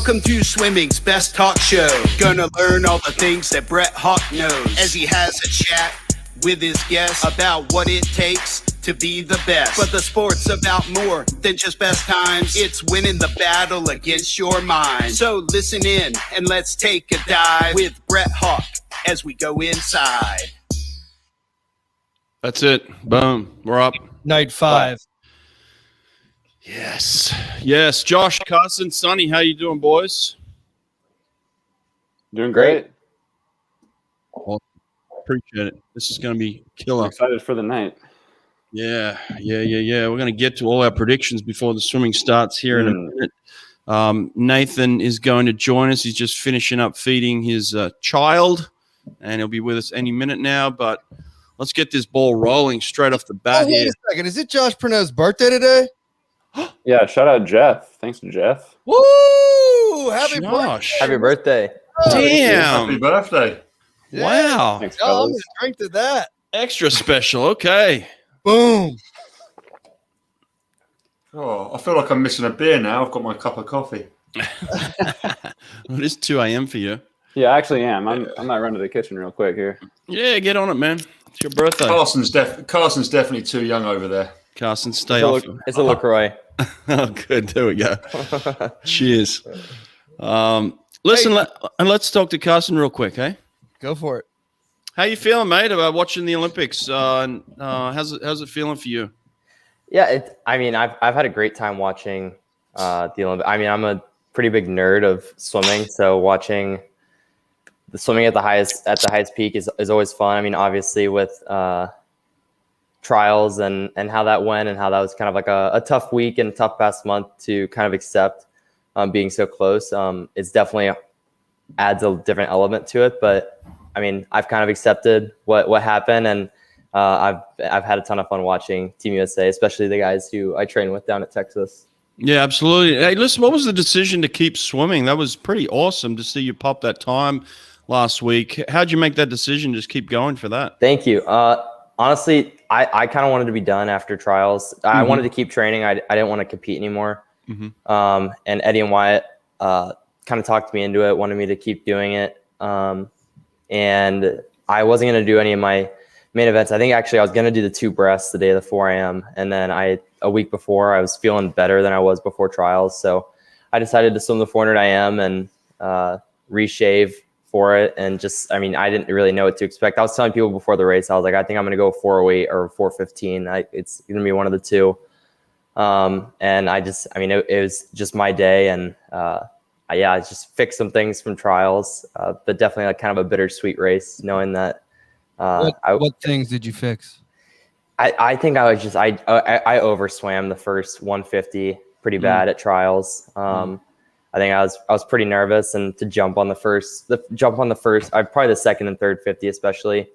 Welcome to swimming's best talk show. Gonna learn all the things that Bret Hawk knows as he has a chat with his guests about what it takes to be the best. But the sport's about more than just best times. It's winning the battle against your mind. So listen in and let's take a dive with Bret Hawk as we go inside. That's it. Boom. We're up. Night 5. Yes. Yes. Josh, Carson, Sonny, how you doing, boys? Doing great. Well, appreciate it. This is going to be killer. I'm excited for the night. Yeah. We're going to get to all our predictions before the swimming starts here in a minute. Nathan is going to join us. He's just finishing up feeding his child, and he'll be with us any minute now. But let's get this ball rolling straight off the bat Wait here. a second. Is it Josh Prenot's birthday today? Yeah, shout out Jeff. Thanks to Jeff. Woo! Happy Josh. birthday. Happy birthday. Damn. Happy birthday. Wow. Thanks, Oh, I'm fellas. going to drink to that. Extra special. Okay. Boom. Oh, I feel like I'm missing a beer now. I've got my cup of coffee. Well, it is 2 a.m. for you. Yeah, I actually am. I might run to the kitchen real quick here. Yeah, get on it, man. It's your birthday. Carson's definitely too young over there. Carson, stay off. It's a LaCroix. Oh, good. There we go. Cheers. Listen, let's talk to Carson real quick, hey? Go for it. How you feeling, mate, about watching the Olympics? How's it feeling for you? Yeah, I've had a great time watching the Olympics. I mean, I'm a pretty big nerd of swimming, so watching the swimming at the highest peak is always fun. I mean, obviously with trials and how that went and how that was kind of like a tough week and tough past month to kind of accept being so close. It's definitely adds a different element to it, but I mean, I've kind of accepted what happened, and I've had a ton of fun watching Team USA, especially the guys who I train with down at Texas. Yeah, absolutely. Hey, listen, what was the decision to keep swimming? That was pretty awesome to see you pop that time last week. How'd you make that decision? Just keep going for that. Thank you. Honestly, I kind of wanted to be done after trials. I wanted to keep training. I didn't want to compete anymore. And Eddie and Wyatt kind of talked me into it, wanted me to keep doing it. And I wasn't going to do any of my main events. I think actually I was going to do the 2 breasts the day of the 4 a.m. And then a week before, I was feeling better than I was before trials. So I decided to swim the 400 IM and reshave for it. And just, I mean, I didn't really know what to expect. I was telling people before the race, I was like, I think I'm going to go 408 or 415. It's going to be one of the two. And it was just my day. And I just fixed some things from trials, but definitely like kind of a bittersweet race, knowing that. What things did you fix? I think I was just I overswam the first 150 pretty bad at trials. I think I was pretty nervous, and to jump on the first, probably the second and third 50 especially,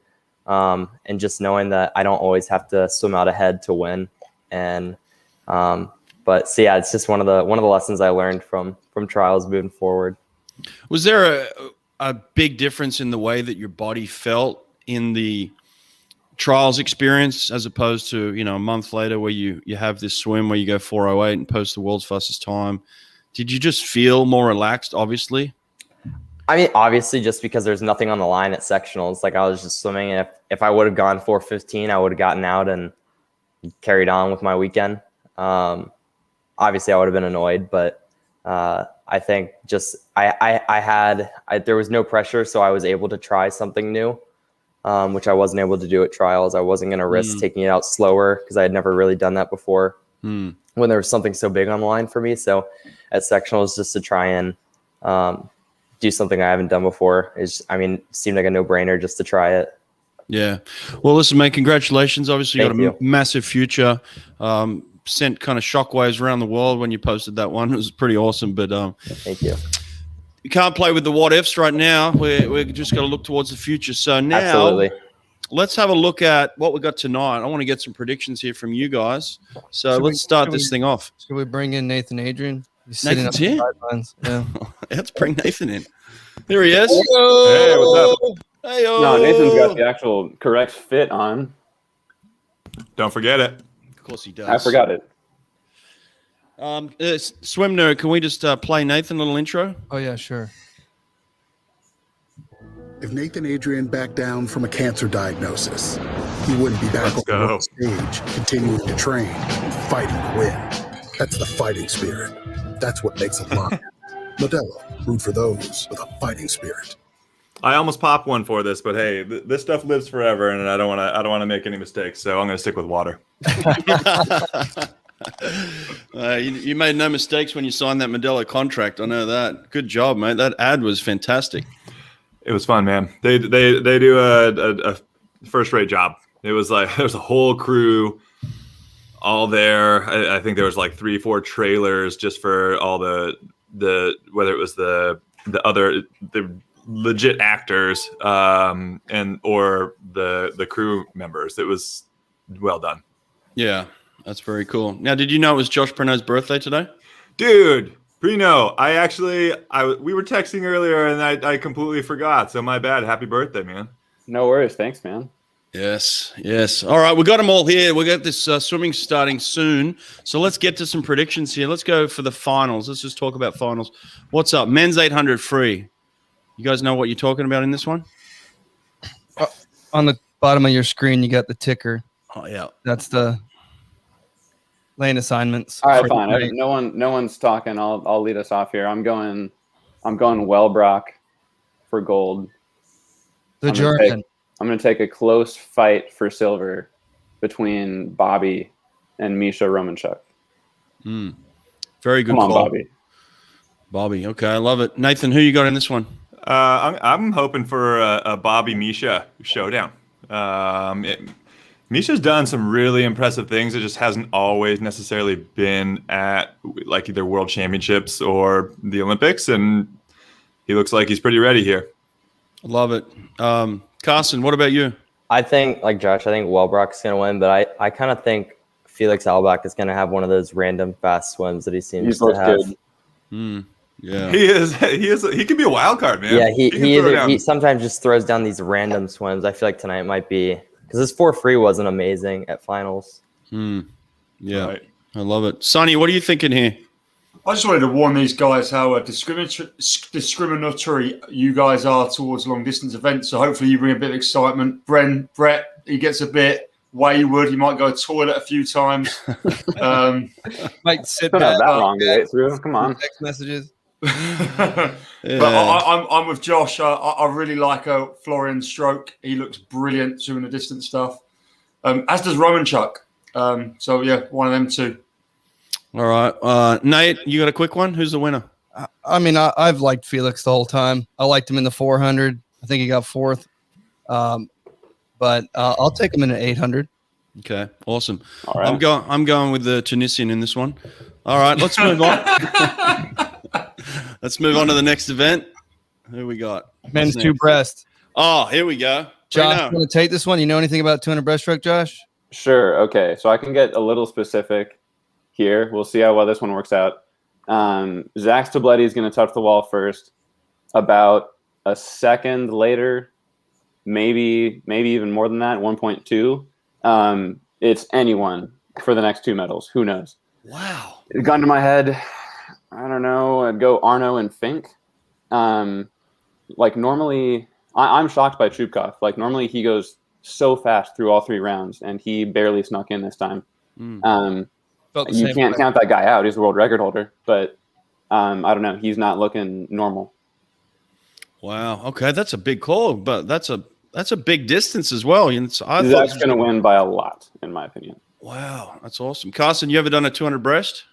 and just knowing that I don't always have to swim out ahead to win. And but so yeah, it's just one of the lessons I learned from trials moving forward. Was there a big difference in the way that your body felt in the trials experience as opposed to, a month later where you have this swim where you go 408 and post the world's fastest time? Did you just feel more relaxed, obviously? I mean, obviously, just because there's nothing on the line at sectionals. Like, I was just swimming, and if I would have gone 415, I would have gotten out and carried on with my weekend. Obviously, I would have been annoyed, but I think just there was no pressure, so I was able to try something new, which I wasn't able to do at trials. I wasn't going to risk taking it out slower because I had never really done that before when there was something so big on the line for me. So at sectionals, just to try and do something I haven't done before it seemed like a no-brainer just to try it. Yeah. Well, listen, mate, congratulations. Obviously, you got a massive future. Sent kind of shockwaves around the world when you posted that one. It was pretty awesome. But thank you. You can't play with the what ifs right now. We're just got to look towards the future. So now, absolutely, let's have a look at what we got tonight. I want to get some predictions here from you guys. So let's start this thing off. Should we bring in Nathan Adrian? Nathan's here. Yeah. Let's bring Nathan in. There he is. Hey, what's up? Hey, No, Nathan's got the actual correct fit on. Don't forget it. Of course he does. I forgot it. Swim nerd, can we just play Nathan a little intro? Oh yeah, sure. If Nathan Adrian backed down from a cancer diagnosis, he wouldn't be back on the world stage, continuing to train and fighting to win. That's the fighting spirit. That's what makes a lion. Modelo, root for those with a fighting spirit. I almost popped one for this, but hey, this stuff lives forever, and I don't want to make any mistakes, so I'm going to stick with water. You made no mistakes when you signed that Modelo contract. I know that. Good job, mate. That ad was fantastic. It was fun, man. They do a first-rate job. It was like there was a whole crew all there. I think there was like 3-4 trailers just for all the whether it was the legit actors and or the crew members. It was well done. Yeah, that's very cool. Now, did you know it was Josh Prenot's birthday today? Dude, Prenot, we were texting earlier and I completely forgot. So my bad. Happy birthday, man. No worries. Thanks, man. Yes. All right, we got them all here. We got this swimming starting soon. So let's get to some predictions here. Let's go for the finals. Let's just talk about finals. What's up? Men's 800 free. You guys know what you're talking about in this one? On the bottom of your screen, you got the ticker. Oh, yeah. That's the lane assignments. All right, fine. No one's talking. I'll lead us off here. I'm going Wellbrock for gold. The German. I'm going to take a close fight for silver between Bobby and Misha Romanchuk. Very good Come on, call. Bobby. Okay, I love it. Nathan, who you got in this one? I'm hoping for a Bobby Misha showdown. Misha's done some really impressive things. It just hasn't always necessarily been at like either World Championships or the Olympics, and he looks like he's pretty ready here. I love it. Carson, what about you? I think, like Josh, I think Wellbrock's going to win, but I kind of think Felix Auboeck is going to have one of those random fast swims that he seems to have. Good. Yeah, He is. He could be a wild card, man. Yeah, He he sometimes just throws down these random swims. I feel like tonight might be because his 4-free wasn't amazing at finals. Yeah, Right. I love it. Sonny, what are you thinking here? I just wanted to warn these guys how discriminatory you guys are towards long distance events. So hopefully you bring a bit of excitement. Brett, he gets a bit wayward. He might go to the toilet a few times. Might sit Not back. that long to wait through. Come on. Text messages. But I'm with Josh. I really like Florian's stroke. He looks brilliant doing the distance stuff. As does Romanchuk. So yeah, one of them two. All right, Nate, you got a quick one? Who's the winner? I mean, I've liked Felix the whole time. I liked him in the 400. I think he got fourth. But I'll take him in an 800. Okay, awesome. All right. I'm going with the Tunisian in this one. All right, let's move on. Let's move on to the next event. Who we got? Men's What's 2 next? breast. Oh, here we go. Josh, Prenot. you want to take this one? You know anything about 200 breaststroke, Josh? Sure. Okay. So I can get a little specific here. We'll see how well this one works out. Zach Stubblety is going to touch the wall first. About a second later, maybe even more than that, 1.2. It's anyone for the next 2 medals. Who knows? Wow. Gun to my head, I don't know. I'd go Arno and Finke. Like normally, I'm shocked by Chupkov. Like normally he goes so fast through all 3 rounds, and he barely snuck in this time. You can't count that guy out. He's the world record holder, but I don't know. He's not looking normal. Wow. Okay, that's a big call, but that's a big distance as well. Zach's going to win by a lot, in my opinion. Wow, that's awesome. Carson, you ever done a 200 breast?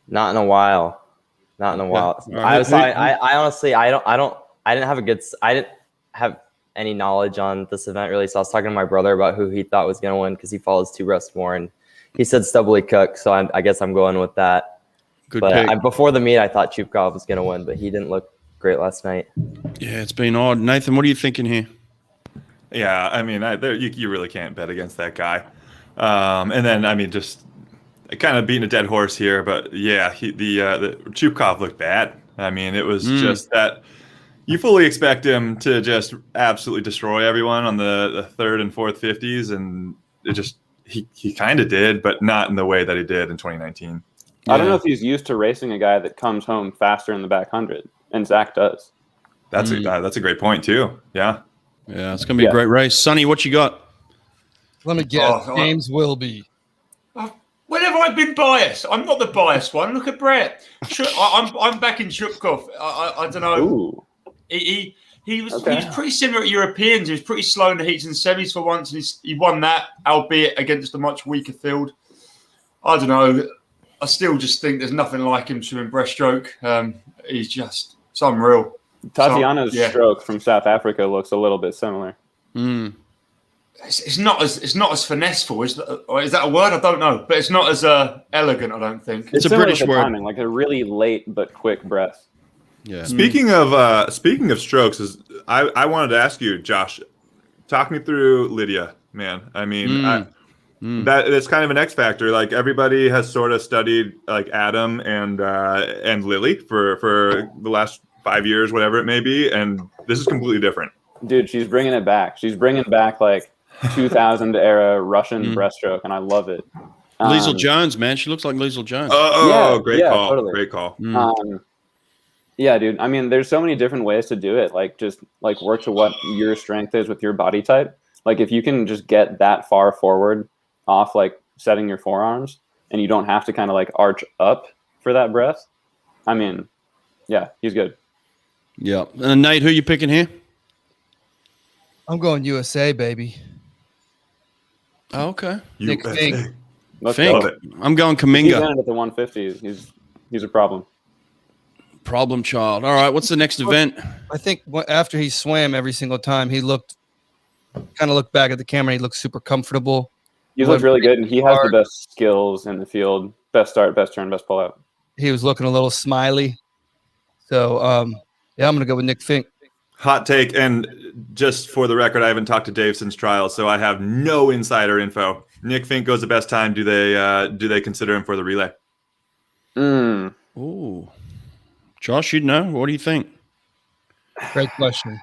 Not in a while. Not in a while. Right. I honestly, I didn't have any knowledge on this event really. So I was talking to my brother about who he thought was going to win because he follows 2 breasts more, and he said Stubblety Cook. So I guess I'm going with that. Good but pick. before the meet, I thought Chupkov was going to win, but he didn't look great last night. Yeah, it's been odd. Nathan, what are you thinking here? Yeah, I mean, you really can't bet against that guy. And then, I mean, just kind of beating a dead horse here, but yeah, the Chupkov looked bad. I mean, it was just that you fully expect him to just absolutely destroy everyone on the 3rd and 4th 50s, and it just he kind of did, but not in the way that he did in 2019. I don't know if he's used to racing a guy that comes home faster in the back 100, and Zach does. That's a great point too. Yeah. Yeah, it's going to be a great race. Sonny, what you got? Let me guess. James Wilby. When have I been biased? I'm not the biased one. Look at Brett. I'm back in Chupkov. I don't know. Ooh. He was pretty similar at Europeans. He was pretty slow in the heats and semis for once, and he won that, albeit against a much weaker field. I don't know. I still just think there's nothing like him swimming breaststroke. He's just unreal. Tatiana's stroke from South Africa looks a little bit similar. It's not as finesseful. Is that a word? I don't know, but it's not as elegant. I don't think it's a British word. Timing, like a really late but quick breath. Yeah. Speaking of strokes, I wanted to ask you, Josh, talk me through Lydia, man. I mean, that's kind of an X factor. Like everybody has sort of studied like Adam and Lily for the last 5 years, whatever it may be, and this is completely different. Dude, she's bringing it back. She's bringing back like 2000 era Russian breaststroke, and I love it. Liesl Jones, man, she looks like Liesl Jones. Great call, totally. Great call. Yeah, dude. I mean, there's so many different ways to do it. Like, just like work to what your strength is with your body type. Like, if you can just get that far forward off, like setting your forearms, and you don't have to kind of like arch up for that breath. I mean, yeah, he's good. Yeah. And Nate, who you picking here? I'm going USA, baby. Oh, okay. Nick Finke. Finke. I'm going Kamminga. He's in at the 150. He's a problem. Problem child. All right. What's the next event? I think after he swam every single time, he looked back at the camera. He looked super comfortable. He looked really good, and he has the best skills in the field. Best start, best turn, best pull out. He was looking a little smiley. So, yeah, I'm going to go with Nick Finke. Hot take, and just for the record, I haven't talked to Dave since trials, so I have no insider info. Nick Finke goes the best time. Do they consider him for the relay? Ooh. Josh, you'd know. What do you think? Great question.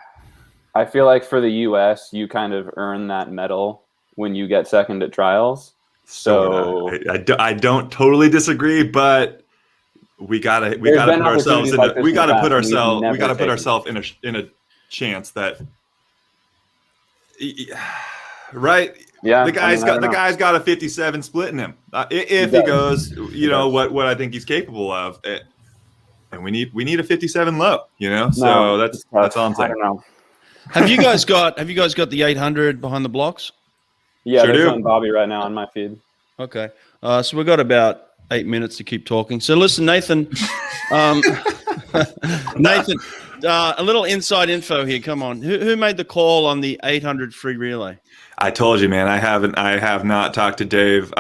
I feel like for the U.S., you kind of earn that medal when you get second at trials. So I don't totally disagree, but we gotta put ourselves in a chance that, right? Yeah, the guy's got a 57 split in him. If he goes, what I think he's capable of. And we need a 57 low, So that's all I'm saying. I don't know. Have you guys got the 800 behind the blocks? Yeah, sure there's one Bobby right now on my feed. Okay. So we've got about 8 minutes to keep talking. So listen, Nathan, Nathan, a little inside info here. Come on. Who made the call on the 800 free relay? I told you, man, I have not talked to Dave.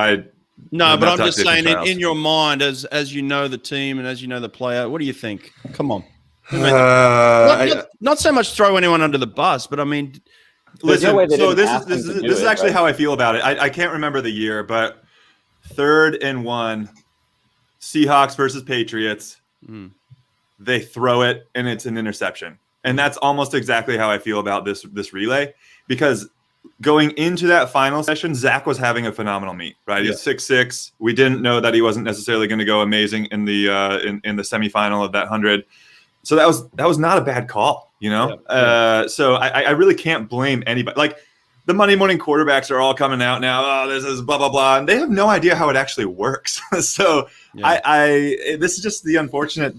No, but I'm just saying, in your mind, as you know the team and as you know the player, what do you think? Come on. Not so much throw anyone under the bus, but I mean, listen. So this is actually how I feel about it. I can't remember the year, but 3rd and 1, Seahawks versus Patriots. They throw it and it's an interception, and that's almost exactly how I feel about this relay, because going into that final session, Zach was having a phenomenal meet, right? He's 6'6". We didn't know that he wasn't necessarily going to go amazing in the in the semifinal of that 100. So that was not a bad call, So I really can't blame anybody. Like the Monday morning quarterbacks are all coming out now. Oh, this is blah blah blah, and they have no idea how it actually works. So this is just the unfortunate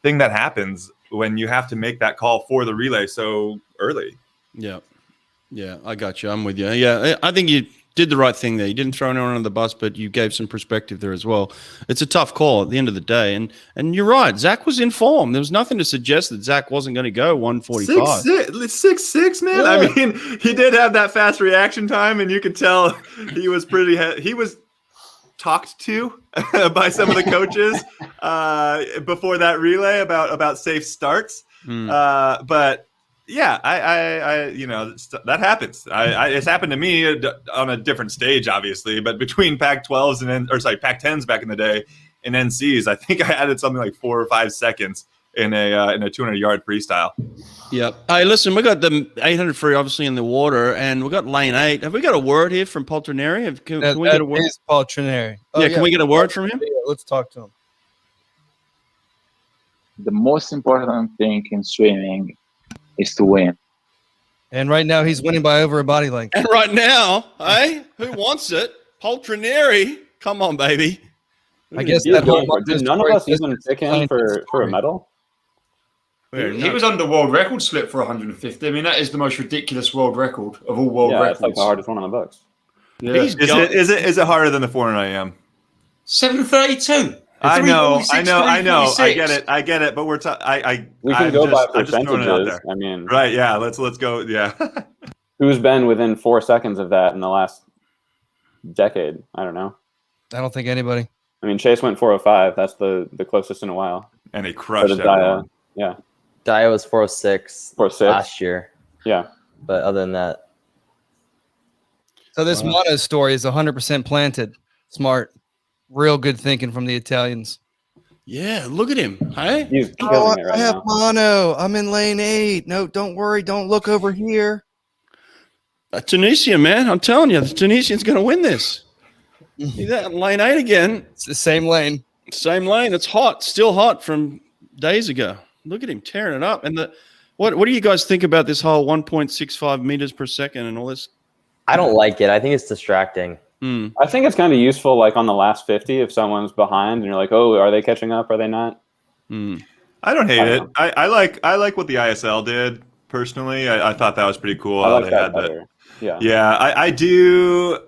thing that happens when you have to make that call for the relay so early. Yeah, I got you. I'm with you. Yeah, I think you did the right thing there. You didn't throw anyone under the bus, but you gave some perspective there as well. It's a tough call at the end of the day. And you're right. Zach was in form. There was nothing to suggest that Zach wasn't going to go 145. 6'6", man. Yeah. I mean, he did have that fast reaction time, and you could tell he was he was talked to by some of the coaches before that relay about safe starts. But yeah, I that happens. It's happened to me on a different stage, obviously, but between Pac-12s Pac-10s back in the day and NCs, I think I added something like 4 or 5 seconds in a 200-yard freestyle. Yep. Hey, listen, we got the 800 free obviously in the water, and we got lane 8. Have we got a word here from Paltrinieri? Can we get a word? Is Paltrinieri. Can we get a word from him? Yeah, let's talk to him. The most important thing in swimming is to win. And right now he's winning by over a body length. And right now, hey, who wants it? Paltrinieri. Come on, baby. I guess He's that going whole for it. Did none of us even pick him for a medal? He was under world record slip for 150. I mean, that is the most ridiculous world record of all world records. It's like the hardest one on the books. Yeah. Is it harder than the 400 IM? 732. I know. I get it. But we can go by percentages. I mean, right? Yeah. Let's go. Yeah. Who's been within 4 seconds of that in the last decade? I don't know. I don't think anybody. I mean, Chase went 405. That's the closest in a while. And he crushed Daya. Yeah. Daya was 406 last year. Yeah. But other than that. So this Mono story is 100% planted. Smart. Real good thinking from the Italians. Yeah, look at him. Hey? He's killing it right I have now. Mono. I'm in lane 8. No, don't worry. Don't look over here. Tunisia, man. I'm telling you, the Tunisian's going to win this. He's out in lane 8 again. It's the same lane. Same lane. It's hot. Still hot from days ago. Look at him tearing it up. And what do you guys think about this whole 1.65 meters per second and all this? I don't like it. I think it's distracting. I think it's kind of useful, like on the last 50, if someone's behind and you're like, oh, are they catching up? Are they not? I don't hate it. I like what the ISL did personally. I thought that was pretty cool. I like that better. Yeah, I do.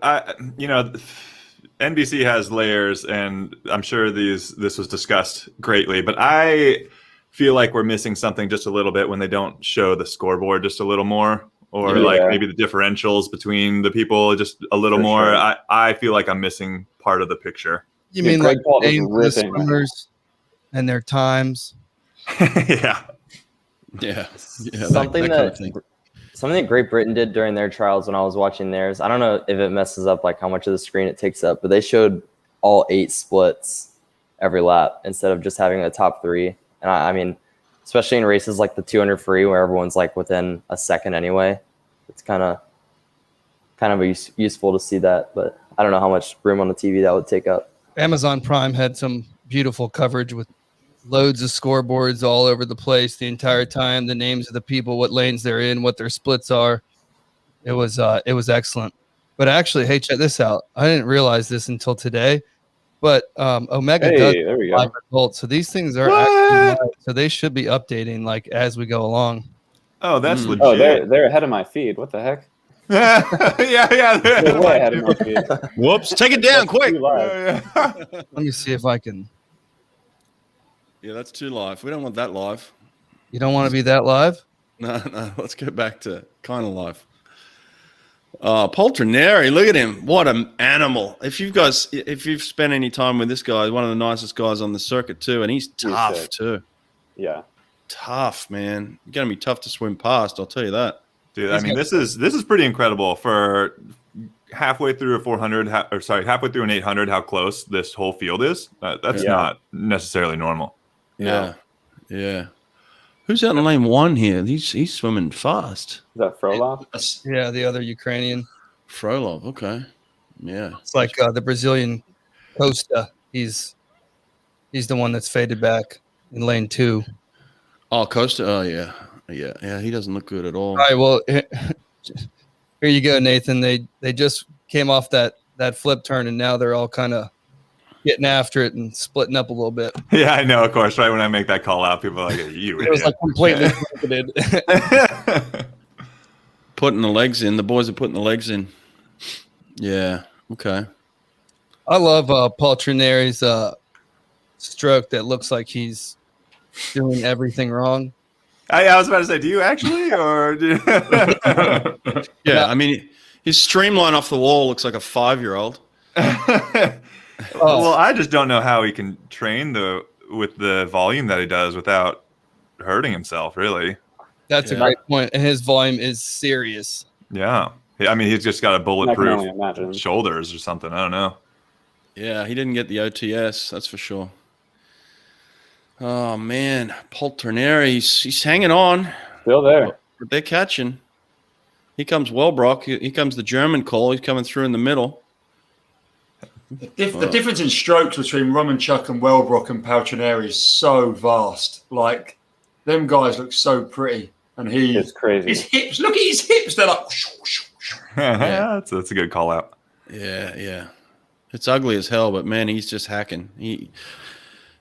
NBC has layers, and I'm sure this was discussed greatly, but I feel like we're missing something just a little bit when they don't show the scoreboard just a little more, or like maybe the differentials between the people just a little more. Sure. I feel like I'm missing part of the picture. You mean like the swimmers and their times? Yeah. Something that Great Britain did during their trials when I was watching theirs. I don't know if it messes up like how much of the screen it takes up, but they showed all 8 splits every lap instead of just having a top 3. And I mean, especially in races like the 200 free where everyone's like within a second anyway, it's kind of useful to see that. But I don't know how much room on the TV that would take up. Amazon Prime had some beautiful coverage with loads of scoreboards all over the place the entire time, the names of the people, what lanes they're in, what their splits are. It was excellent. But actually, hey, check this out. I didn't realize this until today, but Omega does live results. So these things are actually live, so they should be updating like as we go along. Oh, that's legit. Oh, they're ahead of my feed. What the heck? yeah. They're way ahead of my feed. Whoops! Take it down quick. Let me see if I can. Yeah, that's too live. We don't want that live. You don't want to be that live? No. Let's go back to kind of live. Paltrinieri, look at him. What an animal. If you've spent any time with this guy, one of the nicest guys on the circuit too, and he's tough too. Yeah. Tough, man. You're going to be tough to swim past, I'll tell you that. Dude, I mean, this is pretty incredible for halfway through a 400, halfway through an 800, how close this whole field is. That's not necessarily normal. Yeah. Who's out in lane 1 here? He's swimming fast. Is that Frolov? Yeah, the other Ukrainian. Frolov, okay. Yeah. It's like the Brazilian Costa. He's the one that's faded back in lane 2. Oh, Costa. Oh, yeah. He doesn't look good at all. All right, well, here you go, Nathan. They just came off that flip turn, and now they're all kind of getting after it and splitting up a little bit. Yeah, I know, of course. Right when I make that call out, people are like, you It was like completely blanketed. Putting the legs in. The boys are putting the legs in. Yeah, okay. I love Paltrinieri's stroke that looks like he's doing everything wrong. I was about to say, do you actually? Or Yeah, I mean, his streamline off the wall looks like a 5-year-old. Well, I just don't know how he can train with the volume that he does without hurting himself, really. That's a great point. And his volume is serious. Yeah. I mean, he's just got a bulletproof shoulders or something. I don't know. Yeah, he didn't get the OTS, that's for sure. Oh man, Paltrinieri, he's hanging on. Still there. But they're catching. Here comes Wellbrock. Here comes the German call. He's coming through in the middle. The difference in strokes between Romanchuk and Wellbrock and Paltrinieri is so vast. Like, them guys look so pretty. And It's crazy. His hips, look at his hips. They're like... Yeah, that's a good call out. Yeah. It's ugly as hell, but man, he's just hacking.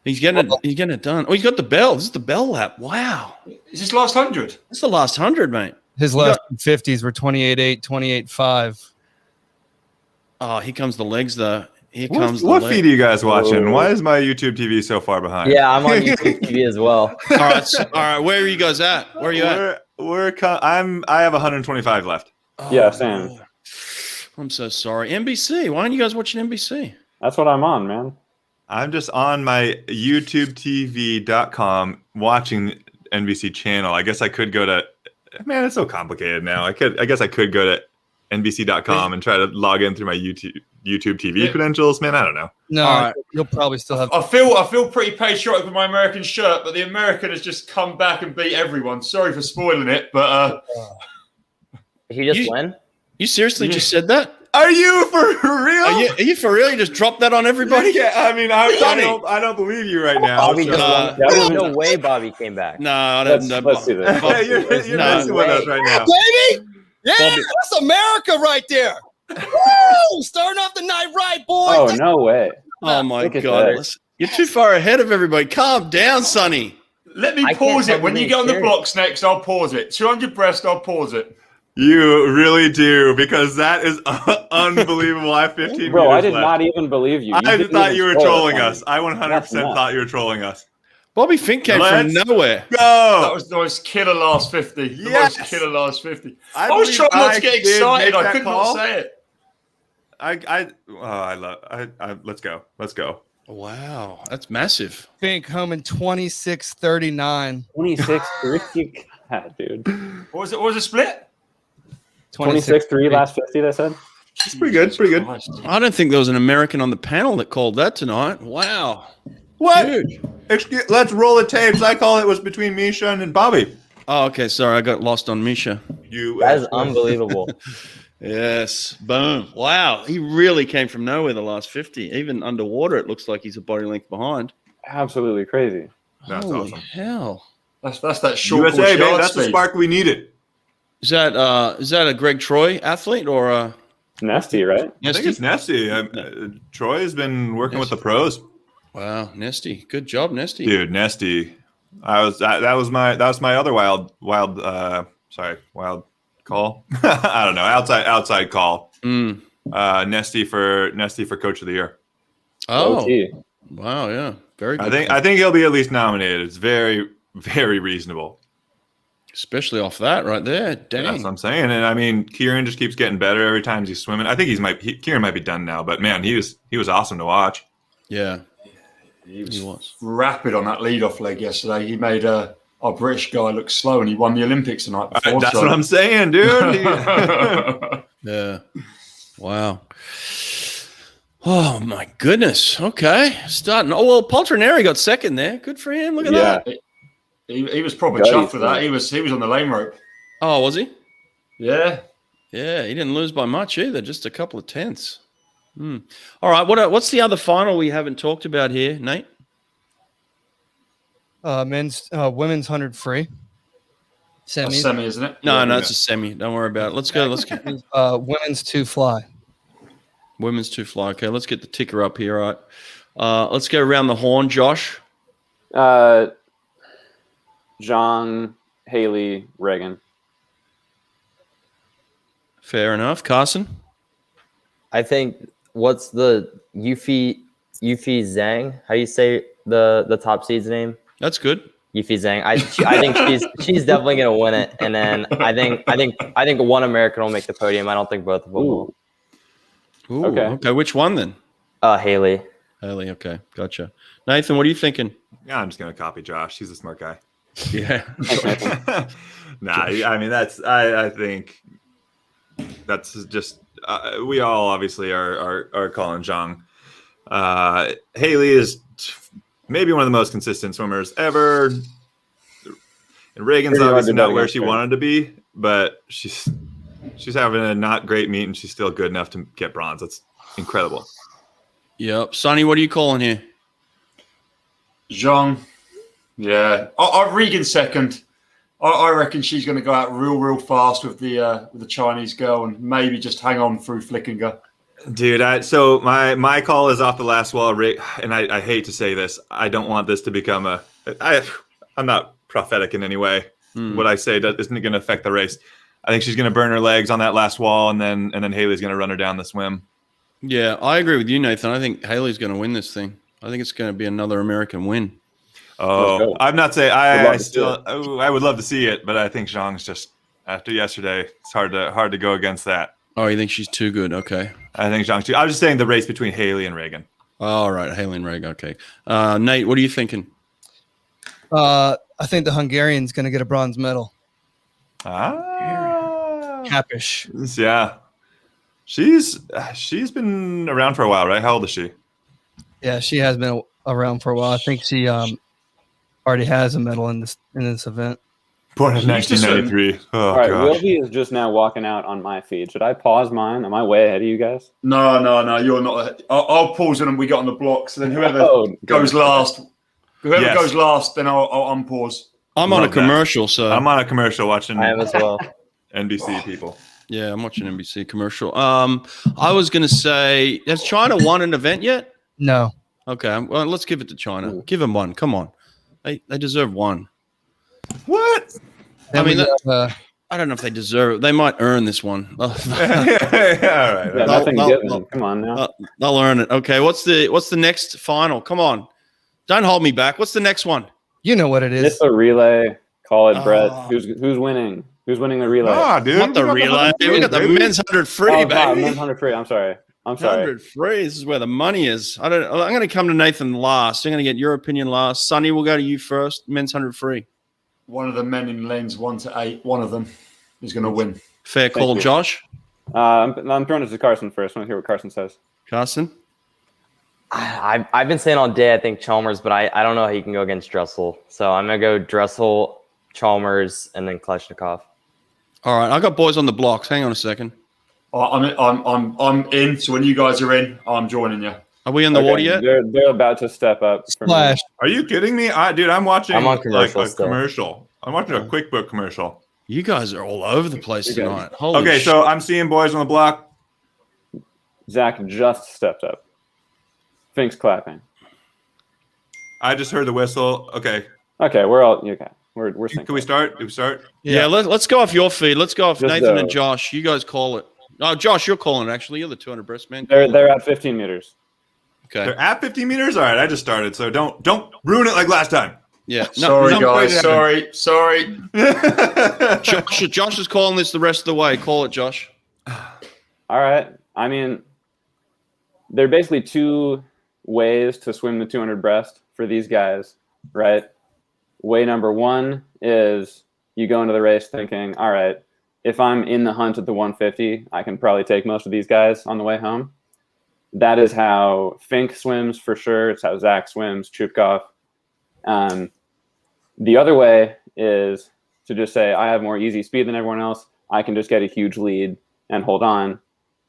He's getting it done. Oh, he's got the bell. This is the bell lap. Wow. Is this last 100? This is the last 100, mate. His last 50s were 28.8, 28.5. Oh, here comes the legs, though. Here What comes feed the are leg. you guys watching? Oh. Why is my YouTube TV so far behind? Yeah, I'm on YouTube TV as well. All right. Where are you guys at? Where are you at? I have 125 left. Yeah, same. I'm so sorry. NBC. Why aren't you guys watching NBC? That's what I'm on, man. I'm just on my YouTubeTV.com watching NBC channel. I guess I could go to. Man, it's so complicated now. I guess I could go to NBC.com and try to log in through my YouTube TV credentials. Man, I don't know. No, All right. you'll probably still have. I feel pretty patriotic with my American shirt, but the American has just come back and beat everyone. Sorry for spoiling it, but He just win? You seriously just said that? Are you for real? Are you for real? You just dropped that on everybody? Yeah, I mean, I don't believe you right now. Bobby so- just won. There's no way Bobby came back. No, I don't know. Let's see this. You're messing with us right now. Baby! Yeah, Bobby. that's America right there. Woo! Starting off the night right, boys. Oh, no way. Oh, my Look at God. that. Listen, you're too far ahead of everybody. Calm down, Sonny. let me I can't pause it. have When any you get on the experience. blocks next, I'll pause it. 200 breast, I'll pause it. You really do, because that is unbelievable. I have 15 Bro, meters I did left. not even believe you. I didn't thought even you were spoil it trolling for me. us. I 100% That's nuts. thought you were trolling us. Bobby Fink came Let's from nowhere. That Go! was the most killer last 50. The Yes! most killer last 50. I I was believe trying not I to get did excited. make I that could call. not say it. Let's go. Let's go. Wow. That's massive. Fink home in 26.39. 26-3. God, dude. What was the split? 26-3 last 50, they said? It's pretty good. Pretty good. Christ. I don't think there was an American on the panel that called that tonight. Wow. What? Huge. Let's roll the tapes. I call it was between Misha and Bobby. Oh, okay. Sorry. I got lost on Misha. That is unbelievable. Yes. Boom. Wow. He really came from nowhere the last 50. Even underwater, it looks like he's a body length behind. Absolutely crazy. That's Holy awesome. hell. That's that short USA, course man. yard That's the speed. spark we needed. Is that a Greg Troy athlete or a Nesty, right? I think it's Nesty. Troy has been working with the pros. Wow, Nesty. Good job, Nesty. Dude, Nesty. That was my other wild call. I don't know. Outside call. Mm. Nesty for coach of the year. Oh, OT. wow, yeah. Very good. I think he'll be at least nominated. It's very, very reasonable. Especially off that right there. That's Dang. what I'm saying. And I mean, Kieran just keeps getting better every time he's swimming. I think Kieran might be done now, but man, he was awesome to watch. Yeah, He he was was. rapid on that lead-off leg yesterday. He made our British guy look slow, and he won the Olympics the night before. That's what I'm saying, dude. Yeah. Wow. Oh my goodness. Okay. Starting. Oh well, Paltrinieri got second there. Good for him. Look at Yeah. that. he was proper Gutty chuffed with that. for He was on the lane rope. Oh, was he? Yeah. Yeah, he didn't lose by much either. Just a couple of tenths. All right. What's the other final we haven't talked about here, Nate? Women's 100 free. That's Semis. semi, isn't it? No, Yeah. it's a semi. Don't worry about it. Let's go. Women's 2 fly. Women's 2 fly. Okay, let's get the ticker up here. All right. Let's go around the horn, Josh. John, Haley, Reagan. Fair enough. Carson. I think what's the Yufi Zhang? How you say the top seed's name? That's good. Yufi Zhang. I think she's definitely gonna win it. And then I think one American will make the podium. I don't think both of them will. Ooh, Okay. okay. Which one then? Haley. Haley. Okay. Gotcha. Nathan, what are you thinking? Yeah, I'm just gonna copy Josh. He's a smart guy. Yeah. Nah, I mean I think that's just we all obviously are calling Zhang. Haley is maybe one of the most consistent swimmers ever. And Reagan's Pretty hard obviously to bet not where against she her. wanted to be, but she's having a not great meet, and she's still good enough to get bronze. That's incredible. Yep. Sonny, what are you calling here? Zhang. Yeah. Regan second. I reckon she's going to go out real fast with the Chinese girl and maybe just hang on through Flickinger. Dude, so my call is off the last wall, and I hate to say this. I don't want this to become I'm not prophetic in any way. What I say isn't going to affect the race. I think she's going to burn her legs on that last wall, and then Haley's going to run her down the swim. Yeah, I agree with you, Nathan. I think Haley's going to win this thing. I think it's going to be another American win. Oh, I'm not saying I would love to see it, but I think Zhang's just after yesterday. It's hard to go against that. Oh, you think she's too good? Okay. I think Zhang's too. I was just saying the race between Haley and Reagan. All right, Haley and Reagan. Okay. Nate, what are you thinking? I think the Hungarian's going to get a bronze medal. Capish. Yeah. She's been around for a while, right? How old is she? Yeah, she has been around for a while. I think she already has a medal in this event. Born in 1993. Oh, all right, gosh. Wilby is just now walking out on my feed. Should I pause mine? Am I way ahead of you guys? No, you're not. I'll pause it and we get on the blocks. So then whoever goes last, then I'll unpause. I'm on a commercial, so I'm on a commercial watching. I am as well. NBC people. Yeah, I'm watching NBC commercial. I was going to say, has China won an event yet? No. Okay, well, let's give it to China. Give them one. Come on, they deserve one. What? I mean, I don't know if they deserve it. They might earn this one. All right. Yeah, nothing given. Come on now. They'll earn it. Okay, what's the next final? Come on, don't hold me back. What's the next one? You know what it is. It's a relay. Call it, Brett. Who's winning? Who's winning the relay? Ah, dude. Not the relay. We got the men's 100 free, baby. Men's 100 free. I'm sorry. 100 free. This is where the money is. I'm going to come to Nathan last. I'm going to get your opinion last. Sonny, we'll go to you first. Men's 100 free. One of the men in lanes 1 to 8. One of them is going to win. Fair call, you. Josh. I'm throwing it to Carson first. I want to hear what Carson says. Carson. I've been saying all day I think Chalmers, but I don't know how he can go against Dressel. So I'm gonna go Dressel, Chalmers, and then Kleshnikov. All right, I got boys on the blocks. Hang on a second. I'm in. So when you guys are in, I'm joining you. Are we in the water yet? They're about to step up. Splash. Are you kidding me? Dude, I'm watching I'm on commercial a still. commercial. I'm watching a QuickBook commercial. You guys are all over the place tonight. Holy Okay, so I'm seeing boys on the block. Zach just stepped up. Fink's clapping. I just heard the whistle. Okay. Okay, we're all okay. We're synced. Can we start? Do we start? Yeah, let's go off your feed. Let's go off Just Nathan and Josh. You guys call it. Oh, Josh, you're calling it, actually. You're the 200 breast man. They're at 15 meters. Okay. They're at 15 meters? All right, I just started, so don't ruin it like last time. Yeah. Sorry, no, guys. Sorry. Josh is calling this the rest of the way. Call it, Josh. All right. I mean, there are basically two ways to swim the 200 breast for these guys, right? Way number one is you go into the race thinking, all right, if I'm in the hunt at the 150, I can probably take most of these guys on the way home. That is how Fink swims for sure. It's how Zach swims, Chupkov. The other way is to just say, I have more easy speed than everyone else. I can just get a huge lead and hold on.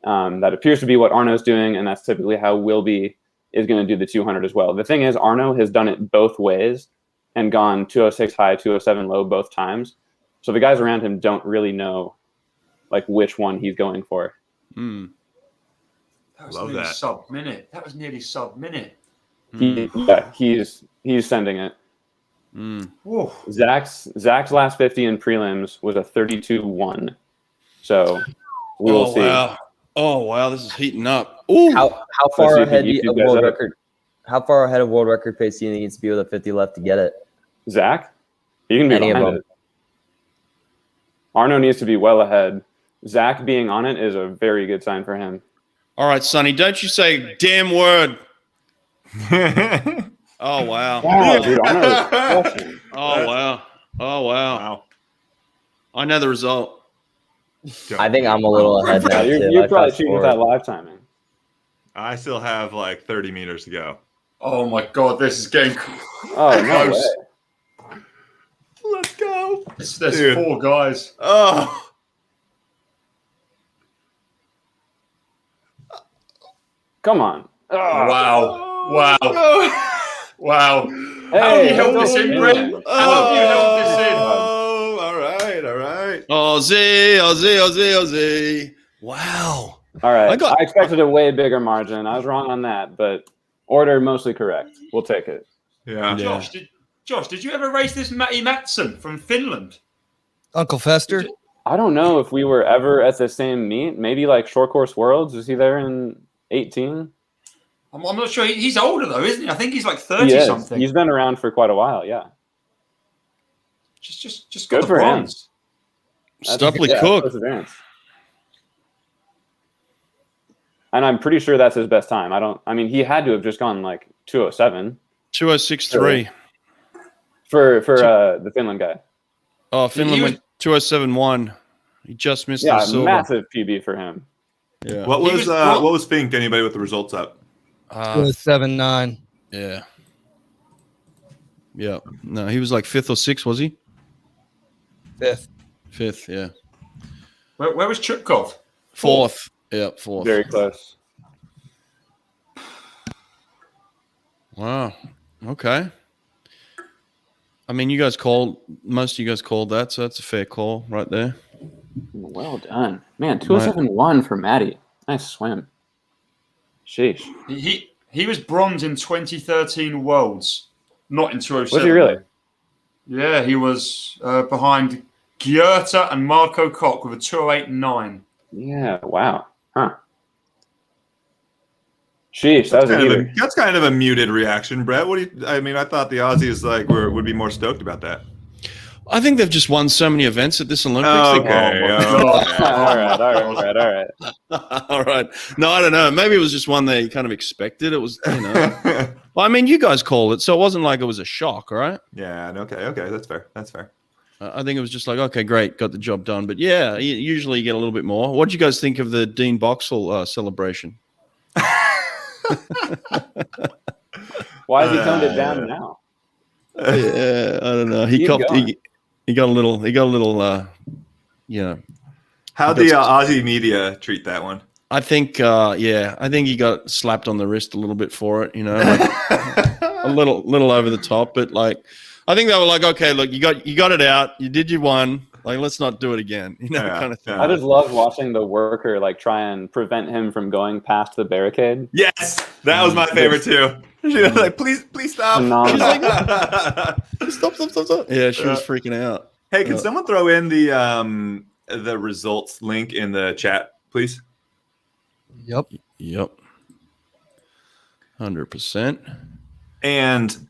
That appears to be what Arno's doing, and that's typically how Wilby is going to do the 200 as well. The thing is, Arno has done it both ways and gone 206 high, 207 low both times. So the guys around him don't really know like which one he's going for. That was Love nearly that. sub-minute. That was nearly sub-minute. He's sending it. Whoa. Zach's last 50 in prelims was a 32-1. So we will see. Wow. Oh wow, this is heating up. Ooh. How far see if ahead you of guys world up. record? How far ahead of world record pace do you think he needs to be with a 50 left to get it? Zach, he can be Any of behind them. it. Arno needs to be well ahead. Zach being on it is a very good sign for him. All right, Sonny, don't you say a damn word. Oh wow. Wow, dude, Arno is crushing. Oh wow. Oh wow. Wow. I know the result. I think I'm a little ahead now. Yeah, too. you're I probably fast shooting with forward. that live timing. I still have like 30 meters to go. Oh my God, this is getting Oh, no close. way. Let's go. There's Dude. 4 guys. Oh. Come on. Oh. Wow. Wow. Hey, How have you held this in, Brett? Finland. How have you held this in? Oh, all right. Aussie. Wow. All right. I I expected a way bigger margin. I was wrong on that, but order mostly correct. We'll take it. Yeah. Josh, did you ever race this Matti Mattson from Finland? Uncle Fester. I don't know if we were ever at the same meet. Maybe like Short Course Worlds. Was he there in 18? I'm not sure. He's older though, isn't he? I think he's like He 30 is. something. He's been around for quite a while. Yeah. Just Good got the for him. bronze. Stubblety Yeah, Cook. close advance. And I'm pretty sure that's his best time. I mean, he had to have just gone like 207 2063. for the Finland guy. Oh, Finland went 2071. He just missed the Yeah, silver. massive PB for him. Yeah. What was Finke? Anybody with the results up? 7-9. Yeah. Yeah. No, he was like 5th or 6th, was he? 5th. 5th, yeah. Where was Chupkov? 4th. Yeah, 4th. Very close. Wow. Okay. I mean, most of you guys called that, so that's a fair call right there. Well done. Man, 207.1 for Matti. Nice swim. Sheesh. He was bronze in 2013 Worlds, not in 207. Was he really? Yeah, he was behind Gjörta and Marco Koch with a 208.9. Yeah, wow. Huh. Sheesh, that was a heater. That's kind of a muted reaction, Brett. I thought the Aussies would be more stoked about that. I think they've just won so many events at this Olympics. Okay. All right. All right. No, I don't know. Maybe it was just one they kind of expected. It was, Well, I mean, you guys called it, so it wasn't like it was a shock, right? Yeah. Okay. That's fair. I think it was just like, okay, great, got the job done. But yeah, usually you get a little bit more. What do you guys think of the Dean Boxall celebration? Why has he toned it down now? Yeah, I don't know. He got a little. How'd the Aussie media treat that one? I think he got slapped on the wrist a little bit for it. Like, a little over the top, but like, I think they were like, okay, look, you got it out, you did your one. Like, let's not do it again, kind of thing. I just love watching the worker like try and prevent him from going past the barricade. Yes, that was my favorite too. She was like, please stop. She's like, stop. Yeah, she was freaking out. Hey, can someone throw in the results link in the chat, please? Yep. 100%. And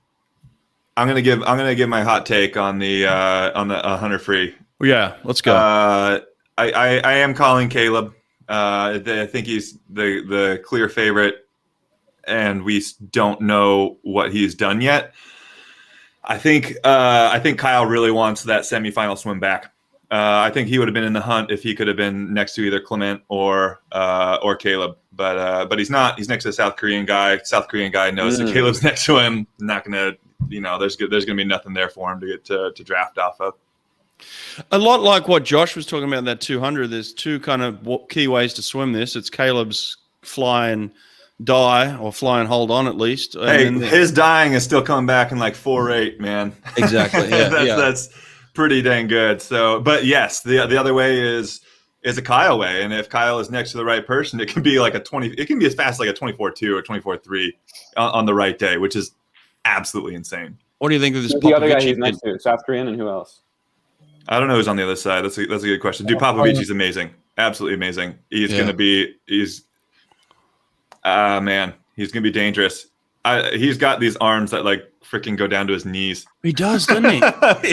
I'm gonna give my hot take on the 100 free. Yeah, let's go. I am calling Caleb. I think he's the clear favorite, and we don't know what he's done yet. I think Kyle really wants that semifinal swim back. I think he would have been in the hunt if he could have been next to either Clement or Caleb, but he's not. He's next to a South Korean guy. South Korean guy knows that Caleb's next to him. Not gonna, there's gonna be nothing there for him to get to draft off of. A lot like what Josh was talking about in that 200. There's two kind of key ways to swim this. It's Caleb's fly and die, or fly and hold on at least. Hey, his dying is still coming back in like 4.8, man. Exactly. Yeah, that's pretty dang good. So, but yes, the other way is a Kyle way, and if Kyle is next to the right person, it can be like it can be as fast as like a 24.2 or 24.3 on the right day, which is absolutely insane. What do you think of this? The other guy he's next to, South Korean, and who else? I don't know who's on the other side. That's a good question. Dude, Popovici's amazing. Absolutely amazing. He's going to be he's going to be dangerous. He's got these arms that like freaking go down to his knees. He does, doesn't he?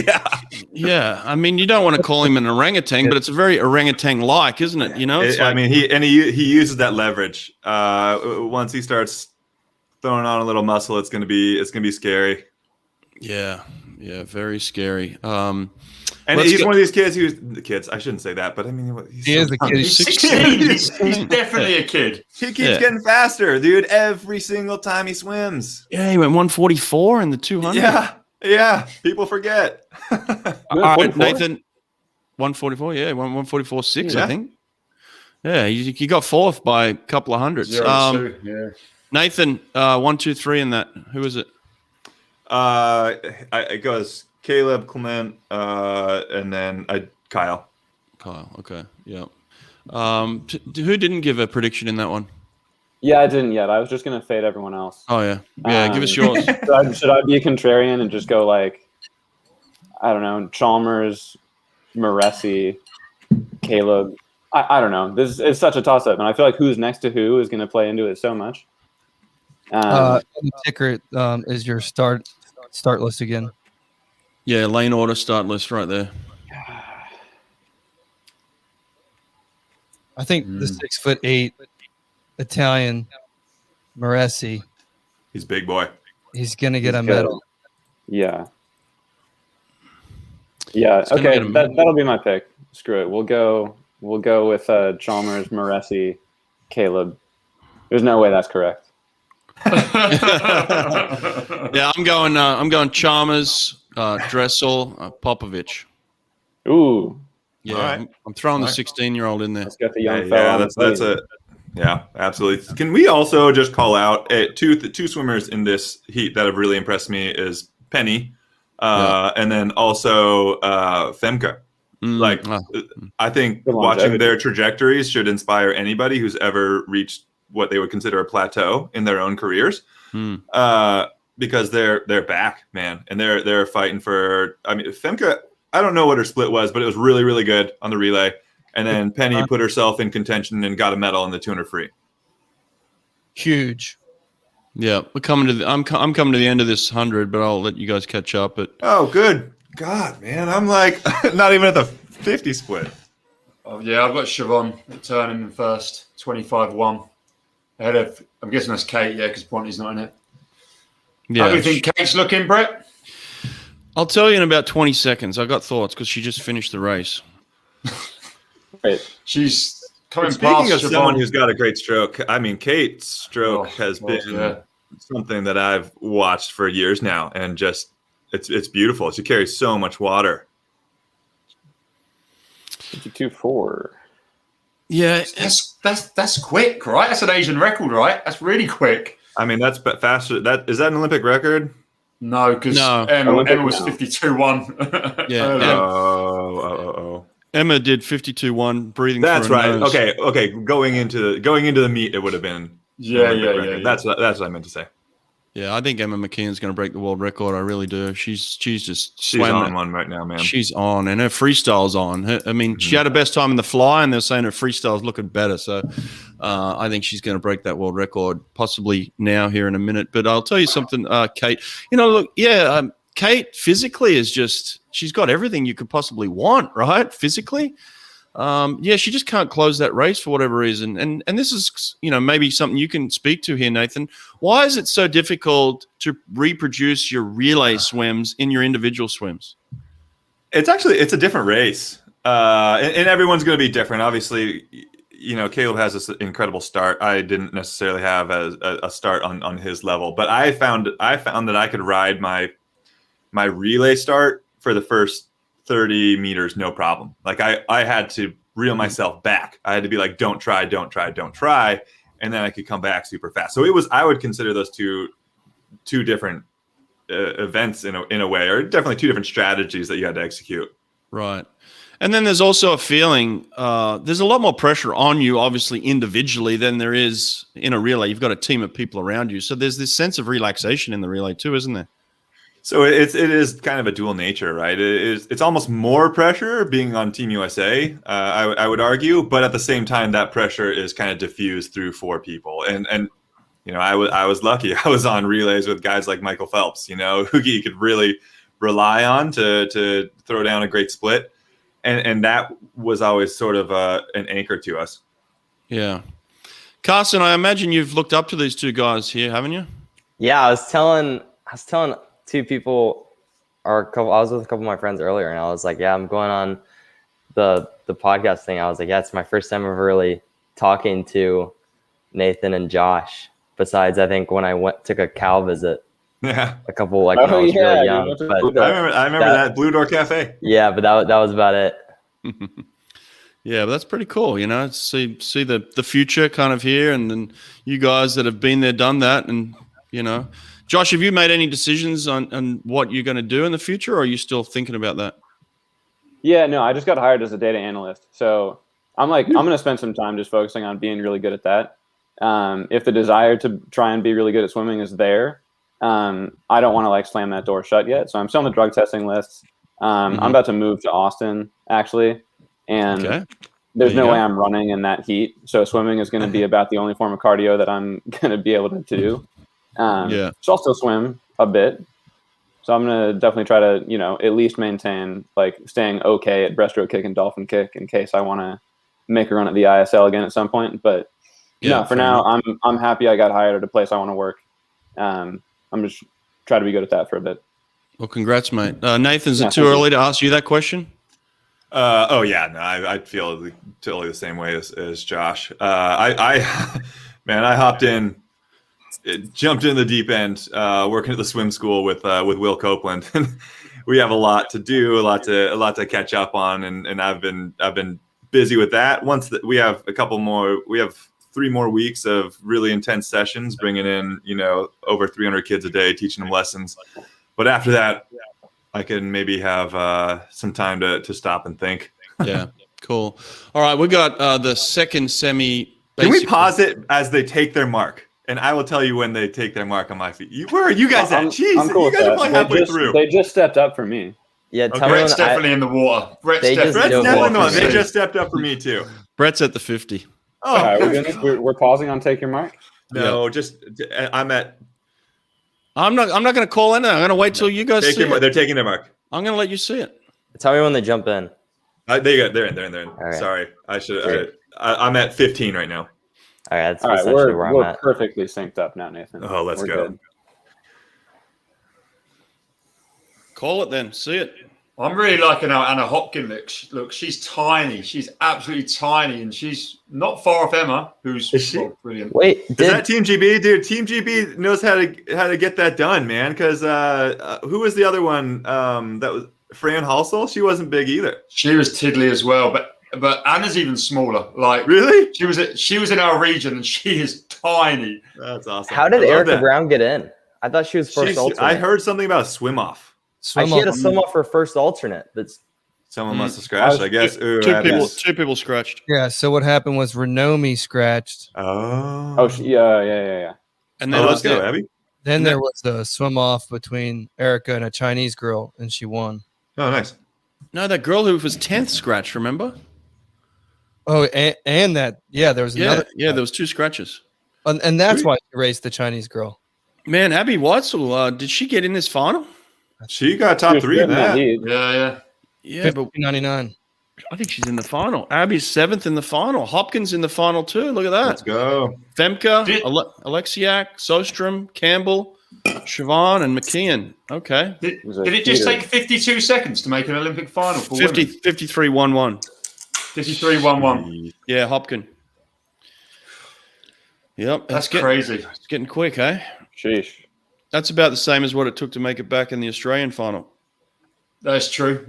Yeah. Yeah. I mean, you don't want to call him an orangutan, but it's a very orangutan-like, isn't it? He uses that leverage. Once he starts throwing on a little muscle, it's going to be scary. Yeah. Yeah, very scary. And he's one of these kids I shouldn't say that, but I mean, He is a kid. He's 16. He's definitely a kid. He keeps getting faster, dude, every single time he swims. Yeah, he went 144 in the 200. Yeah. People forget. All right, Nathan, 144. Yeah, 144.6, I think. Yeah, he got fourth by a couple of hundreds. 0-2, yeah. Nathan, 1, 2, 3 in that. Who is it? It goes Caleb, Clement, and then Kyle. Kyle. Okay. Yeah. Who didn't give a prediction in that one? Yeah, I didn't yet. I was just gonna fade everyone else. Oh yeah. Yeah. Give us yours. Should I be a contrarian and just go like, I don't know, Chalmers, Moresi, Caleb? I don't know. This is such a toss up, and I feel like who's next to who is gonna play into it so much. Ticker is your start list again. Yeah, lane order start list right there. I think the 6'8" Italian Moresi. He's a big boy. He's gonna get a medal. Yeah. Okay, that'll be my pick. Screw it. We'll go with Chalmers, Moresi, Caleb. There's no way that's correct. Yeah, I'm going Chalmers, Dressel, Popovich. Ooh. Yeah, right. I'm throwing the 16-year-old in there. Let's get the young fella. That's it. Yeah, absolutely. Can we also just call out two swimmers in this heat that have really impressed me is Penny, and then also Finke. I think watching their trajectories should inspire anybody who's ever reached what they would consider a plateau in their own careers, because they're back, man, and they're fighting for. I mean, Finke, I don't know what her split was, but it was really, really good on the relay. And then Penny put herself in contention and got a medal in the 200 free. Huge. Yeah, we're coming to the. I'm coming to the end of this 100, but I'll let you guys catch up. But oh, good God, man, I'm like not even at the 50 split. Oh yeah, I've got Siobhan turning in first, 25-1. Ahead of, I'm guessing that's Kate, yeah, because Bronte's not in it. Yeah, how do you think Kate's looking, Brett? I'll tell you in about 20 seconds. I got thoughts because she just finished the race. Right. She's coming Speaking past of Siobhan. someone who's got a great stroke, I mean, Kate's stroke has been something that I've watched for years now, and just it's beautiful. She carries so much water. 52.4. Yeah, that's quick, right? That's an Asian record, right? That's really quick. I mean, that's faster. Is that an Olympic record? No, because Emma was 52.1. Yeah. Oh. Emma did 52.1 breathing. That's through her right. nose. Okay. Going into the meet, it would have been. Yeah. That's what I meant to say. Yeah, I think Emma McKeon's going to break the world record. I really do. She's She's on one right now, man. She's on, and her freestyle's on. I mean, she had her best time in the fly, and they're saying her freestyle's looking better. So I think she's going to break that world record, possibly now here in a minute. But I'll tell you something, Kate. Kate physically is just – she's got everything you could possibly want, right, physically. She just can't close that race for whatever reason. And this is, maybe something you can speak to here, Nathan. Why is it so difficult to reproduce your relay swims in your individual swims? It's a different race. And everyone's going to be different. Obviously, Caleb has this incredible start. I didn't necessarily have a start on his level, but I found that I could ride my relay start for the first 30 meters, no problem. Like I had to reel myself back. I had to be like, don't try. And then I could come back super fast. So I would consider those two different events in a way, or definitely two different strategies that you had to execute. Right. And then there's also a feeling, there's a lot more pressure on you, obviously, individually than there is in a relay. You've got a team of people around you. So there's this sense of relaxation in the relay too, isn't there? So it is kind of a dual nature, right? It's almost more pressure being on Team USA, I would argue, but at the same time, that pressure is kind of diffused through four people. And I was lucky. I was on relays with guys like Michael Phelps, who you could really rely on to throw down a great split, and that was always sort of an anchor to us. Yeah, Carson, I imagine you've looked up to these two guys here, haven't you? Yeah, I was telling two people I was with a couple of my friends earlier, and I was like, yeah, I'm going on the podcast thing. I was like, yeah, it's my first time ever really talking to Nathan and Josh. Besides, I think when I took a cow visit, a couple when I was really young. But I remember that Blue Door Cafe. Yeah, but that was about it. Yeah, but that's pretty cool. See the future kind of here, and then you guys that have been there, done that, and Josh, have you made any decisions on what you're going to do in the future, or are you still thinking about that? Yeah, no, I just got hired as a data analyst, so I'm going to spend some time just focusing on being really good at that. If the desire to try and be really good at swimming is there, I don't want to slam that door shut yet. So I'm still on the drug testing list. I'm about to move to Austin actually, and there's no way I'm running in that heat. So swimming is going to be about the only form of cardio that I'm going to be able to do. So I'll still swim a bit. So I'm going to definitely try to, at least maintain staying okay at breaststroke kick and dolphin kick in case I want to make a run at the ISL again at some point. But for now, I'm happy I got hired at a place I want to work. I'm just trying to be good at that for a bit. Well, congrats, mate. Nathan, is it too early to ask you that question? I feel totally the same way as Josh. I hopped in, jumped in the deep end, working at the swim school with Will Copeland. We have a lot to do, a lot to catch up on, and I've been busy with that. Once we have we have 3 more weeks of really intense sessions, bringing in over 300 kids a day, teaching them lessons. But after that, I can maybe have some time to stop and think. Yeah, cool. All right, we got the second semi. Can we pause it as they take their mark? And I will tell you when they take their mark on my feet. Where are you guys at? Jeez, I'm cool you guys are probably halfway through. They just stepped up for me. Yeah, Brett's definitely in the water. Brett's definitely in the water. They just stepped up for me too. Brett's at the 50. Oh, all right, we're pausing on take your mark. No, I'm not going to call in. I'm going to wait till you guys see it. They're taking their mark. I'm going to let you see it. Tell me when they jump in. They're in. Right. Sorry, I should. I'm at 15 right now. All right, that's essentially where I'm we're at. perfectly synced up now, Nathan. Oh, let's go. Good. Call it then. See it. I'm really liking how Anna Hopkin looks. Look, she's tiny. She's absolutely tiny, and she's not far off Emma, who's brilliant. Wait, is that Team GB, dude? Team GB knows how to get that done, man. Because who was the other one? That was Fran Halsall. She wasn't big either. She was tiddly as well, but Anna's even smaller. Really? She was in our region, and she is tiny. That's awesome. How did Erica Brown get in? I thought she was first alternate. I heard something about a swim off. She had a swim off for first alternate. Someone must have scratched, I guess. Two people scratched. Yeah. So what happened was Renomi scratched. Yeah. And then let's go, Abbey. Then there was the swim off between Erica and a Chinese girl, and she won. Oh, nice. No, that girl who was 10th scratch. Remember? Oh, and that there was another. Yeah, there was 2 scratches, and that's why she raced the Chinese girl. Man, Abbey Weitzeil, did she get in this final? She got top 3 in that. Yeah. But 99. I think she's in the final. Abbey's 7th in the final. Hopkins in the final too. Look at that. Let's go. Femke, Oleksiak, Sostrom, Campbell, Siobhan, and McKeon. Okay. Did it just take 52 seconds to make an Olympic final for 53-1-1. 53-1-1. Yeah, Hopkin. Yep. That's crazy. It's getting quick, eh? Sheesh. That's about the same as what it took to make it back in the Australian final. That is true.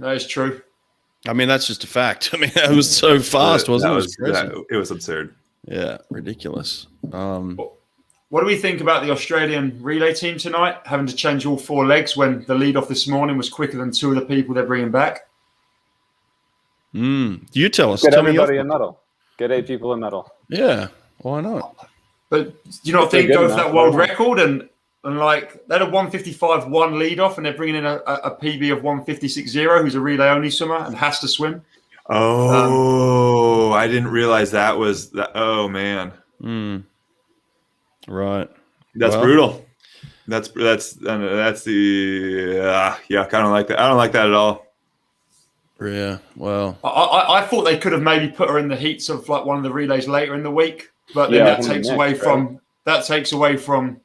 I mean, that's just a fact. I mean, that was so fast, wasn't it? It was absurd. Yeah, ridiculous. What do we think about the Australian relay team tonight, having to change all 4 legs when the lead-off this morning was quicker than 2 of the people they're bringing back? You tell us. Get tell everybody a medal. Get 8 people a medal. Yeah, why not? But do you not think go for that world record and like they had a 155.1 lead off, and they're bringing in a PB of 156.0, who's a relay only swimmer and has to swim. Oh, I didn't realize that was that. Oh man, right. That's brutal. That's the yuck. I don't like that. I don't like that at all. Yeah. Well, I thought they could have maybe put her in the heats of like one of the relays later in the week, but then that takes away from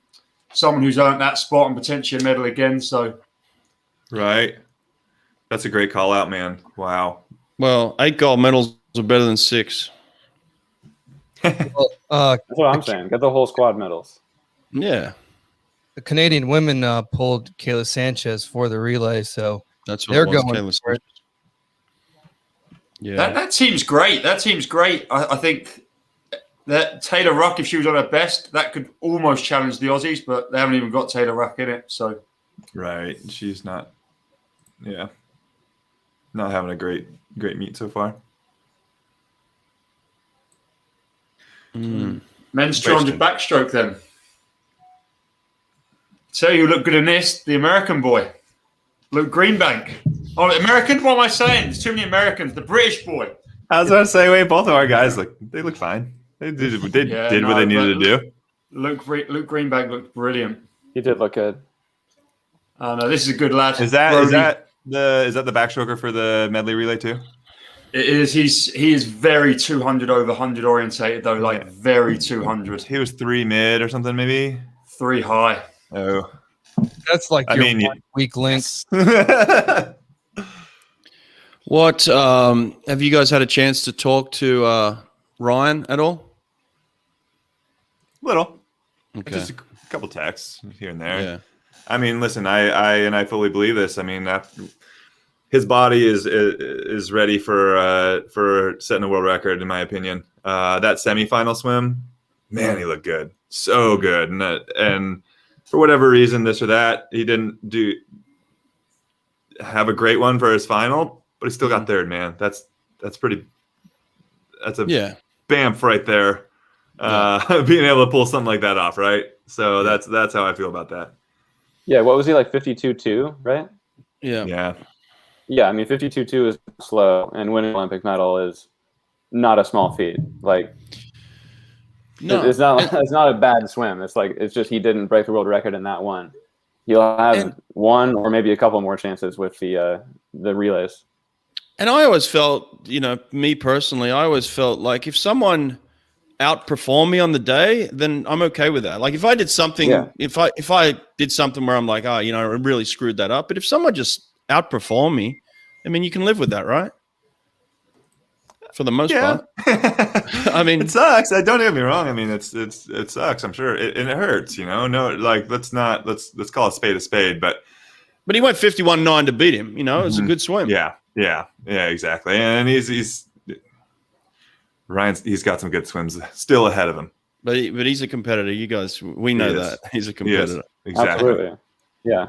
someone who's earned that spot and potentially a medal again. So Right. That's a great call out, man. Wow. Well, 8 gold medals are better than 6. Well, That's what I'm saying. Get the whole squad medals. Yeah, the Canadian women pulled Kayla Sanchez for the relay, so that's what they're it was, going Kayla for it. Yeah. That team's great. That team's great. I think that Taylor Ruck, if she was on her best, that could almost challenge the Aussies, but they haven't even got Taylor Ruck in it. So Right. She's not. Yeah. Not having a great meet so far. men's 200 backstroke then. So you look good in this, the American boy, Luke Greenbank. Oh, American? What am I saying? There's too many Americans. The British boy. I was about to say, wait, both of our guys look fine. They did what they needed to do. Luke Greenbank looked brilliant. He did look good. Oh no, this is a good lad. Is that the backstroker for the medley relay too? It is. He is very 200 over 100 orientated though, like very 200. He was 3 mid or something, maybe 3 high. Oh, That's like weak link. What have you guys had a chance to talk to Ryan at all? Little, Okay. just a couple texts here and there. Yeah. I mean, listen, I fully believe this. I mean, his body is ready for setting a world record, in my opinion. That semifinal swim, man, he looked good, so good, and for whatever reason, this or that, he didn't have a great one for his final, but he still got third. Man, that's a bamf right there. Being able to pull something like that off, right? So that's how I feel about that. Yeah, what was he like 52-2, right? Yeah. Yeah, I mean 52-2 is slow, and winning an Olympic medal is not a small feat. Like, No, it's not a bad swim. It's just he didn't break the world record in that one. He'll have one or maybe a couple more chances with the relays. And I always felt, me personally, I always felt like if someone outperform me on the day, then I'm okay with that. Like if I did something, if I did something where I'm like, I really screwed that up. But if someone just outperform me, I mean, you can live with that, right? For the most part. I mean, it sucks. Don't get me wrong. I mean, it sucks. I'm sure, and it hurts. No, like let's call a spade. But he went 51.9 to beat him. It's a good swim. Yeah, exactly. And he's got some good swims still ahead of him. But he's a competitor. You guys, we know that he's a competitor. Exactly. Absolutely. Yeah.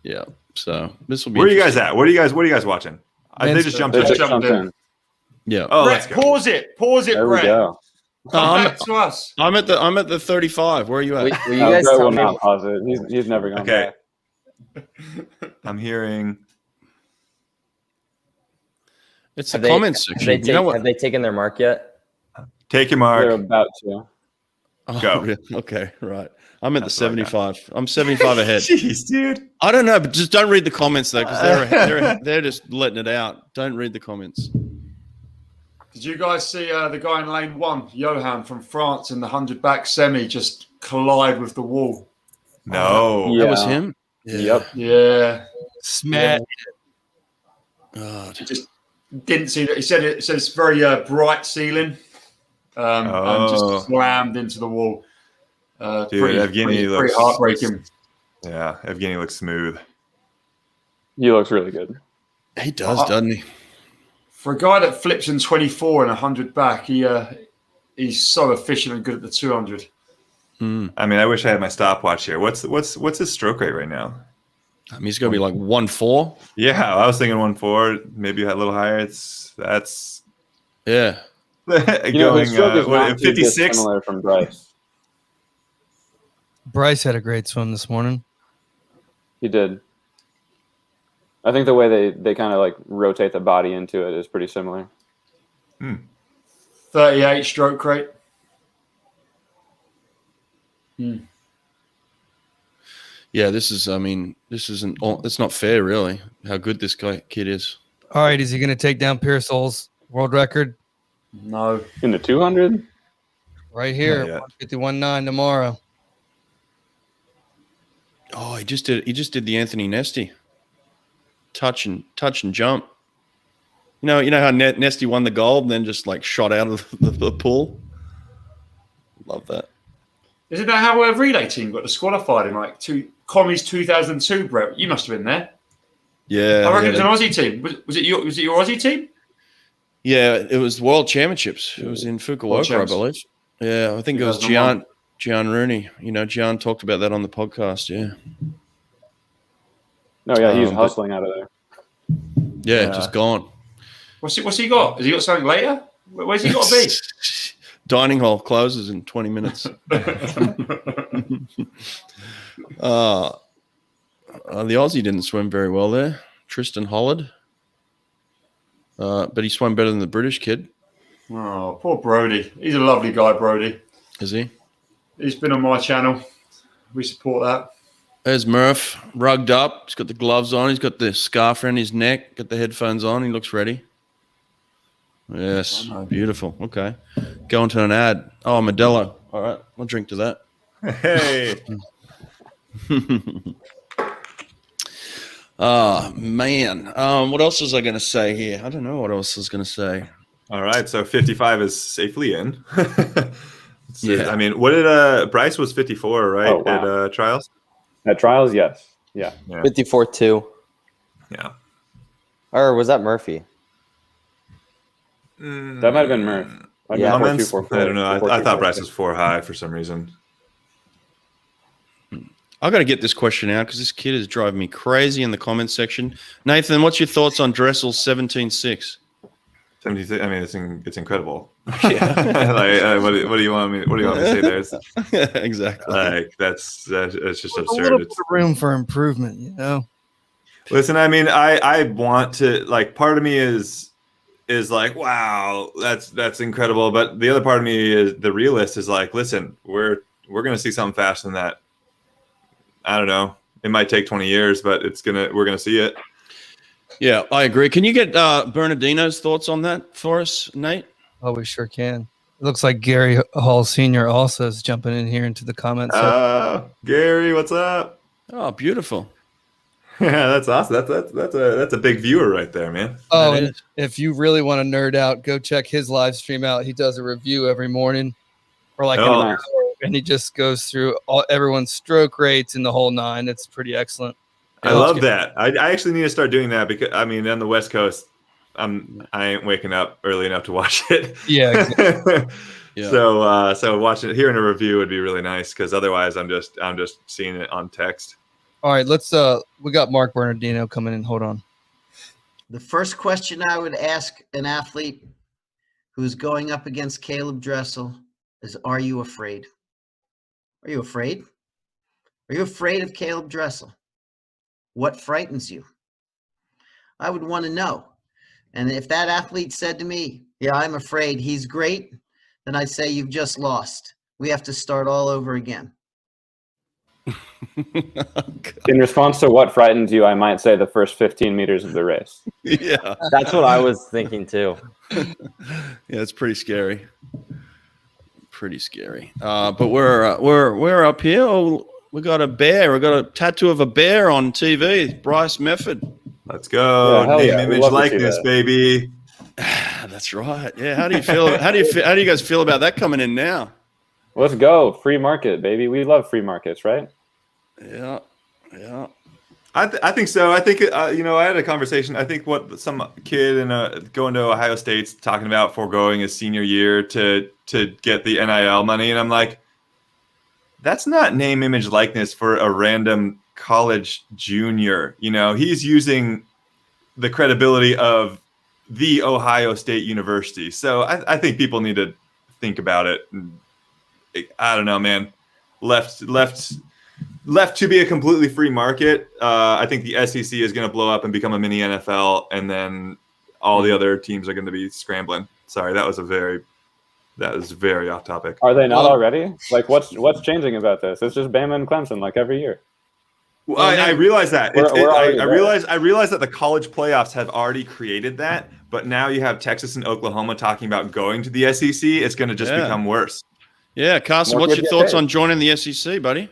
Yeah. So this will be. Where are you guys at? What are you guys watching? They just jumped in. Yeah. Oh, Brett, pause it, there Brett. We go. Come back to us. I'm at the 35. Where are you at? Will you guys Brett tell will me? not pause it. He's never gone back. I'm hearing. It's the comments section. Have they taken their mark yet? Take your mark. They're about to. Go. Really? Okay, right. I'm at the 75. I'm 75 ahead. Jeez, dude. I don't know, but just don't read the comments though, because they're just letting it out. Don't read the comments. Did you guys see the guy in lane 1, Johan from France, in the 100 back semi just collide with the wall? No. That was him? Yeah. Yep. Yeah. Smash. God. He just didn't see that. He said it's very bright ceiling and just slammed into the wall. Dude, pretty heartbreaking. Yeah, Evgeny looks smooth. He looks really good. He does, doesn't he? For a guy that flips in 24 and 100 back, he's so efficient and good at the 200. I mean, I wish I had my stopwatch here. What's his stroke rate right now? He's going to be like 1.4. Yeah, I was thinking 1.4, maybe a little higher. That's Yeah. going his stroke is not too 56. dissimilar from Bryce. Bryce had a great swim this morning. He did. I think the way they kind of like rotate the body into it is pretty similar. 38 stroke rate. Yeah, it's not fair, really, how good this kid is. All right, is he going to take down Pearsall's world record? No. In the 200? Right here, Not yet. 151.9 tomorrow. Oh, he just did the Anthony Nesty. touch and jump. You know how Nesty won the gold and then just like shot out of the pool. Love that. Isn't that how a relay team got disqualified in like Commies 2002, Brett? You must have been there. Yeah, I reckon it was an Aussie team. Was it your Aussie team? Yeah, it was World Championships. It was in Fukuoka, I believe. Yeah, I think it was Gian Rooney. You know, Gian talked about that on the podcast. Yeah. No, yeah, he's hustling out of there. Yeah, just gone. What's he got? Has he got something later? Where's he got to be? Dining hall closes in 20 minutes. The Aussie didn't swim very well there. Tristan Hollard. But he swam better than the British kid. Oh, poor Brody. He's a lovely guy, Brody. Is he? He's been on my channel. We support that. There's Murph, rugged up. He's got the gloves on. He's got the scarf around his neck. Got the headphones on. He looks ready. Yes, beautiful. Okay. Going to an ad. Oh, Modelo. All right, I'll drink to that. Hey. Oh, man. What else was I going to say here? I don't know what else I was going to say. All right, so 55 is safely in. Yeah. I mean, what did Bryce was 54, right? Oh, wow. At trials? At trials, yes. Yeah. 54-2. Yeah. Or was that Murphy? That might have been Murph. Yeah. Comments? I don't know. I thought Bryce was 4 high for some reason. I got to get this question out because this kid is driving me crazy in the comments section. Nathan, what's your thoughts on Dressel's 17.6? 76. I mean, it's incredible. Yeah. Like, what do you want me? What do you want me to say there? Exactly. Like that's just A absurd. little bit of room for improvement, you know. Listen, I mean, I want to, like, part of me is like, wow, that's incredible, but the other part of me is the realist is like, listen, we're gonna see something faster than that. I don't know. It might take 20 years, but we're gonna see it. Yeah, I agree. Can you get Bernardino's thoughts on that for us, Nate? Oh, we sure can. It looks like Gary Hall Sr. also is jumping in here into the comments. Gary, what's up? Oh, beautiful. Yeah, that's awesome. That's a big viewer right there, man. Oh, and if you really want to nerd out, go check his live stream out. He does a review every morning for like an hour, and he just goes through everyone's stroke rates and the whole nine. It's pretty excellent. I love that. I actually need to start doing that because, I mean, on the West Coast, I ain't waking up early enough to watch it. Yeah. Exactly. Yeah. So watching it, hearing a review would be really nice because otherwise I'm just seeing it on text. All right, let's we got Mark Bernardino coming in. Hold on. The first question I would ask an athlete who's going up against Caleb Dressel is, are you afraid? Are you afraid? Are you afraid of Caleb Dressel? What frightens you? I would want to know. And if that athlete said to me, yeah, I'm afraid, he's great, then I'd say you've just lost. We have to start all over again. In response to what frightens you, I might say the first 15 meters of the race. Yeah. That's what I was thinking too. Yeah, it's pretty scary. Pretty scary. But we're up here. Oh, we got a bear. We got a tattoo of a bear on TV. Bryce Mefford. Let's go. Yeah, Name, image, likeness, baby. That's right. Yeah. How do you feel? How do you guys feel about that coming in now? Let's go. Free market, baby. We love free markets, right? Yeah. Yeah. I think so. I think I had a conversation. I think what some kid going to Ohio State's talking about foregoing his senior year to get the NIL money, and I'm like, that's not name, image, likeness for a random college junior. You know, he's using the credibility of the Ohio State University. So I think people need to think about it. I don't know, man. Left to be a completely free market. I think the SEC is going to blow up and become a mini NFL, and then all the other teams are going to be scrambling. Sorry, that was very off topic. Are they not already? Like, what's changing about this? It's just Bama and Clemson like every year. Well, I realize that. I realize that the college playoffs have already created that, but now you have Texas and Oklahoma talking about going to the SEC. It's going to just become worse. Yeah, Carson, what's your thoughts on joining the SEC, buddy?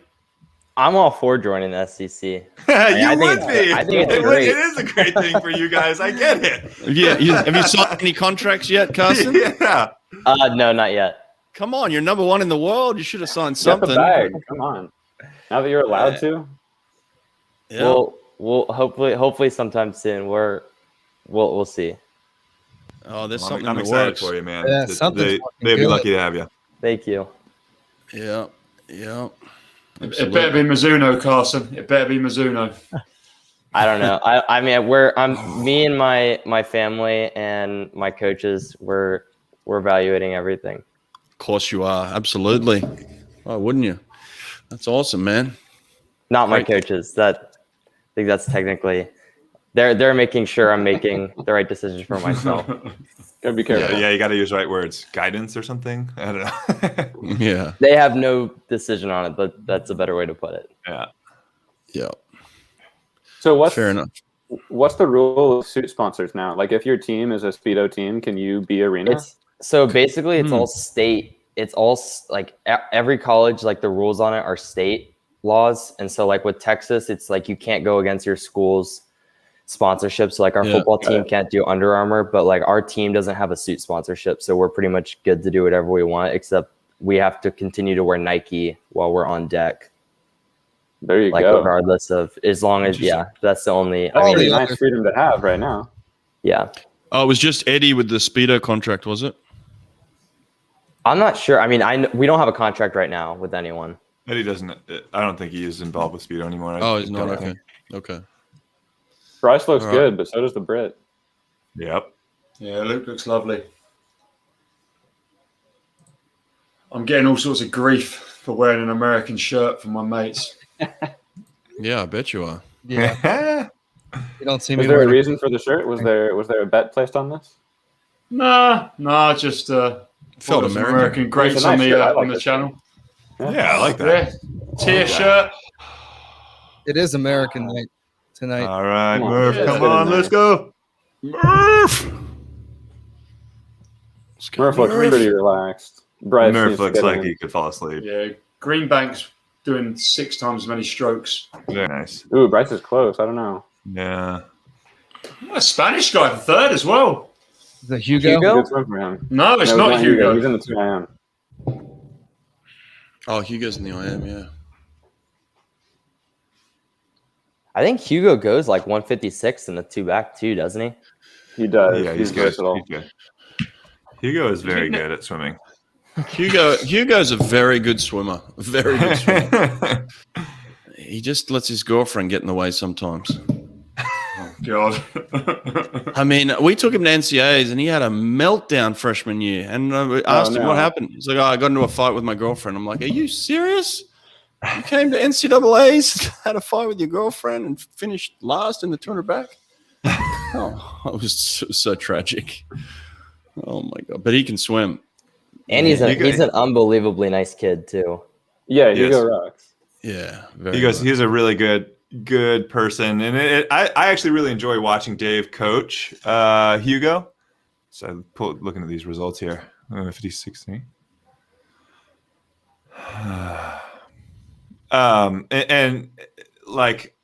I'm all for joining the SEC. You I think would it's- be. I think it's It great. is a great thing for you guys. I get it. Have you signed any contracts yet, Carson? Yeah. No, not yet. Come on, you're number one in the world. You should have signed Get something. the bag. Come on. Now that you're allowed to. Yeah. We'll hopefully sometime soon. We'll see. Oh, there's Well, something I'm in the excited works. for you, man. Yeah, something's fucking They'd be good. lucky to have you. Thank you. Yeah. It better be Mizuno, Carson. It better be Mizuno. I don't know. I mean, me and my family and my coaches. We're evaluating everything. Of course you are. Absolutely. Why wouldn't you? That's awesome, man. Not my Great. coaches. I think that's technically they're making sure I'm making the right decisions for myself. Gotta be careful. Yeah, you got to use the right words. Guidance or something. I don't know. Yeah. They have no decision on it, but that's a better way to put it. Yeah. Yeah. So Fair enough. what's the rule of suit sponsors now? Like if your team is a Speedo team, can you be arena? So basically it's all state. It's all like every college, like the rules on it are state laws. And so like with Texas, it's like you can't go against your school's sponsorship. So like our football team can't do Under Armour, but like our team doesn't have a suit sponsorship. So we're pretty much good to do whatever we want, except we have to continue to wear Nike while we're on deck. There you Like go. regardless of, as long as, that's the only, That's I pretty mean, nice freedom to have right now. yeah. Oh, it was just Eddie with the Speedo contract, was it? I'm not sure. I mean, we don't have a contract right now with anyone. Eddie doesn't. I don't think he is involved with Speedo anymore. Oh, he's not. Okay. Bryce looks All right. good, but so does the Brit. Yep. Yeah, Luke looks lovely. I'm getting all sorts of grief for wearing an American shirt from my mates. Yeah, I bet you are. Yeah. You don't see me Was there a wearing reason for the shirt? Was there a bet placed on this? Nah, just Felt some American. greats It's a on nice the shirt. I like on the this channel. Yeah, I like that. Yeah, tier shirt. It is American night tonight. All right, Come on. Murph. Yeah, Come get in on, there. let's go. Murph. Murph looks pretty relaxed. Bryce Murph needs to looks get like in. he could fall asleep. Yeah, Greenbank's doing 6 times as many strokes. Very nice. Ooh, Bryce is close. I don't know. Yeah. A Spanish guy for third as well. The Hugo? Good swim for him. No, it's No, not Hugo. He's in the 2 IM. Oh, Hugo's in the IM, yeah. I think Hugo goes like 156 in the 2 back too, doesn't he? He does. Yeah, he's he's good. versatile. He's good. Hugo is very good at swimming. Hugo's a very good swimmer. A very good swimmer. He just lets his girlfriend get in the way sometimes. God. I mean, we took him to NCAAs and he had a meltdown freshman year. And I asked him what happened. He's like, I got into a fight with my girlfriend. I'm like, are you serious? You came to NCAAs, had a fight with your girlfriend and finished last in the 200 back? Oh, it was so tragic. Oh, my God. But he can swim. And he's an unbelievably nice kid too. Yeah, Yes. Hugo rocks. Yeah. He's a really good person. And I actually really enjoy watching Dave coach Hugo. So looking at these results here. 50-16. And like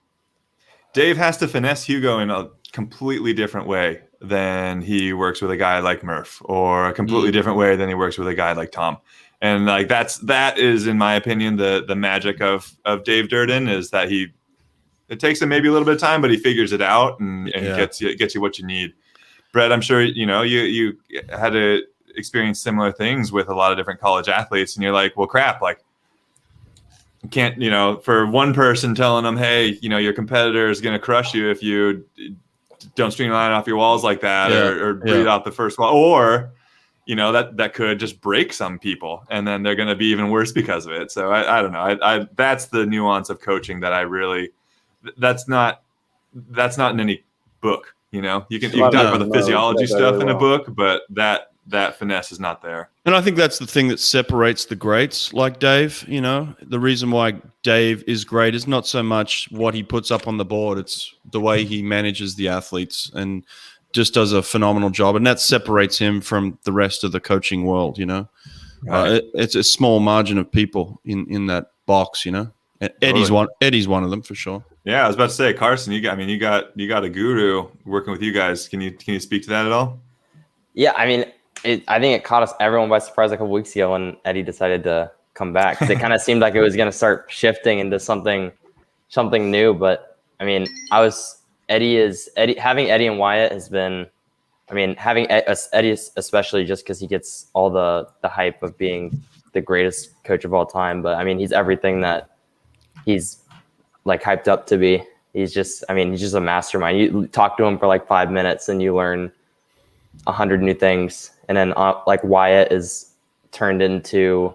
Dave has to finesse Hugo in a completely different way than he works with a guy like Murph, or a completely different way than he works with a guy like Tom. And like that is, in my opinion, the magic of Dave Durden, is that it takes him maybe a little bit of time, but he figures it out and gets you what you need. Brett, I'm sure you had to experience similar things with a lot of different college athletes, and you're like, well, crap, like you can't, for one person telling them, hey, your competitor is going to crush you if you don't streamline off your walls like that, or breathe out the first wall, or that could just break some people, and then they're going to be even worse because of it. So I don't know. That's the nuance of coaching that I really. That's not in any book. You can talk about the physiology stuff in a book, but that finesse is not there. And I think that's the thing that separates the greats like Dave. The reason why Dave is great is not so much what he puts up on the board. It's the way he manages the athletes and just does a phenomenal job. And that separates him from the rest of the coaching world, Right. It's a small margin of people in that box, Eddie's one of them for sure. Yeah, I was about to say, Carson, you got a guru working with you guys. Can you speak to that at all? Yeah, I mean, I think it caught everyone by surprise a couple weeks ago when Eddie decided to come back. It kind of seemed like it was going to start shifting into something new. But I mean, having Eddie and Wyatt has been. I mean, having Eddie especially just because he gets all the hype of being the greatest coach of all time. But I mean, he's everything that he's like hyped up to be. He's just a mastermind. You talk to him for like 5 minutes and you learn 100 new things. And then like Wyatt is turned into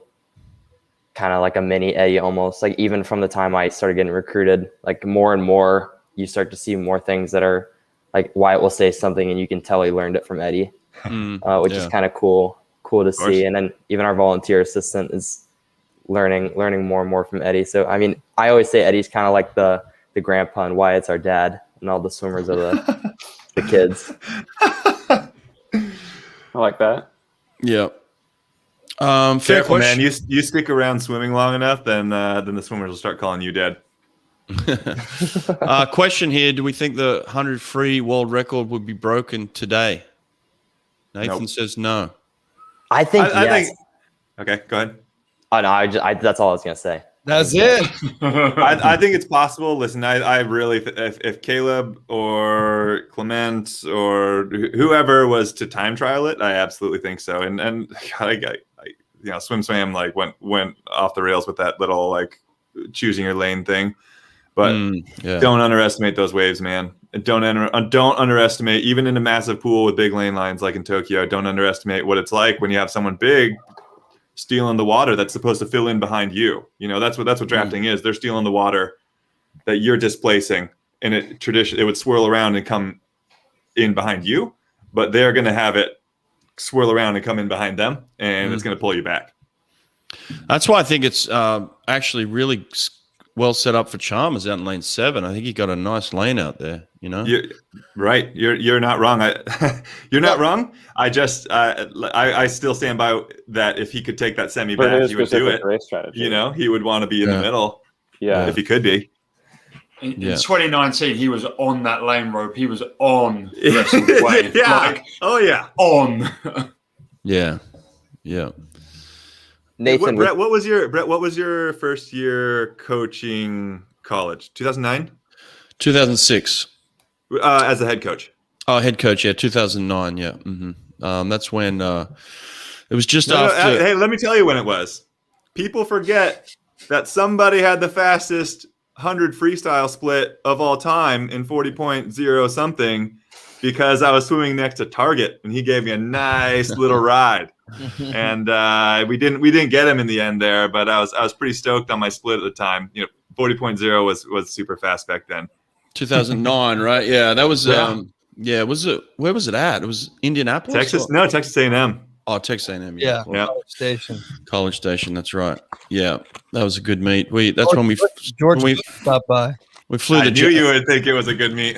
kind of like a mini Eddie almost. Like even from the time I started getting recruited, like more and more you start to see more things that are like Wyatt will say something and you can tell he learned it from Eddie, which is kind of cool to see. And then even our volunteer assistant is learning more and more from Eddie. So, I mean, I always say Eddie's kind of like the grandpa and Wyatt's our dad and all the swimmers are the kids. I like that. Yeah. Fair question. Man. You stick around swimming long enough, then the swimmers will start calling you dad. Question here: do we think the 100 free world record would be broken today? Nathan says no. I think yes. Okay, go ahead. Oh no, that's all I was gonna say. That's it. I think it's possible. Listen, I really, if Caleb or Clement or whoever was to time trial it, I absolutely think so. And I swim like went off the rails with that little like choosing your lane thing. But don't underestimate those waves, man. Don't underestimate, even in a massive pool with big lane lines like in Tokyo, don't underestimate what it's like when you have someone big stealing the water that's supposed to fill in behind you. You know, that's what drafting is. They're stealing the water that you're displacing, and it would swirl around and come in behind you, but they're going to have it swirl around and come in behind them, and it's going to pull you back. That's why I think it's actually really well set up for Chalmers out in lane 7. I think he got a nice lane out there. You know, right. You're not wrong. You're not wrong. I still stand by that. If he could take that semi back, he would do it. Race strategy. You know, he would want to be in the middle. Yeah, if he could be. In 2019, he was on that lane rope. He was on the rest of the wave. On. Yeah. Nathan, Brett, what was your first year coaching college? 2009? 2006. As a head coach. Oh, head coach, 2009, yeah. Mm-hmm. That's when it was just after. Hey, let me tell you when it was. People forget that somebody had the fastest 100 freestyle split of all time in 40.0 something because I was swimming next to Target and he gave me a nice little ride. And we didn't get him in the end there, but I was pretty stoked on my split at the time. You know, 40.0 was super fast back then. 2009, right? Yeah, that was was it? Where was it at? It was Indianapolis, Texas. No, Texas A&M. Oh, Texas A&M. Yeah. College Station. College Station. That's right. Yeah, that was a good meet. When George stopped by. We flew. I knew you would think it was a good meet.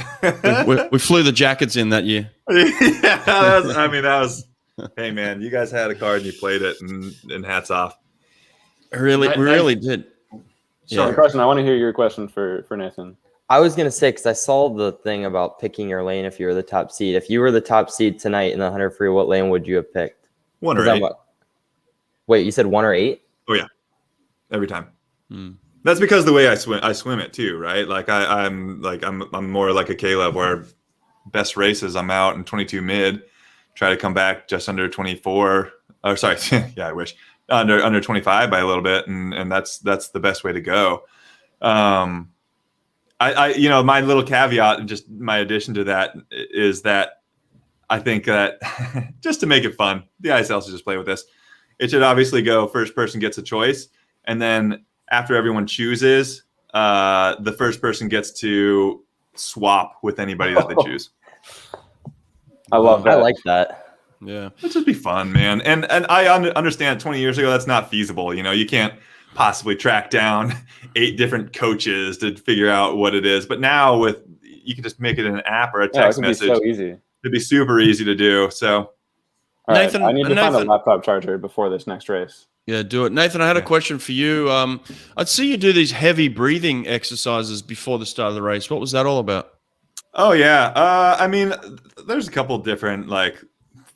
we flew the jackets in that year. That was. Hey man, you guys had a card and you played it, and hats off. We really did. Sorry, Carson, I want to hear your question for Nathan. I was going to say, because I saw the thing about picking your lane if you were the top seed. If you were the top seed tonight in the 100 free, what lane would you have picked? 1 or 8. Wait, you said 1 or 8? Oh, yeah. Every time. That's because the way I swim it too, right? Like I'm more like a Caleb where best races I'm out in 22 mid, try to come back just under 24. Or sorry, yeah, I wish. Under 25 by a little bit, and that's the best way to go. I my little caveat and just my addition to that is that I think that just to make it fun, the ISL should just play with this. It should obviously go first person gets a choice, and then after everyone chooses, the first person gets to swap with anybody that they choose. I love that. I like that. Yeah, it'd just be fun, man. And I understand 20 years ago that's not feasible. You know, you can't possibly track down 8 different coaches to figure out what it is. But now you can just make it in an app or a text message. Be so easy. It'd be super easy to do. So, Nathan, I need to find a laptop charger before this next race. Yeah, do it. Nathan, I had a question for you. I'd see you do these heavy breathing exercises before the start of the race. What was that all about? Oh yeah. I mean, there's a couple different like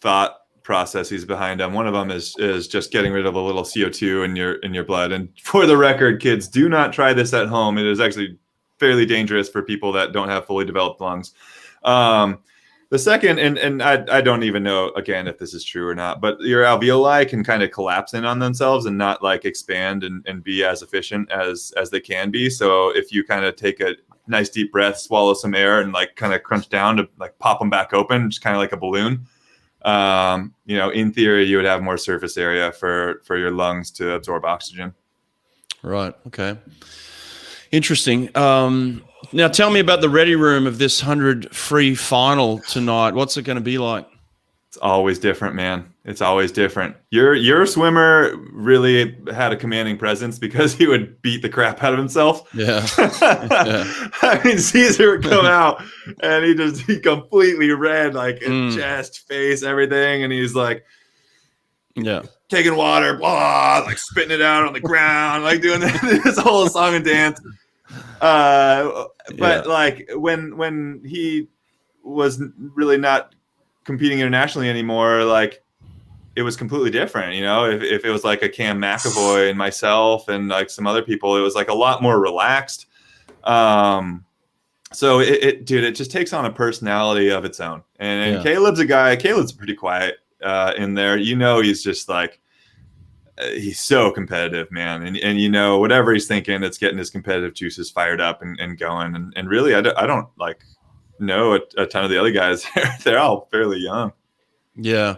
thought processes behind them. One of them is just getting rid of a little CO2 in your blood. And for the record, kids, do not try this at home. It is actually fairly dangerous for people that don't have fully developed lungs. The second, and I don't even know, again, if this is true or not, but your alveoli can kind of collapse in on themselves and not like expand and be as efficient as they can be. So if you kind of take a nice deep breath, swallow some air, and like kind of crunch down to like pop them back open, just kind of like a balloon, in theory, you would have more surface area for your lungs to absorb oxygen. Right. Okay. Interesting. Now tell me about the ready room of this 100 free final tonight. What's it going to be like? It's always different, man. It's always different. Your swimmer really had a commanding presence because he would beat the crap out of himself. Yeah. I mean, Caesar would come out and he completely red, like in chest, face, everything. And he's like, taking water, blah, like spitting it out on the ground, like doing this whole song and dance. But like when he was really not competing internationally anymore, like it was completely different. If it was like a Cam McAvoy and myself and like some other people, it was like a lot more relaxed. So it just takes on a personality of its own. And Caleb's pretty quiet in there. He's just like, he's so competitive, man. And whatever he's thinking, it's getting his competitive juices fired up and going. And really, I don't like know a ton of the other guys. They're all fairly young. Yeah.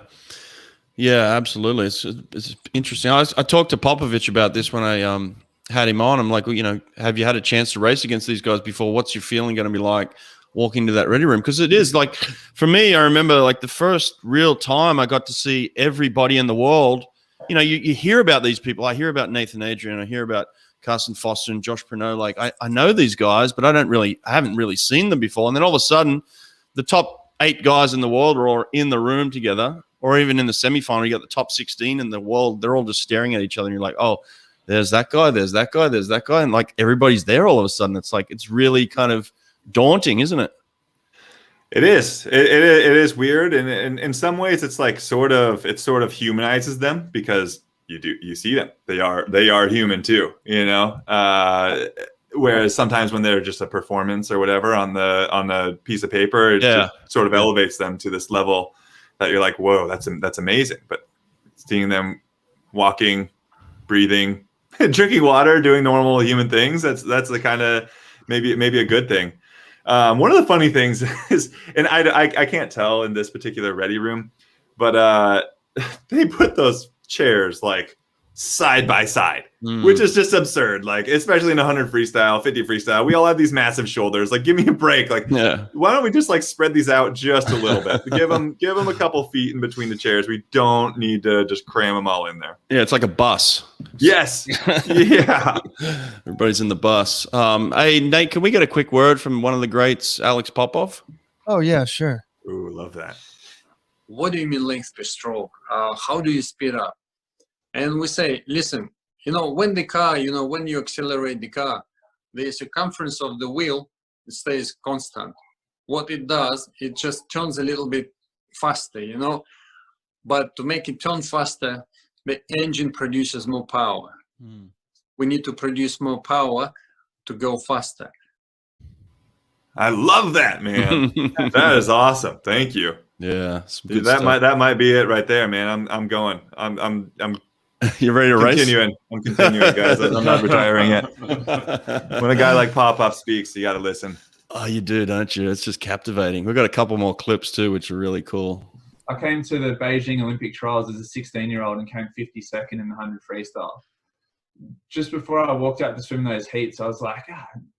Yeah, absolutely. It's interesting. I talked to Popovich about this when I had him on. I'm like, have you had a chance to race against these guys before? What's your feeling going to be like walking into that ready room? Because it is like, for me, I remember like the first real time I got to see everybody in the world. You hear about these people. I hear about Nathan Adrian. I hear about Carson Foster and Josh Prenot. Like I know these guys, but I haven't really seen them before. And then all of a sudden, the top 8 guys in the world are all in the room together, or even in the semifinal, you got the top 16 in the world. They're all just staring at each other, and you're like, oh, there's that guy, there's that guy, there's that guy, and like everybody's there all of a sudden. It's like it's really kind of daunting, isn't it? It is. It is weird, and in some ways, it's like sort of humanizes them because you see them. They are human too, Whereas sometimes when they're just a performance or whatever on the piece of paper, it just sort of elevates them to this level that you're like, whoa, that's amazing. But seeing them walking, breathing, drinking water, doing normal human things, that's the kind of maybe a good thing. One of the funny things is, and I can't tell in this particular ready room, but they put those chairs like side by side, which is just absurd. Like, especially in 100 freestyle, 50 freestyle, we all have these massive shoulders. Like, give me a break. Like, why don't we just like spread these out just a little bit? Give them a couple feet in between the chairs. We don't need to just cram them all in there. Yeah, it's like a bus. Yes. Yeah. Everybody's in the bus. Hey, Nate, can we get a quick word from one of the greats, Alex Popov? Oh, yeah, sure. Ooh, love that. What do you mean length per stroke? How do you speed up? And we say, listen, when the car, when you accelerate the car, the circumference of the wheel stays constant. What it does, it just turns a little bit faster, But to make it turn faster, the engine produces more power. We need to produce more power to go faster. I love that, man. That is awesome. Thank you. Yeah, dude, that might be it right there, man. I'm going. I'm You're ready to race? I'm continuing, guys. I'm not retiring yet. When a guy like Popov speaks, you got to listen. Oh, you do, don't you? It's just captivating. We've got a couple more clips too, which are really cool. I came to the Beijing Olympic trials as a 16-year-old and came 52nd in the 100 freestyle. Just before I walked out to swim those heats, I was like,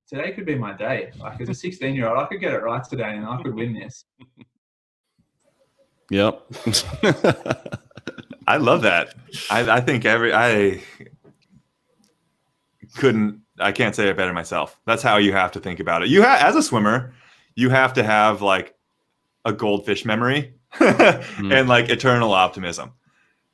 today could be my day. Like, as a 16-year-old, I could get it right today and I could win this. Yep. I love that. I think I can't say it better myself. That's how you have to think about it. As a swimmer, you have to have like a goldfish memory and like eternal optimism.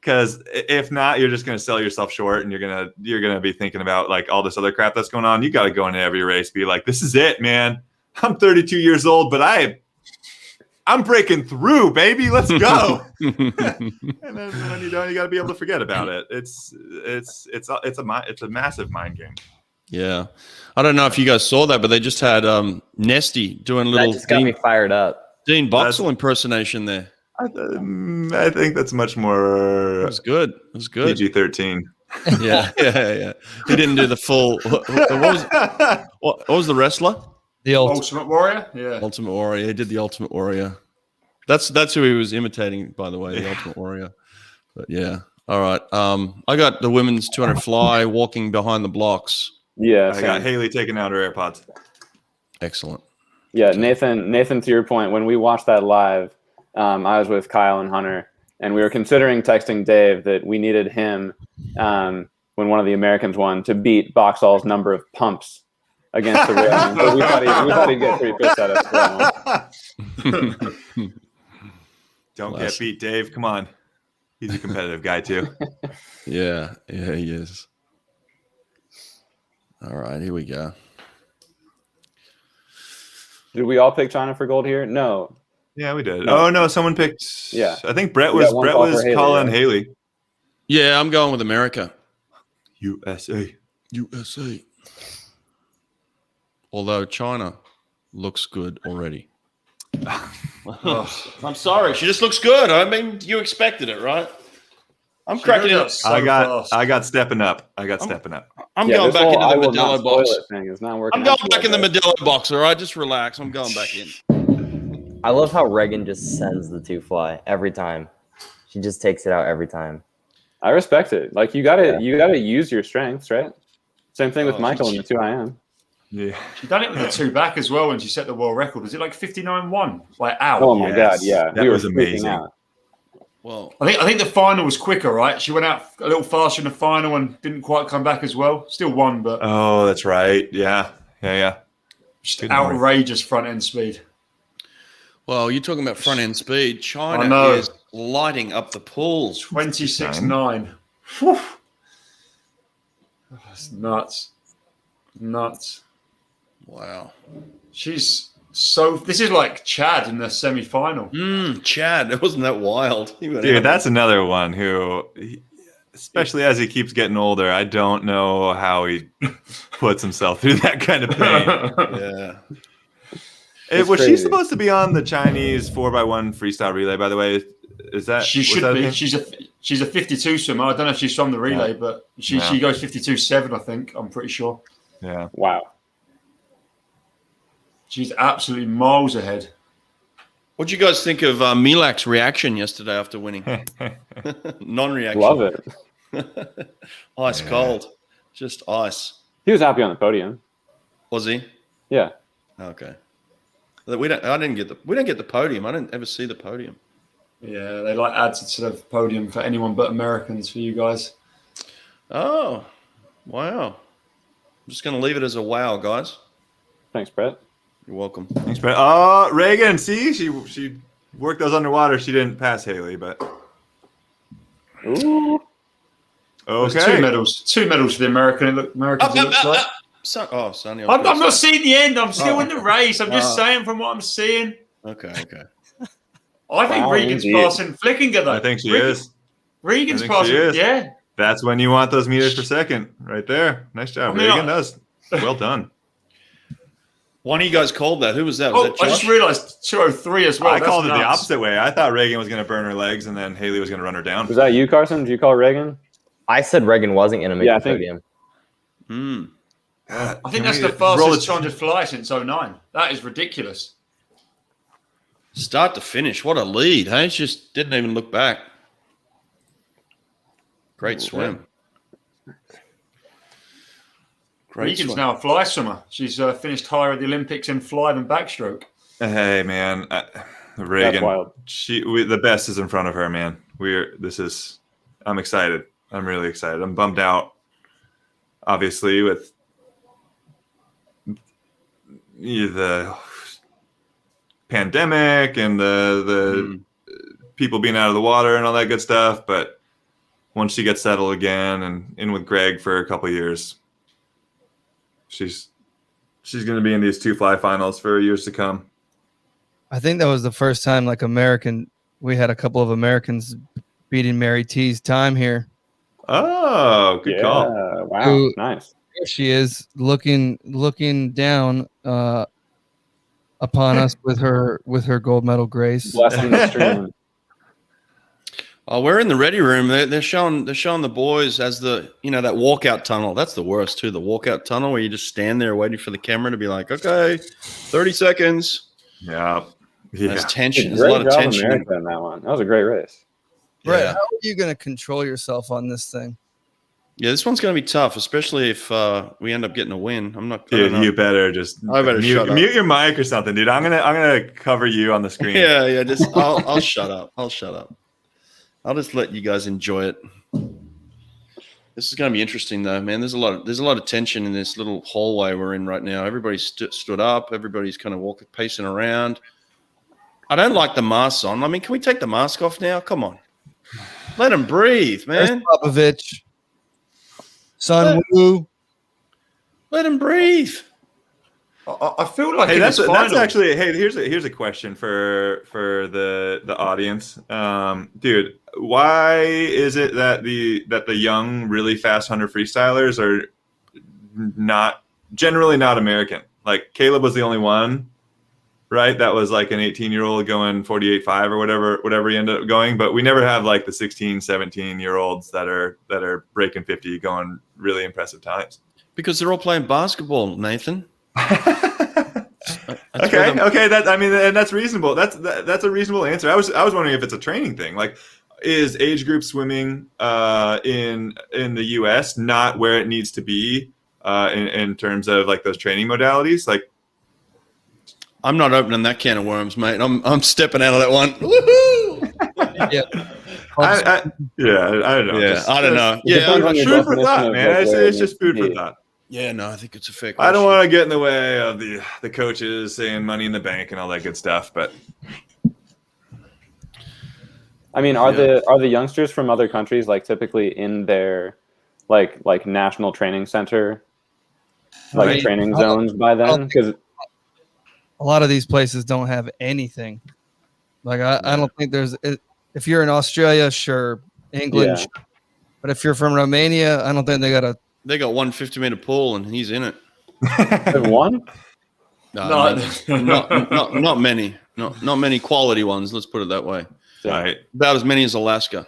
Because if not, you're just going to sell yourself short, and you're gonna be thinking about like all this other crap that's going on. You got to go into every race, be like, this is it, man. I'm 32 years old, but I'm breaking through, baby. Let's go. And then when you don't, you got to be able to forget about it. It's a massive mind game. Yeah, I don't know if you guys saw that, but they just had Nesty doing a little. That just got me fired up. Dean Boxall impersonation there. I think that's much more. It was good. It was good. PG-13. Yeah. He didn't do the full. What was the wrestler? The Ultimate Warrior. Yeah. Ultimate Warrior. He did the Ultimate Warrior. That's who he was imitating, by the way, the Ultimate Warrior. But yeah. All right. I got the women's 200 fly walking behind the blocks. Yeah. I got Haley taking out her AirPods. Excellent. Yeah, Nathan, to your point, when we watched that live, I was with Kyle and Hunter, and we were considering texting Dave that we needed him when one of the Americans won to beat Boxall's number of pumps against the railing. But we thought he'd get pretty pissed at us for that one. Don't get beat, Dave. Come on. He's a competitive guy too. Yeah, he is. All right, here we go. Did we all pick China for gold here? No. Yeah, we did. No. Oh no, someone picked. Yeah, I think Brett was calling Haley. Yeah, I'm going with America. USA. Although China looks good already. I'm sorry, she just looks good. I mean, you expected it, right? I'm cracking it up. I got stepping up. I'm going back into the Modelo box. Thing is not working. I'm going back in the Modelo box. All right, just relax. I'm going back in. I love how Reagan just sends the 2 fly every time. She just takes it out every time. I respect it. Like you gotta use your strengths, right? Same thing with Michael in the 2 IM. Yeah, she done it with the 2 back as well when she set the world record. Was it like 59-1? Like out. Oh my god, yeah, that was amazing. Out. Well, I think the final was quicker, right? She went out a little faster in the final and didn't quite come back as well. Still won, but oh, that's right. Yeah. Just outrageous front end speed. Well, you're talking about front end speed. China is lighting up the pools. 26.9. That's nuts. Wow. She's so. This is like Chad in the semi-final. Chad, it wasn't that wild. Dude, that's another one who, especially as he keeps getting older, I don't know how he puts himself through that kind of pain. Yeah. Was she supposed to be on the Chinese 4x1 freestyle relay, by the way? Is that she should be? She's a 52 swimmer. I don't know if she's from the relay, but she goes 52.7, I think. I'm pretty sure. Yeah. Wow. She's absolutely miles ahead. What do you guys think of Milak's reaction yesterday after winning? Non-reaction. Love it. Ice cold. Just ice. He was happy on the podium. Was he? Yeah. Okay. We don't get the podium. I didn't ever see the podium. Yeah, they like add to the podium for anyone but Americans for you guys. Oh, wow. I'm just going to leave it as a wow, guys. Thanks, Brett. You're welcome. Thanks, Brett. Oh, Reagan, see? She worked those underwater. She didn't pass Haley, but... Ooh. Okay. There's 2 medals. 2 medals for the Americans, it looks like. Sonny. I'm not seeing the end. I'm still in the race. I'm just saying from what I'm seeing. Okay. I think Regan's passing Flickinger, though. I think she is. Regan's passing, yeah. That's when you want those meters per second, right there. Nice job, Regan. Does. Well done. One of you guys called that. Who was that? Was that Josh? I just realized 203 as well. I called it the opposite way. I thought Regan was going to burn her legs, and then Haley was going to run her down. Was that you, Carson? Did you call Regan? I said Regan wasn't going to make the podium. I think that's the fastest 200 fly since 09. That is ridiculous. Start to finish. What a lead. Hey, she just didn't even look back. Great swim. Regan's now a fly swimmer. She's finished higher at the Olympics in fly than backstroke. Hey, man. Regan, the best is in front of her, man. I'm excited. I'm really excited. I'm bummed out, obviously, with the pandemic and the people being out of the water and all that good stuff. But once she gets settled again and in with Greg for a couple of years, she's going to be in these 2 fly finals for years to come. I think that was the first time we had a couple of Americans beating Mary T's time here. Oh, good call. Wow, nice. Here she is looking down upon us with her gold medal grace. Blessing the stream. Oh, we're in the ready room. They're showing the boys as that walkout tunnel. That's the worst too. The walkout tunnel where you just stand there waiting for the camera to be like, okay, 30 seconds. Yeah. There's tension. There's Great a lot of job, tension. America, in that one. That was a great race. Right. Yeah. How are you going to control yourself on this thing? Yeah, this one's going to be tough, especially if we end up getting a win. I'm not. Dude, you better just shut up. mute your mic or something, dude. I'm gonna cover you on the screen. Yeah. Just I'll shut up. I'll shut up. I'll just let you guys enjoy it. This is going to be interesting, though, man. There's a lot of tension in this little hallway we're in right now. Everybody's stood up. Everybody's kind of pacing around. I don't like the masks on. I mean, can we take the mask off now? Come on, let him breathe, man. Popovich, Sun Wu, let him breathe. I feel like that's actually. Hey, here's a question for the audience, dude. Why is it that the young, really fast 100 freestylers are generally not American? Like Caleb was the only one, right? That was like an 18-year-old going 48.5 or whatever he ended up going. But we never have like the 16, 17-year-olds that are breaking 50, going really impressive times. Because they're all playing basketball, Nathan. Okay. That's reasonable. That's a reasonable answer. I was wondering if it's a training thing. Like, is age group swimming in the U.S. not where it needs to be in terms of like those training modalities? Like, I'm not opening that can of worms, mate. I'm stepping out of that one. Woohoo! Yeah. I don't know. Yeah, I don't know. Yeah, food for thought, man. It's just food for thought. Yeah, no, I think it's a fair question. I don't want to get in the way of the coaches saying money in the bank and all that good stuff, but I mean, are the youngsters from other countries like typically in their like national training center, like training zones by then? Because a lot of these places don't have anything. Like I don't think there's. If you're in Australia, sure, England, sure. But if you're from Romania, I don't think they got a. They got 1 50-meter pool, and he's in it. One? No, not many. Not many quality ones. Let's put it that way. Right. About as many as Alaska.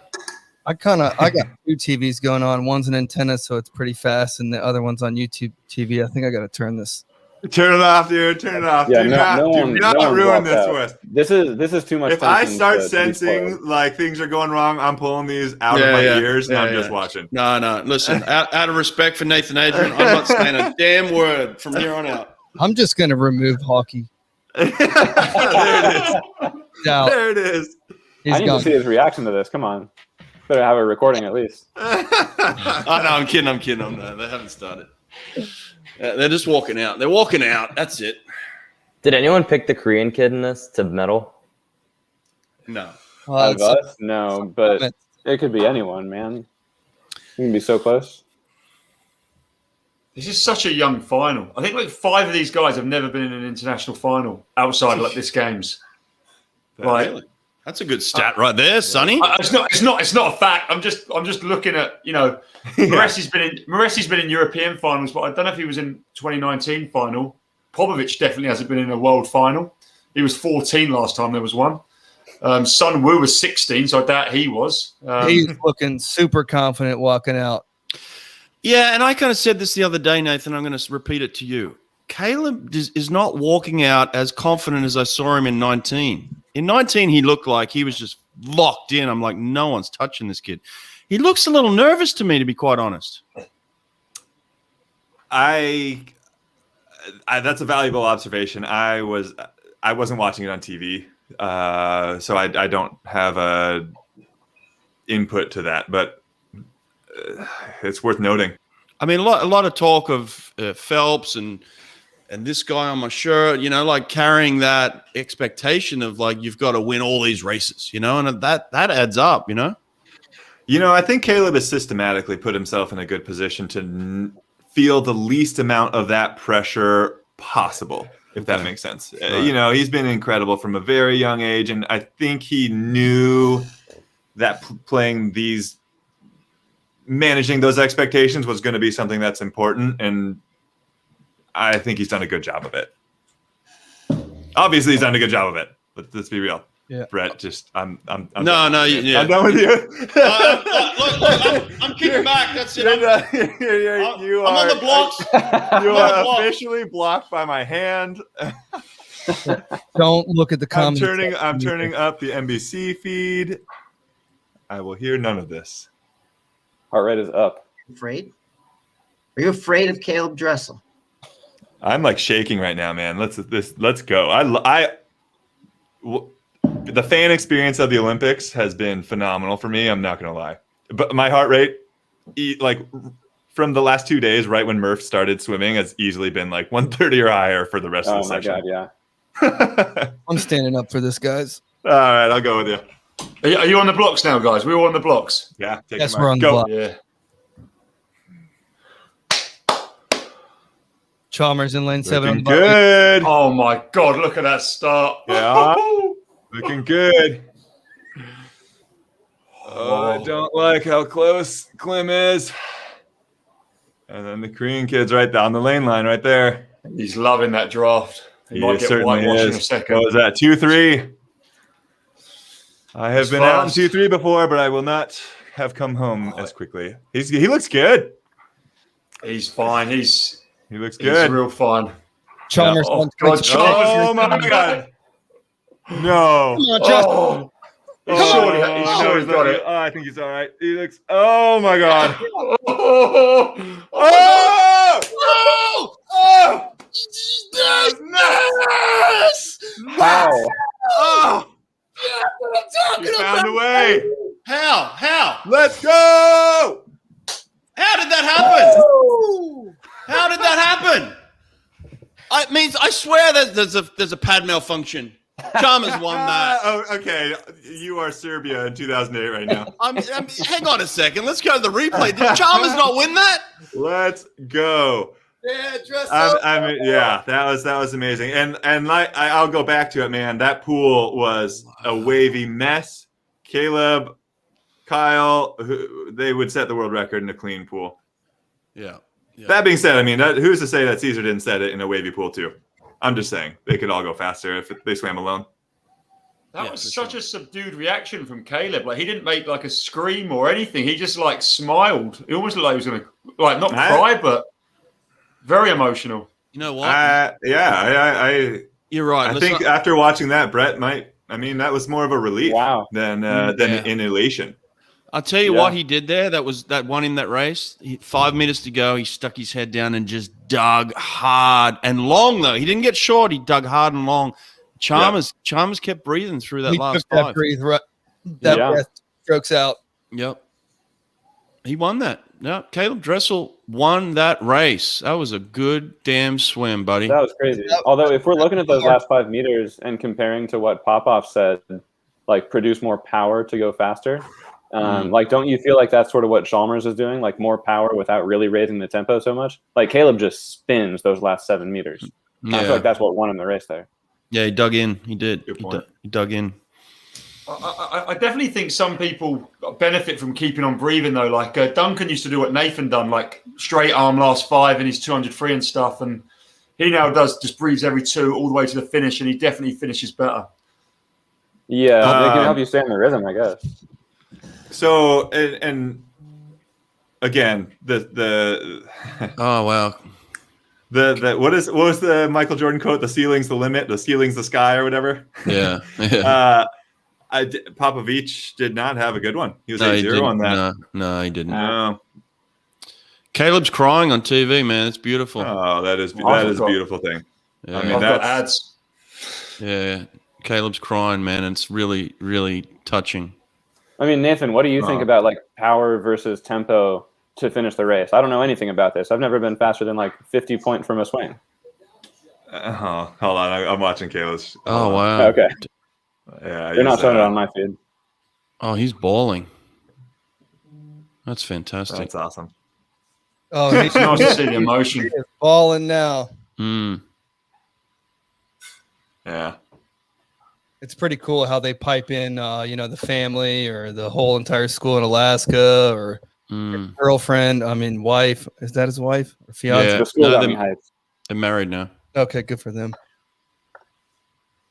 I got 2 TVs going on. One's an antenna, so it's pretty fast, and the other one's on YouTube TV. I think I got to turn this. Turn it off, dude. Turn it off. Yeah, do not ruin this for us. This is too much. If I start sensing like things are going wrong, I'm pulling these out of my ears and I'm just watching. No. Listen, out of respect for Nathan Adrian, I'm not saying a damn word from here on out. I'm just going to remove hockey. There it is. There it is. I need to see his reaction to this. Come on. Better have a recording at least. Oh, no, I'm kidding. They haven't started. They're just walking out. They're walking out. That's it. Did anyone pick the Korean kid in this to medal? No. Of us? No, but it could be anyone, man. You can be so close. This is such a young final. I think like 5 of these guys have never been in an international final outside like this games. Like, really? That's a good stat right there, Sonny. It's not a fact. I'm just looking at, Moressi's been in European finals, but I don't know if he was in 2019 final. Popovich definitely hasn't been in a world final. He was 14 last time there was one. Sun Wu was 16, so I doubt he was. He's looking super confident walking out. Yeah, and I kind of said this the other day, Nathan. I'm going to repeat it to you. Caleb is not walking out as confident as I saw him in 19. In 19, he looked like he was just locked in. I'm like, no one's touching this kid. He looks a little nervous to me, to be quite honest. That's a valuable observation. I wasn't watching it on TV, so I don't have a input to that, but it's worth noting. I mean, a lot of talk of Phelps and this guy on my shirt, like carrying that expectation of like you've got to win all these races, and that adds up, I think Caleb has systematically put himself in a good position to feel the least amount of that pressure possible, if that makes sense. Right. He's been incredible from a very young age, and I think he knew that managing those expectations was going to be something that's important, and I think he's done a good job of it. Obviously, he's done a good job of it. Let's be real. Yeah, Brett, I'm done with you. I'm kicking back. That's it. I'm on the blocks. You are officially blocked by my hand. Don't look at the comments. I'm turning up the NBC feed. I will hear none of this. Heart rate is up. Afraid? Are you afraid of Caleb Dressel? I'm like shaking right now, man. Let's go. The fan experience of the Olympics has been phenomenal for me. I'm not going to lie. But my heart rate, like from the last 2 days, right when Murph started swimming, has easily been like 130 or higher for the rest of the session. Oh, my God, yeah. I'm standing up for this, guys. All right, I'll go with you. Are you on the blocks now, guys? We're all on the blocks. Yeah. Yes, we're on the block. Yeah. Chalmers in lane 7. Good. Oh, my God. Look at that start. Yeah. Looking good. Oh, I don't like how close Klim is. And then the Korean kid's right down the lane line right there. He's loving that draft. He might get certainly whitewashed in a is. second. What was that? 2-3. I have been out in 2-3 before, but I will not have come home as quickly. He looks good. He's fine. He looks good. He's real fine. Chalmers. Oh, God, oh my God. No. Come on, He's sure he's got it. Oh, I think he's all right. He looks. Oh my God. Yes! Wow. Oh! He found a way. How? Let's go. How did that happen? How did that happen? I swear that there's a pad malfunction. Chalmers won that. Oh, okay. You are Serbia in 2008 right now. Hang on a second. Let's go to the replay. Did Chalmers not win that? Let's go. Yeah, that was amazing. And I'll go back to it, man. That pool was a wavy mess. Caleb, Kyle, they would set the world record in a clean pool. Yeah. That being said, who's to say that Caesar didn't set it in a wavy pool too? I'm just saying they could all go faster if they swam alone. That was such a subdued reaction from Caleb. Like he didn't make like a scream or anything. He just like smiled. It almost looked like he was gonna not cry, but very emotional. You know what? You're right. I think after watching that, Brett might. That was more of a relief than an elation. I'll tell you what he did there. That won him that race. 5 minutes to go, he stuck his head down and just dug hard and long. Though he didn't get short, he dug hard and long. Chalmers kept breathing through that last five. Breath strokes out. Yep, he won that. Yeah, Caleb Dressel won that race. That was a good damn swim, buddy. That was crazy. Although if we're looking at those last 5 meters and comparing to what Popov said, like produce more power to go faster. Like, don't you feel like that's sort of what Chalmers is doing? Like more power without really raising the tempo so much? Like Caleb just spins those last 7 meters. I feel like that's what won him the race there. Yeah, he dug in. He did. He dug in. I definitely think some people benefit from keeping on breathing though. Like Duncan used to do what Nathan done, like straight arm last 5 in his 200 free and stuff. And he now just breathes every 2 all the way to the finish. And he definitely finishes better. Yeah, they can help you stay in the rhythm, I guess. So and again, the oh wow, what was the Michael Jordan quote? The ceiling's the limit, the ceiling's the sky, or whatever. Yeah. Popovich did not have a good one. He was 8-0 on that. No, he didn't. No. Caleb's crying on TV, man. It's beautiful. Oh, that is a beautiful thing. Yeah. I've got ads. Yeah, Caleb's crying, man. And it's really, really touching. Nathan, what do you think about like power versus tempo to finish the race? I don't know anything about this. I've never been faster than like 50 point from a swing. Hold on, I'm watching Caleb's. Oh wow. Okay. Yeah, you're not showing it on my feed. Oh, he's bawling. That's fantastic. That's awesome. Oh, It's nice to see the emotion. He is balling now. Yeah. It's pretty cool how they pipe in, the family or the whole entire school in Alaska or girlfriend. I mean, wife. Is that his wife or fiance? Yeah. The school got me they're hyped. married now. Okay, good for them.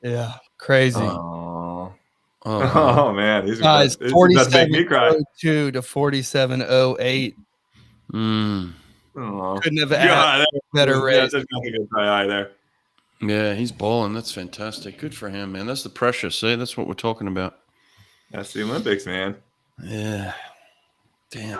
Yeah, crazy. Oh man, these Guys, that's make me cry. 4702 to 4708. Couldn't have added better race. That's not a good try either. Yeah, he's balling. That's fantastic. Good for him, man. That's the pressure. See, that's what we're talking about. That's the Olympics, man. Yeah. Damn.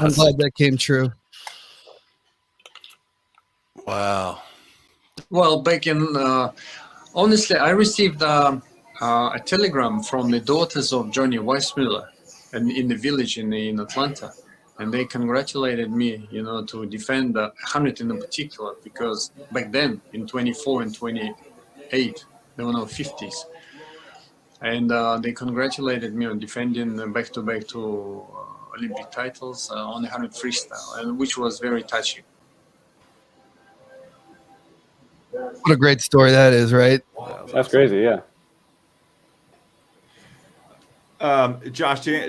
I'm glad that came true. Wow. Well, back in honestly, I received a telegram from the daughters of Johnny Weissmuller in the village in Atlanta, and they congratulated me, to defend the 100 in particular, because back then in 24 and 28 there were no 50s, and they congratulated me on defending back-to-back to Olympic titles on the 100 freestyle, and which was very touching. What a great story that is, right? That's crazy, yeah. Josh, I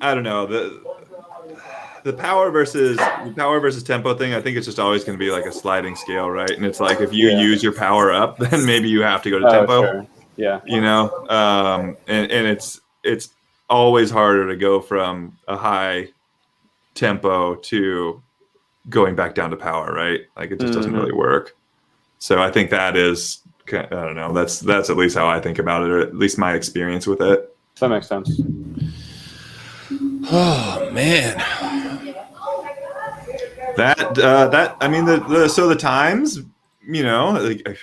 don't know, the power versus tempo thing. I think it's just always going to be like a sliding scale, right? And it's like if you use your power up, then maybe you have to go to tempo. Sure. Yeah, and it's always harder to go from a high tempo to going back down to power, right? Like it just doesn't really work. So I think that is, I don't know, that's at least how I think about it, or at least my experience with it. That makes sense. Oh man. So the times, like,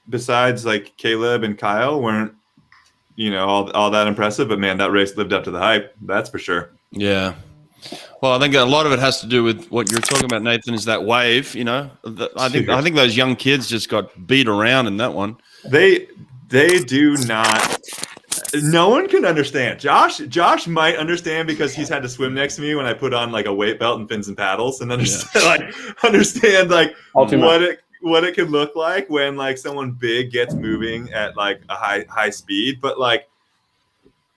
besides like Caleb and Kyle weren't, all that impressive, but man, that race lived up to the hype. That's for sure. Yeah. Well, I think a lot of it has to do with what you're talking about, Nathan, is that wave, I think those young kids just got beat around in that one. They do not. No one can understand. Josh might understand because he's had to swim next to me when I put on like a weight belt and fins and paddles, and understand what it can look like when like someone big gets moving at like a high speed. But like,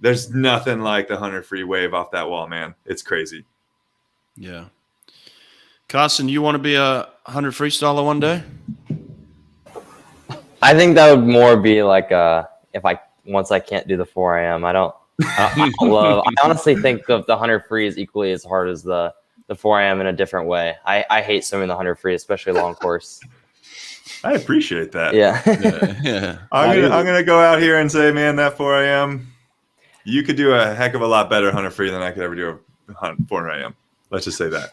there's nothing like the 100 free wave off that wall, man. It's crazy. Yeah. Carson, you want to be a 100 freestyler one day? I think that would more be like once I can't do the 4 a.m. I honestly think the 100 free is equally as hard as the 4 a.m. in a different way. I hate swimming the 100 free, especially long course. I appreciate that. Yeah. Yeah. I'm gonna go out here and say, man, that 4 a.m. you could do a heck of a lot better 100 free than I could ever do a 4 a.m. Let's just say that.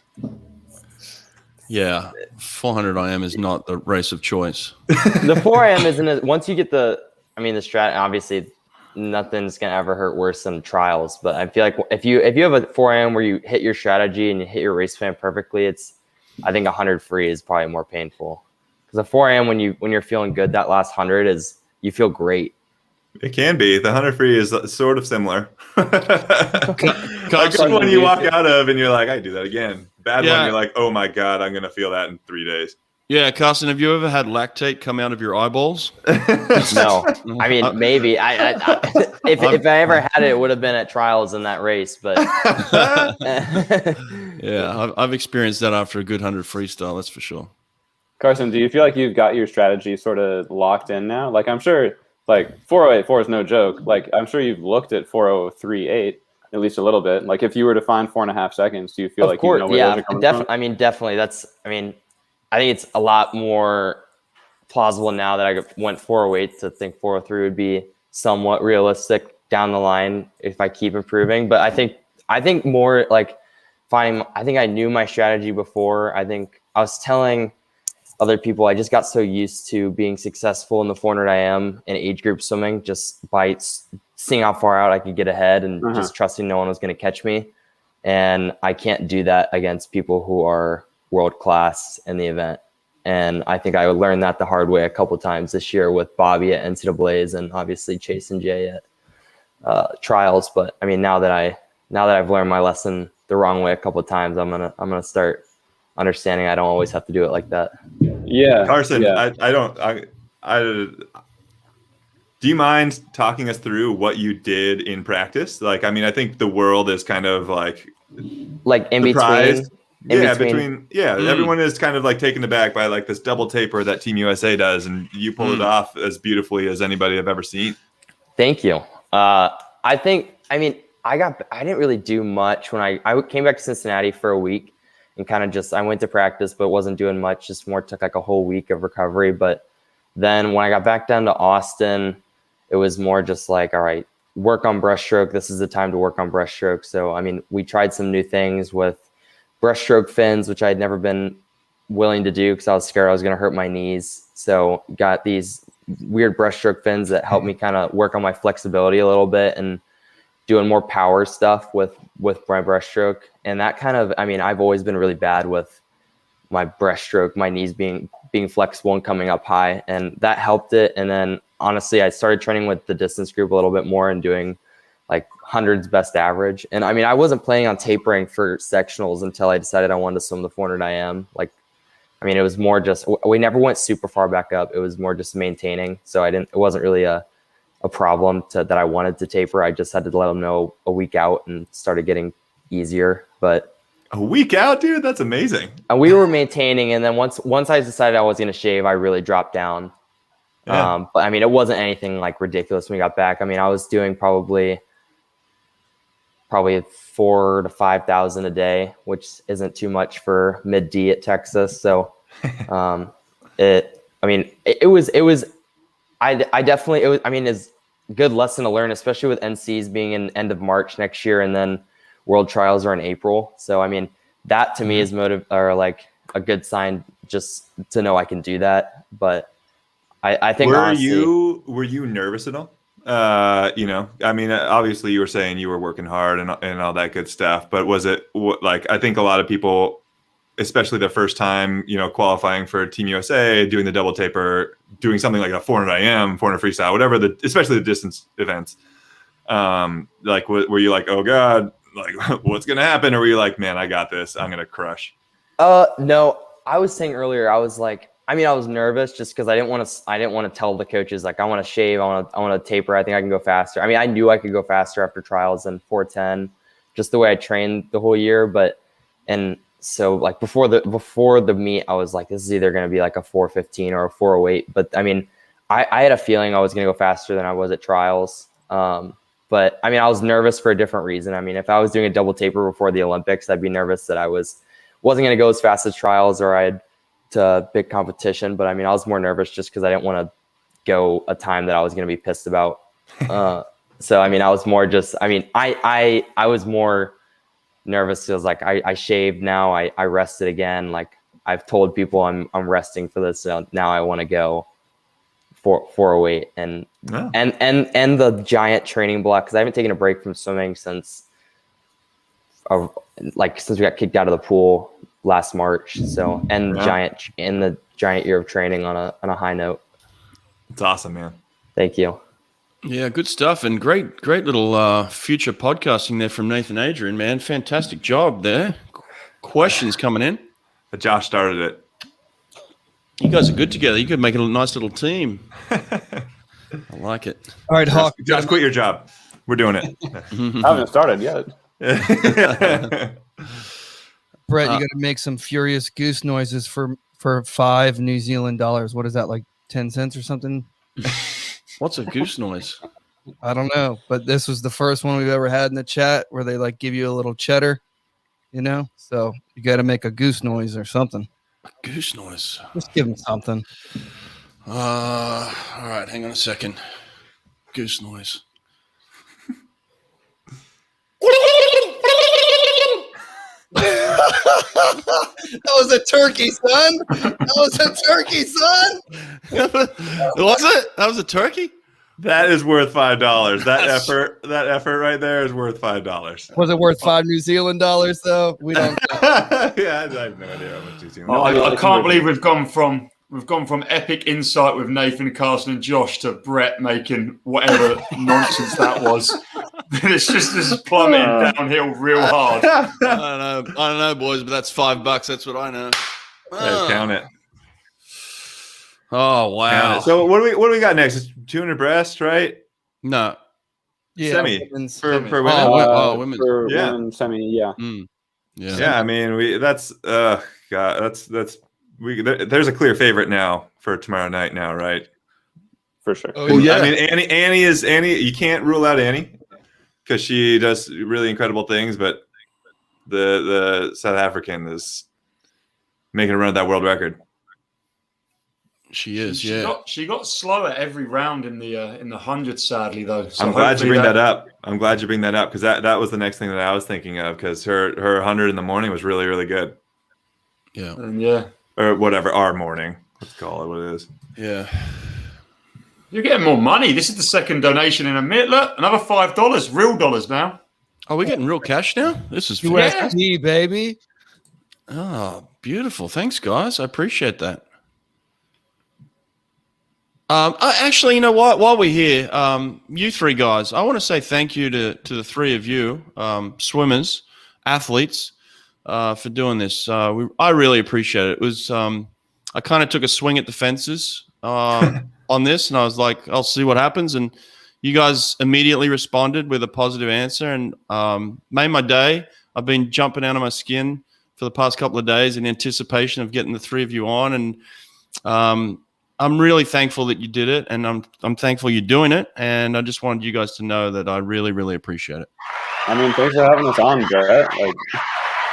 Yeah, 400 IM is not the race of choice. The 4 a.m. isn't once you get the strat. Obviously, nothing's gonna ever hurt worse than trials. But I feel like if you have a 4 a.m. where you hit your strategy and you hit your race plan perfectly, I think 100 free is probably more painful. Because the 4 a.m. when you're feeling good, that last 100 is you feel great. It can be. The 100 free is sort of similar. A good one you walk out of and you're like, I do that again. Bad one, you're like, oh my God, I'm going to feel that in 3 days. Yeah, Carson, have you ever had lactate come out of your eyeballs? No. I mean, maybe. If I ever had it, it would have been at trials in that race. But yeah, I've experienced that after a good 100 freestyle, that's for sure. Carson, do you feel like you've got your strategy sort of locked in now? Like, I'm sure, like, 4084 is no joke. Like, I'm sure you've looked at 4038 at least a little bit. Like, if you were to find 4.5 seconds, do you feel like you know where those are coming from? I mean, definitely. I think it's a lot more plausible now that I went 408 to think 403 would be somewhat realistic. down the line if I keep improving. But I think more like I think I knew my strategy before. I think I was telling other people, I just got so used to being successful in the 400 IM and age group swimming just by seeing how far out I could get ahead and just trusting no one was going to catch me. And I can't do that against people who are world class in the event. And I think I learned that the hard way a couple times this year with Bobby at NCAA's and obviously Chase and Jay at trials. But I mean, now that I've learned my lesson the wrong way a couple of times, I'm gonna start understanding I don't always have to do it like that. Yeah, Carson, yeah. Do you mind talking us through what you did in practice? Like, I mean, I think the world is kind of like in surprised. between. Everyone is kind of like taken aback by like this double taper that Team USA does, and you pulled it off as beautifully as anybody I've ever seen. Thank you. I didn't really do much when I came back to Cincinnati for a week and kind of I went to practice, but wasn't doing much, just more took like a whole week of recovery. But then when I got back down to Austin, it was more just like, all right, work on breaststroke. This is the time to work on breaststroke. So, I mean, we tried some new things with breaststroke fins, which I'd never been willing to do because I was scared I was going to hurt my knees. So got these weird breaststroke fins that helped me kind of work on my flexibility a little bit and doing more power stuff with my breaststroke. And that kind of, I mean, I've always been really bad with my breaststroke, my knees being flexible and coming up high, and that helped it. And then honestly, I started training with the distance group a little bit more and doing like hundreds best average. And I mean, I wasn't planning on tapering for sectionals until I decided I wanted to swim the 400 IM. Like, I mean, it was more just, we never went super far back up. It was more just maintaining. So it wasn't really a problem that I wanted to taper. I just had to let them know a week out and started getting easier. But a week out, dude, that's amazing. And we were maintaining. And then once I decided I was going to shave, I really dropped down. Yeah. But I mean, it wasn't anything like ridiculous when we got back. I mean, I was doing probably 4,000 to 5,000 a day, which isn't too much for mid D at Texas. So, it's a good lesson to learn, especially with NCs being in end of March next year. And then world trials are in April. So, I mean, that to me is like a good sign just to know I can do that. But I think were you nervous at all? I mean, obviously you were saying you were working hard and all that good stuff, but was it like, I think a lot of people, especially their first time, qualifying for Team USA, doing the double taper, doing something like a 400 IM, 400 freestyle, whatever, especially the distance events. Like, were you like, oh God, like what's going to happen? Or were you like, man, I got this, I'm going to crush? No, I was saying earlier, I was like, I was nervous just because I didn't want to tell the coaches, like, I want to shave, I want to taper. I think I can go faster. I mean, I knew I could go faster after trials than 410, just the way I trained the whole year. And so like before the meet, I was like, this is either going to be like a 415 or a 408. But I mean, I had a feeling I was going to go faster than I was at trials. But I mean, I was nervous for a different reason. I mean, if I was doing a double taper before the Olympics, I'd be nervous that I wasn't going to go as fast as trials or I'd to big competition. But I mean, I was more nervous just because I didn't want to go a time that I was going to be pissed about. So, I mean, I was more just, I mean, I was more nervous because like I shaved now, I rested again. Like I've told people I'm resting for this. Now I want to go 408 and the giant training block. Cause I haven't taken a break from swimming since we got kicked out of the pool last March. So, the giant year of training on a high note. It's awesome, man. Thank you. Yeah, good stuff, and great little future podcasting there from Nathan Adrian, man. Fantastic job there. Questions coming in. But Josh started it. You guys are good together. You could make a nice little team. I like it. All right, Hawk. Josh, quit your job. We're doing it. I haven't started yet. Brett, you got to make some furious goose noises for $5 New Zealand. What is that, like 10 cents or something? What's a goose noise? I don't know, but this was the first one we've ever had in the chat where they like give you a little cheddar, so you got to make a goose noise or something. A goose noise. Just give them something. All right, hang on a second. Goose noise. That was a turkey, son. That was a turkey, son. Was it? That was a turkey? That is worth $5. That effort right there is worth $5. Was it worth $5 New Zealand dollars though? We don't. Yeah, I have no idea how much New Zealand. I can't believe we've gone from epic insight with Nathan, Carson, and Josh to Brett making whatever nonsense that was. It's just plummeting downhill real hard. I don't know, boys, but that's $5. That's what I know. Yeah, count it. Oh wow! So what do we got next? It's 200 breast, right? No. Yeah, semi for women. Women. For Yeah. women semi, yeah. Yeah. I mean, there's a clear favorite now for tomorrow night now, right? For sure. Oh, yeah. I mean, Annie. You can't rule out Annie because she does really incredible things, but the South African is making a run at that world record. She is. She got slower every round in the 100, sadly though. So I'm glad you bring that up. I'm glad you bring that up because that was the next thing that I was thinking of because her 100 in the morning was really, really good. Yeah. Yeah. Or whatever, our morning. Let's call it what it is. Yeah. You're getting more money. This is the second donation in a minute. Look, another $5, real dollars now. Are we getting real cash now? This is USD, baby. Oh, beautiful. Thanks, guys. I appreciate that. Actually, you know what? While we're here, you three guys, I want to say thank you to the three of you, swimmers, athletes, for doing this. I really appreciate it. It was I kind of took a swing at the fences on this, and I was like, I'll see what happens. And you guys immediately responded with a positive answer and made my day. I've been jumping out of my skin for the past couple of days in anticipation of getting the three of you on, and I'm really thankful that you did it, and I'm thankful you're doing it, and I just wanted you guys to know that I really, really appreciate it. I mean, thanks for having us on, Brett. Like,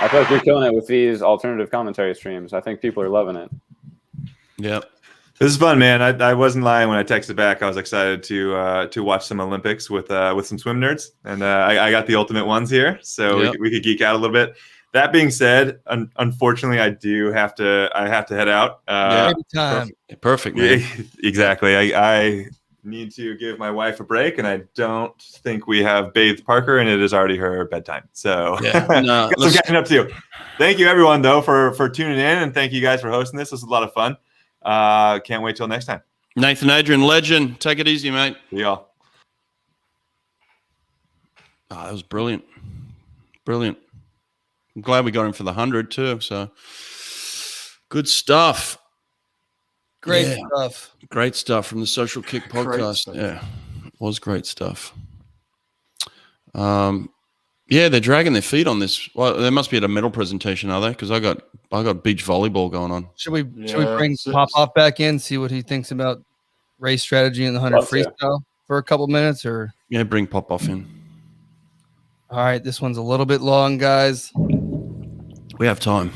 I feel like you're killing it with these alternative commentary streams. I think people are loving it. Yep. This is fun, man. I wasn't lying when I texted back. I was excited to watch some Olympics with some swim nerds, and I got the ultimate ones here, so we could geek out a little bit. That being said, unfortunately, I have to head out. Every time. Perfect, man. Exactly. I need to give my wife a break, and I don't think we have bathed Parker, and it is already her bedtime. So got some catching up to you. Thank you, everyone, though, for tuning in, and thank you guys for hosting this. This was a lot of fun. Can't wait till next time. Nathan, Adrian, legend. Take it easy, mate. See y'all. Oh, that was brilliant. Brilliant. I'm glad we got him for the 100 too. So good stuff. Great stuff. Great stuff from the Social Kick podcast. Yeah, it was great stuff. Yeah, they're dragging their feet on this. Well, they must be at a medal presentation, are they? Because I got beach volleyball going on. Should we bring Pop-Off back in, see what he thinks about race strategy in the 100 freestyle for a couple minutes? Or bring Pop-Off in. All right, this one's a little bit long, guys. We have time.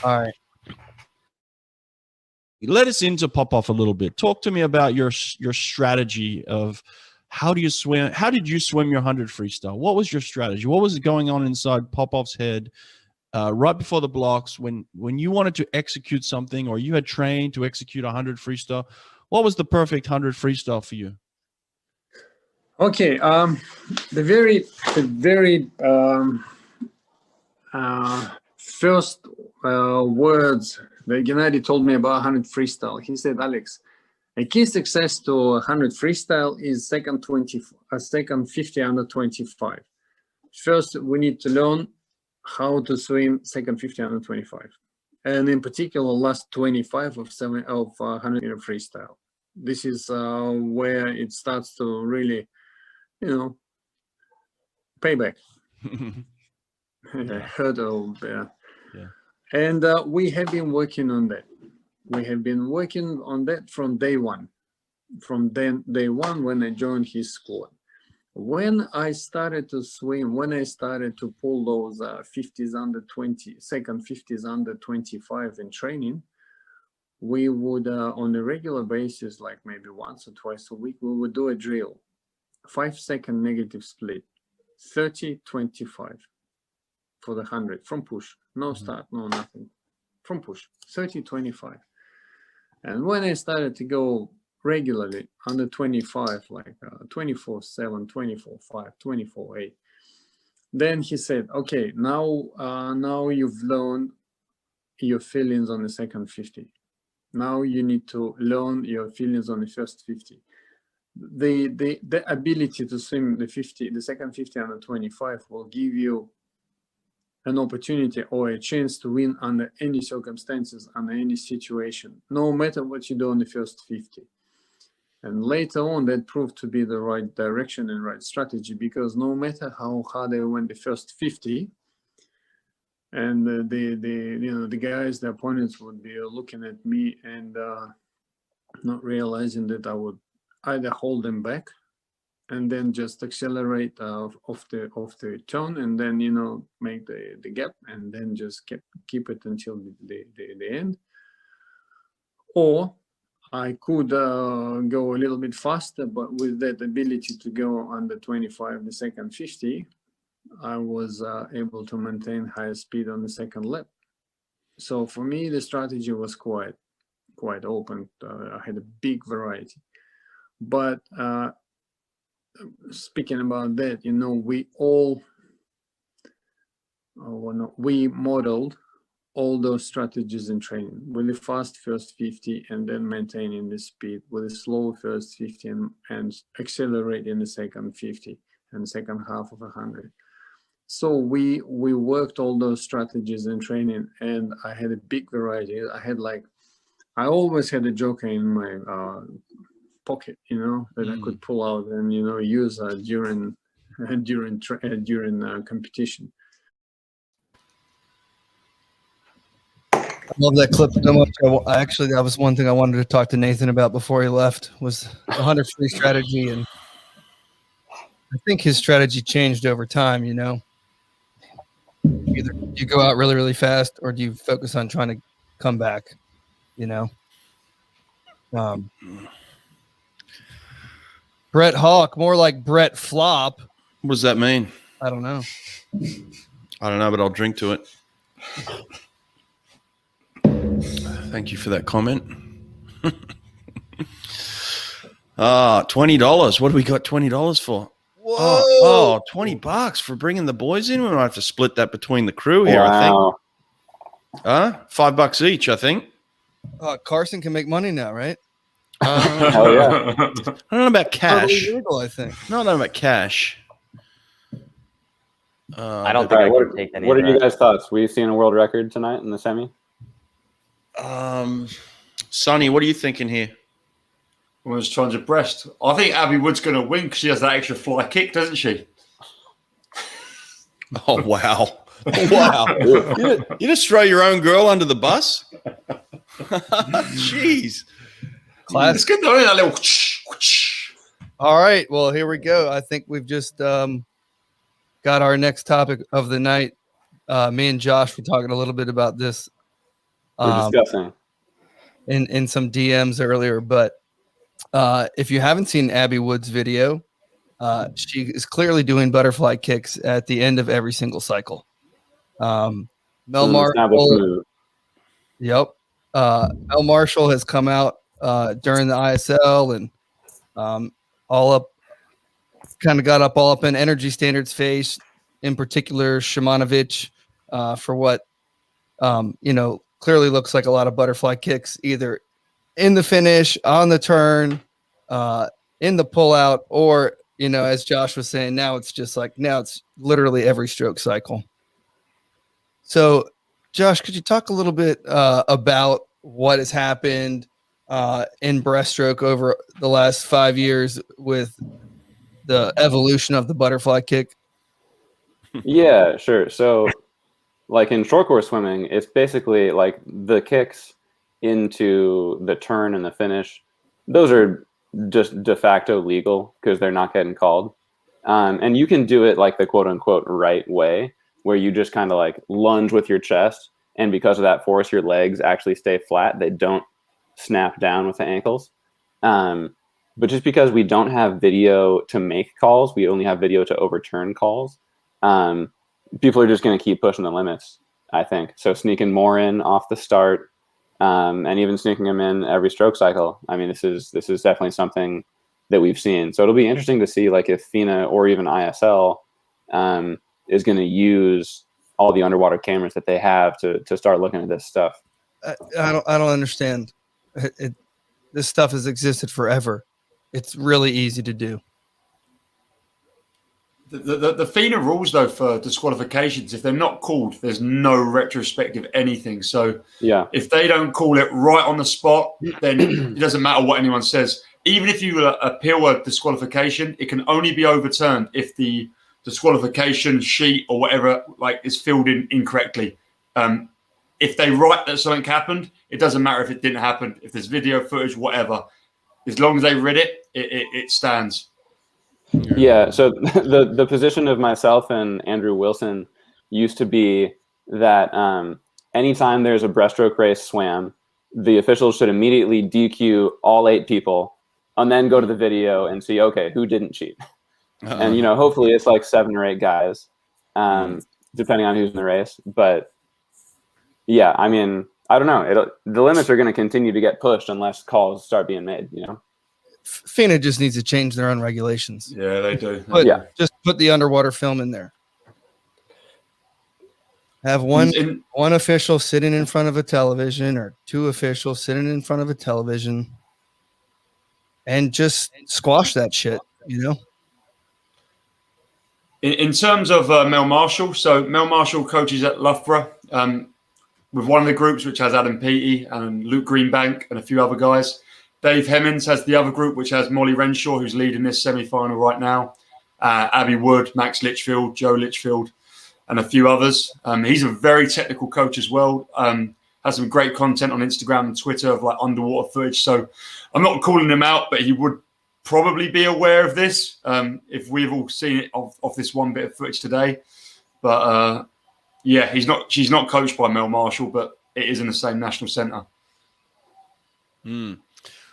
All right. Let us into Pop-Off a little bit. Talk to me about your strategy of how do you swim? How did you swim your 100 freestyle? What was your strategy? What was going on inside Pop-Off's head right before the blocks when you wanted to execute something or you had trained to execute a 100 freestyle? What was the perfect 100 freestyle for you? Okay, the very first words that Gennady told me about 100 freestyle, he said, Alex, a key success to 100 freestyle is second 50 under 25. First, we need to learn how to swim second 50 under 25, and in particular, last 25 of 100 meter freestyle. This is where it starts to really, payback. Hurdle there. Yeah. And we have been working on that. We have been working on that from day one. From day one when I joined his squad. When I started to swim, when I started to pull those 50s under 20, second 50s under 25 in training, we would, on a regular basis, like maybe once or twice a week, we would do a drill. 5-second negative split, 30-25. for the 100 from push, no start, no nothing, from push, 30-25. And when I started to go regularly under 25, like 24-7, 24-5, 24-8, then he said, okay, now you've learned your feelings on the second 50. Now you need to learn your feelings on the first 50. The ability to swim the second 50 under 25 will give you an opportunity or a chance to win under any circumstances, under any situation, no matter what you do on the first 50. And later on, that proved to be the right direction and right strategy, because no matter how hard I went the first 50, and the guys, the opponents would be looking at me and not realizing that I would either hold them back and then just accelerate off the turn, and then make the gap, and then just keep it until the end. Or I could go a little bit faster, but with that ability to go under 25 the second 50, I was able to maintain higher speed on the second lap. So for me, the strategy was quite open. I had a big variety. But speaking about that, we modeled all those strategies in training with the fast first 50 and then maintaining the speed, with a slow first 50 and accelerate in the second 50 and second half of 100. So we worked all those strategies in training, and I had a big variety. I always had a joker in my pocket, that I could pull out and use during competition. I love that clip so much. Actually, that was one thing I wanted to talk to Nathan about before he left, was the 100 free strategy, and I think his strategy changed over time. Either you go out really, really fast, or do you focus on trying to come back? Brett Hawk, more like Brett Flop. What does that mean? I don't know. But I'll drink to it. Thank you for that comment. $20. What do we got $20 for? Whoa. $20 for bringing the boys in. We might have to split that between the crew here, Wow. I think. $5 each, I think. Carson can make money now, right? Hell yeah. I don't know about cash. Legal, I think. No, I don't know about cash. I don't think I can take any. What are you guys' thoughts? We seeing a world record tonight in the semi? Sonny, what are you thinking here? I was trying to breast. I think Abbey Wood's going to win because she has that extra fly kick, doesn't she? Oh, wow. Wow. You just throw your own girl under the bus? Jeez. It's good though, that little. All right. Well, here we go. I think we've just got our next topic of the night. Me and Josh were talking a little bit about this. We're discussing in some DMs earlier, but if you haven't seen Abbey Wood's video, she is clearly doing butterfly kicks at the end of every single cycle. Mel Marshall, Mel Marshall has come out during the ISL and all up in Energy Standard's face, in particular Shimanovic, for what clearly looks like a lot of butterfly kicks, either in the finish, on the turn, in the pullout, or as Josh was saying, now it's literally every stroke cycle. So, Josh, could you talk a little bit about what has happened in breaststroke over the last 5 years with the evolution of the butterfly kick? Yeah, sure. So, like in short course swimming, it's basically like the kicks into the turn and the finish. Those are just de facto legal because they're not getting called. And you can do it like the quote unquote right way, where you just kind of like lunge with your chest. And because of that force, your legs actually stay flat. They don't snap down with the ankles. But just because we don't have video to make calls, we only have video to overturn calls. people are just going to keep pushing the limits, I think. So sneaking more in off the start, and even sneaking them in every stroke cycle. I mean, this is definitely something that we've seen. So it'll be interesting to see, like, if FINA or even ISL is going to use all the underwater cameras that they have to start looking at this stuff. I don't understand. This stuff has existed forever. It's really easy to do. The FINA rules, though, for disqualifications, if they're not called, there's no retrospective anything. So yeah, if they don't call it right on the spot, then it doesn't matter what anyone says. Even if you appeal a disqualification, it can only be overturned if the disqualification sheet or whatever is filled in incorrectly. If they write that something happened, it doesn't matter if it didn't happen. If there's video footage, whatever, as long as they read it, it stands. Yeah. So the position of myself and Andrew Wilson used to be that anytime there's a breaststroke race swam, the officials should immediately DQ all 8 people and then go to the video and see, okay, who didn't cheat. And, hopefully it's like 7 or 8 guys, depending on who's in the race. But yeah, I mean, I don't know. The limits are going to continue to get pushed unless calls start being made, FINA just needs to change their own regulations. Yeah, they do. Just put the underwater film in there. Have one official sitting in front of a television or 2 officials sitting in front of a television and just squash that shit, In terms of Mel Marshall, so Mel Marshall coaches at Loughborough with one of the groups, which has Adam Peaty and Luke Greenbank and a few other guys. Dave Hemmings has the other group, which has Molly Renshaw, who's leading this semi-final right now. Abbey Wood, Max Litchfield, Joe Litchfield, and a few others. He's a very technical coach as well. Has some great content on Instagram and Twitter of underwater footage. So I'm not calling him out, but he would probably be aware of this if we've all seen it off this one bit of footage today. But yeah, she's not coached by Mel Marshall, but it is in the same national centre.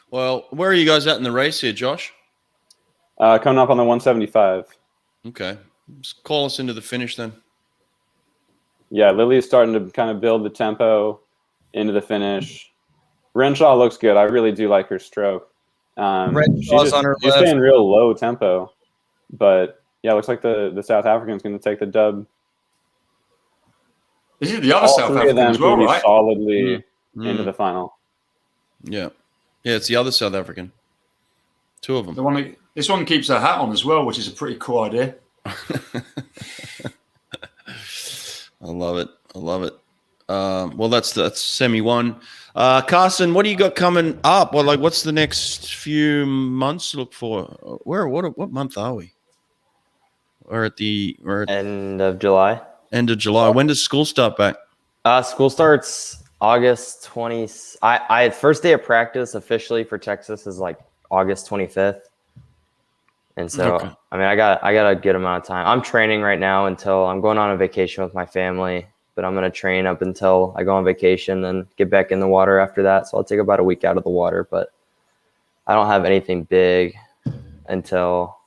Well, where are you guys at in the race here, Josh? Coming up on the 175. Okay. Just call us into the finish then. Yeah, Lily's starting to kind of build the tempo into the finish. Renshaw looks good. I really do like her stroke. Renshaw's on her she's left. staying real low tempo. But, yeah, it looks like the South African's going to take the dub. This is the other South African as well, right? Solidly into the final. Yeah. Yeah, it's the other South African. 2 of them. This one keeps her hat on as well, which is a pretty cool idea. I love it. Well, that's semi 1. Carson, what do you got coming up? Well, what's the next few months to look for? What month are we? We're at end of July. End of July. When does school start back? School starts August 20th. I first day of practice officially for Texas is August 25th. And so, okay. I mean, I got a good amount of time. I'm training right now until I'm going on a vacation with my family, but I'm going to train up until I go on vacation and get back in the water after that. So I'll take about a week out of the water, but I don't have anything big until,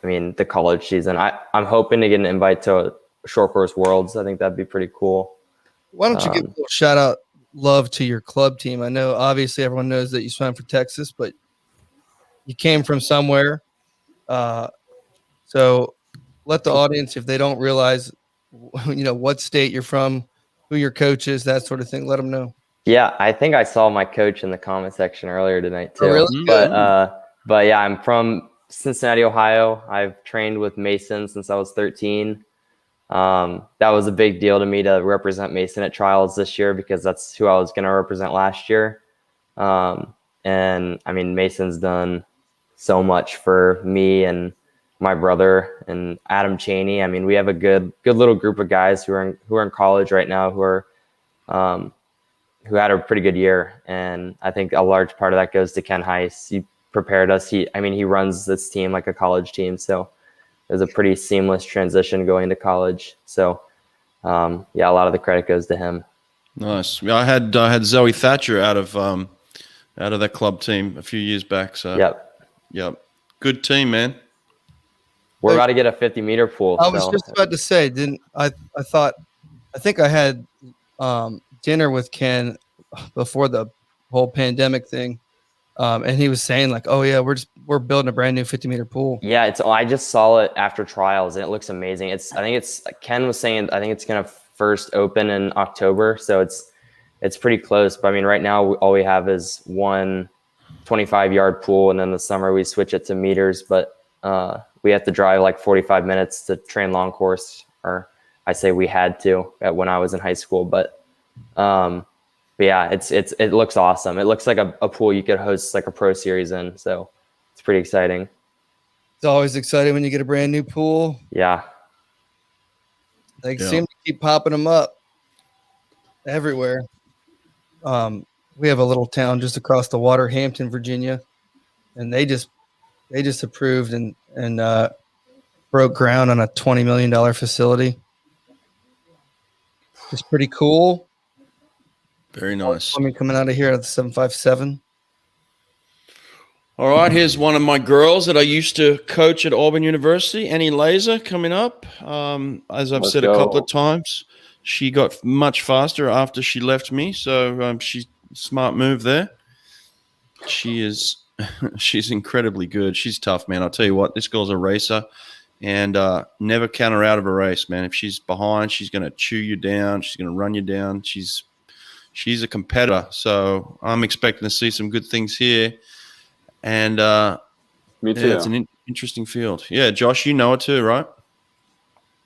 the college season. I'm hoping to get an invite to Short Course Worlds. I think that'd be pretty cool. Why don't you give a little shout out love to your club team? I know obviously everyone knows that you swam for Texas, but you came from somewhere. So let the audience, if they don't realize, what state you're from, who your coach is, that sort of thing, let them know. Yeah, I think I saw my coach in the comment section earlier tonight too. Oh, really? But yeah, I'm from Cincinnati, Ohio. I've trained with Mason since I was 13. That was a big deal to me to represent Mason at trials this year because that's who I was going to represent last year. And Mason's done so much for me and my brother and Adam Cheney. We have a good little group of guys who are in college right now who had a pretty good year. And I think a large part of that goes to Ken Heiss. He prepared us. He runs this team like a college team. So it was a pretty seamless transition going to college. So a lot of the credit goes to him. Nice. I had Zoe Thatcher out of that club team a few years back. So yep. Good team, man. We're about to get a 50-meter pool. I was just about to say, I think I had dinner with Ken before the whole pandemic thing. And he was saying like, oh yeah, we're building a brand new 50-meter pool. Yeah, I just saw it after trials and it looks amazing. Ken was saying, I think it's going to first open in October. So it's pretty close. But I mean, right now all we have is one 25-yard pool. And then the summer we switch it to meters, but we have to drive like 45 minutes to train long course, or I say we had to when I was in high school, but yeah, it looks awesome. It looks like a pool you could host like a pro series in. So it's pretty exciting. It's always exciting when you get a brand new pool. Yeah. They seem to keep popping them up everywhere. We have a little town just across the water, Hampton, Virginia, and they just approved and broke ground on a $20 million facility. It's pretty cool. Very nice. Coming out of here at the 757. All right, here's one of my girls that I used to coach at Auburn University, Annie Laser, coming up. As I've said a couple of times, she got much faster after she left me, so she's smart move there. She's incredibly good. She's tough, man. I'll tell you what, this girl's a racer, and never count her out of a race, man. If she's behind, she's going to chew you down. She's going to run you down. She's a competitor, so I'm expecting to see some good things here. And me too. Yeah, it's an interesting field. Yeah, Josh, you know it too, right?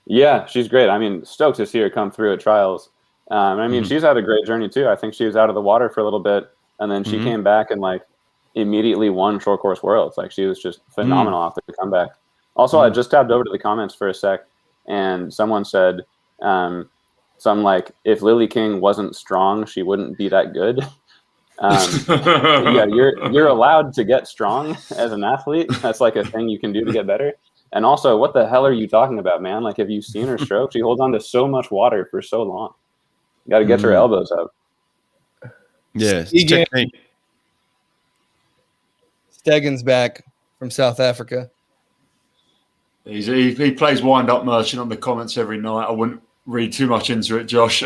Yeah, she's great. I mean, stoked to see her come through at trials. I mean, she's had a great journey too. I think she was out of the water for a little bit, and then she came back and like immediately won short course worlds. Like she was just phenomenal after the comeback. Also, I just tabbed over to the comments for a sec, and someone said something like, if Lily King wasn't strong, she wouldn't be that good. Yeah, you're allowed to get strong as an athlete. That's like a thing you can do to get better. And also, what the hell are you talking about, man? Like, have you seen her stroke? She holds on to so much water for so long. You got to get her elbows up. Yeah, Stegen's back from South Africa. He plays wind-up merchant on the comments every night. I wouldn't read too much into it, Josh.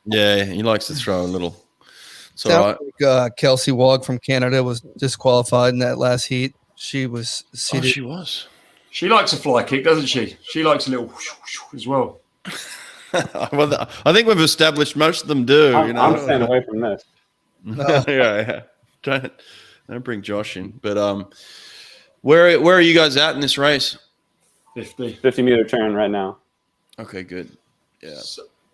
Yeah, he likes to throw a little. Sounds like Kelsey Wog from Canada was disqualified in that last heat. She was seated. Oh, she was. She likes a fly kick, doesn't she? She likes a little whoosh, whoosh as well. Well, I think we've established most of them do. I'm staying away from this. Yeah. Don't bring Josh in. But where are you guys at in this race? 50-meter turn right now. Okay, good. Yeah.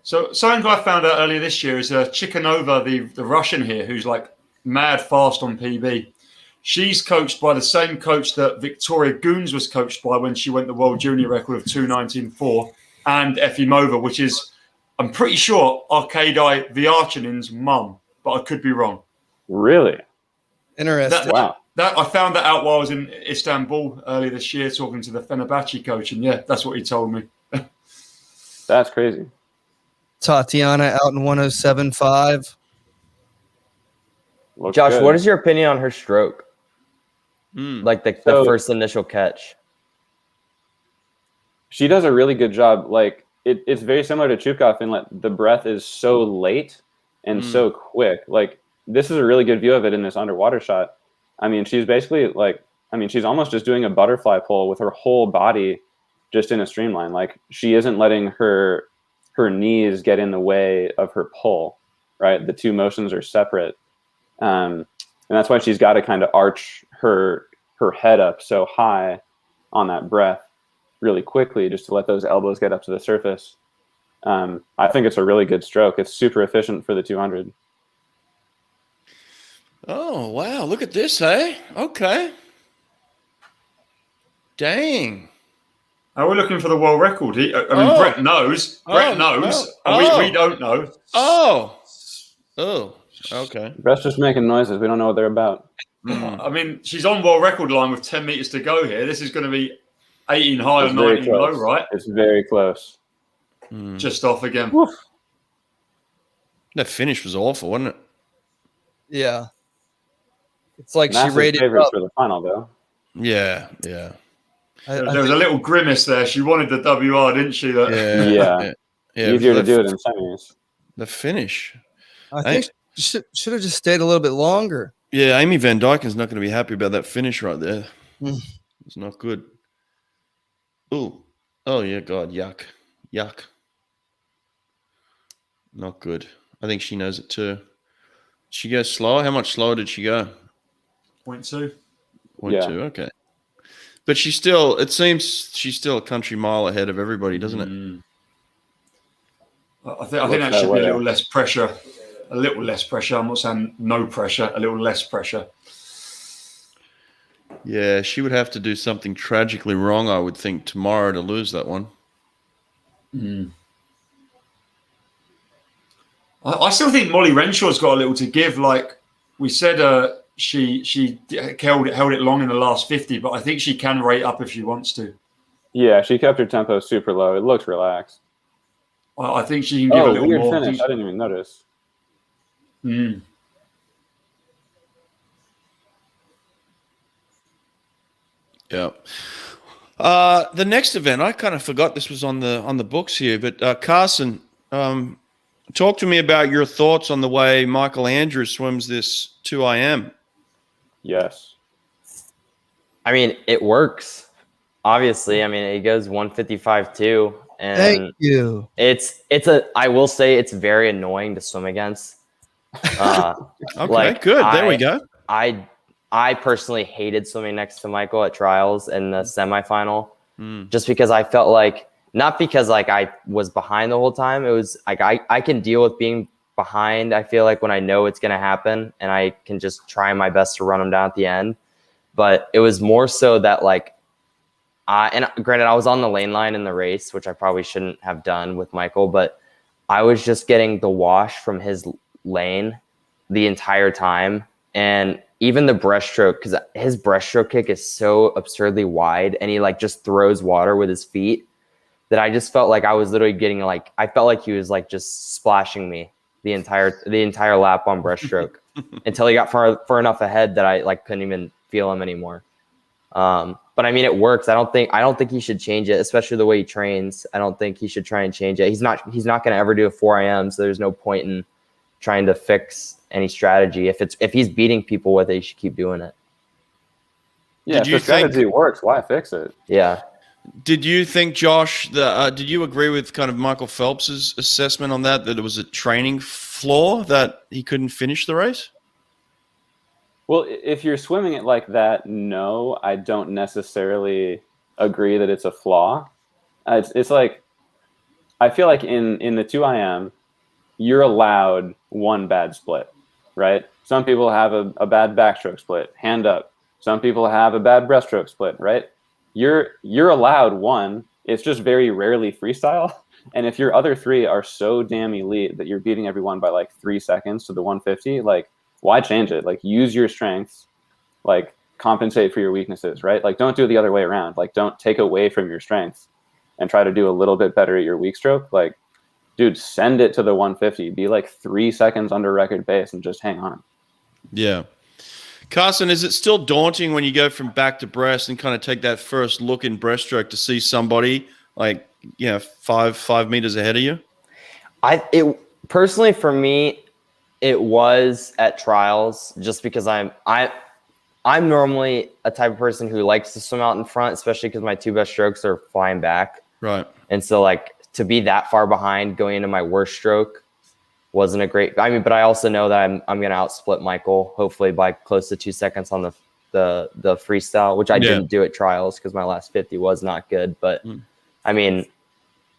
So something I found out earlier this year is Chikhanova, the Russian here, who's like mad fast on PB. She's coached by the same coach that Victoria Goons was coached by when she went the world junior record of 2:19.4, and Efimova, which is, I'm pretty sure, Arkady Vyarchanin's mum, but I could be wrong. Really? Interesting. Wow. I found that out while I was in Istanbul earlier this year talking to the Fenerbahce coach, and yeah, that's what he told me. That's crazy. Tatiana out in 107.5. Josh, good. what is your opinion on her stroke? Like the first initial catch. She does a really good job. Like it's very similar to Chupkov in like the breath is so late and so quick. Like this is a really good view of it in this underwater shot. I mean, she's basically she's almost just doing a butterfly pull with her whole body just in a streamline. Like she isn't letting her knees get in the way of her pull, right? The two motions are separate. And that's why she's got to kind of arch her head up so high on that breath really quickly just to let those elbows get up to the surface. I think it's a really good stroke. It's super efficient for the 200. Oh, wow. Look at this, hey? Okay. Dang. Are we looking for the world record? Brett knows. Brett knows. We don't know. Oh, okay. Brett's just making noises. We don't know what they're about. I mean, she's on world record line with 10 meters to go here. This is going to be 18 high or 19 low, right? It's very close. Just off again. Woof. That finish was awful, wasn't it? Yeah. It's like Massive she rated favorites up. for the final, though. Yeah. There was a little grimace there. She wanted the WR, didn't she? Yeah. Easier to do it in semis. The finish. I think she should have just stayed a little bit longer. Yeah, Amy Van Dyken's not going to be happy about that finish right there. It's not good. Oh, yeah, God, yuck. Not good. I think she knows it too. She goes slower? How much slower did she go? 0.2. 0.2, okay. But it seems she's still a country mile ahead of everybody, doesn't it? I think that should be a little less pressure. A little less pressure. I'm not saying no pressure, a little less pressure. Yeah, she would have to do something tragically wrong, I would think, tomorrow to lose that one. I still think Molly Renshaw's got a little to give. Like we said, she held it long in the last 50, but I think she can rate up if she wants to. Yeah, she kept her tempo super low. It looked relaxed. I think she can give a little weird more. Finish. I didn't even notice. Yeah. The next event, I kind of forgot this was on the books here, but Carson, talk to me about your thoughts on the way Michael Andrews swims this 2 IM. Yes. I mean, it works. Obviously, I mean, it goes 155.2, and thank you. I will say it's very annoying to swim against. Okay, good. There we go. I personally hated swimming next to Michael at trials in the semifinal, just because I felt like, not because like I was behind the whole time. It was like I can deal with being behind. I feel like when I know it's going to happen, and I can just try my best to run him down at the end. But it was more so that like, and granted, I was on the lane line in the race, which I probably shouldn't have done with Michael, but I was just getting the wash from his lane the entire time. And even the breaststroke, because his breaststroke kick is so absurdly wide, and he like just throws water with his feet, that I just felt like I was literally getting like, I felt like he was like just splashing me the entire lap on breaststroke until he got far enough ahead that I like couldn't even feel him anymore. But I mean, it works. I don't think he should change it, especially the way he trains. I don't think he should try and change it. He's not going to ever do a 4 IM, so there's no point in trying to fix any strategy. If he's beating people with it, he should keep doing it. Yeah, if the strategy works, why fix it? Yeah. Did you think, Josh, did you agree with kind of Michael Phelps's assessment on that it was a training flaw that he couldn't finish the race? Well, if you're swimming it like that, no, I don't necessarily agree that it's a flaw. It's like, I feel like in the 2 IM, you're allowed one bad split, right? Some people have a bad backstroke split, hand up. Some people have a bad breaststroke split, right? You're allowed one. It's just very rarely freestyle. And if your other 3 are so damn elite that you're beating everyone by like 3 seconds to the 150, like, why change it? Like, use your strengths, like compensate for your weaknesses, right? Like, don't do it the other way around. Like, don't take away from your strengths and try to do a little bit better at your weak stroke. Like, dude, send it to the 150. Be like 3 seconds under record pace and just hang on. Yeah. Carson, is it still daunting when you go from back to breast and kind of take that first look in breaststroke to see somebody like, 5 meters ahead of you? Personally, for me, it was at trials, just because I'm normally a type of person who likes to swim out in front, especially because my 2 best strokes are flying back. Right. And so like to be that far behind going into my worst stroke wasn't a great, but I also know that I'm going to outsplit Michael, hopefully by close to 2 seconds on the freestyle, which I didn't do at trials because my last 50 was not good. But I mean,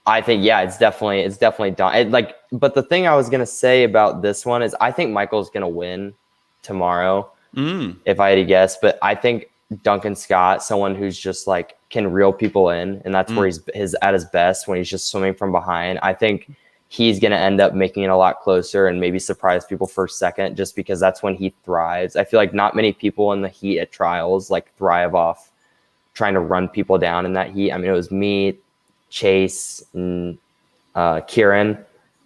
I think, it's definitely done. But the thing I was going to say about this one is I think Michael's going to win tomorrow, if I had to guess. But I think Duncan Scott, someone who's just like can reel people in, and that's where he's at his best, when he's just swimming from behind. I think he's going to end up making it a lot closer and maybe surprise people for a second, just because that's when he thrives. I feel like not many people in the heat at trials like thrive off trying to run people down in that heat. I mean, it was me, Chase, and Kieran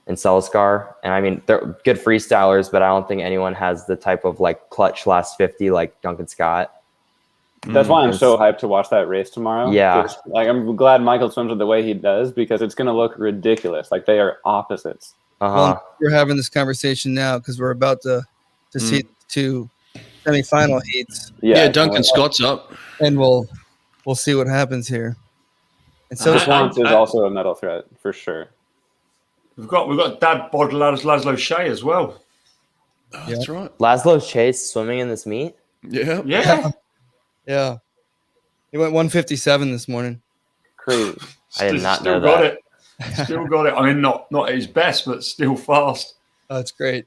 and Selskar. And I mean, they're good freestylers, but I don't think anyone has the type of like clutch last 50 like Duncan Scott. That's why I'm so hyped to watch that race tomorrow. Yeah. Like, I'm glad Michael swims it the way he does because it's going to look ridiculous. Like, they are opposites. Well, we're having this conversation now because we're about to see two semifinal heats. Yeah, Duncan Scott's up, and we'll see what happens here. And so Swans is also a medal threat for sure. We've got Dad Bod Laszlo Shea as well. Oh, that's right. Laszlo Chase swimming in this meet. Yeah. Yeah. He went 157 this morning. Crazy. I did not know got that. It. Still got it. I mean, not at his best, but still fast. Oh, that's great.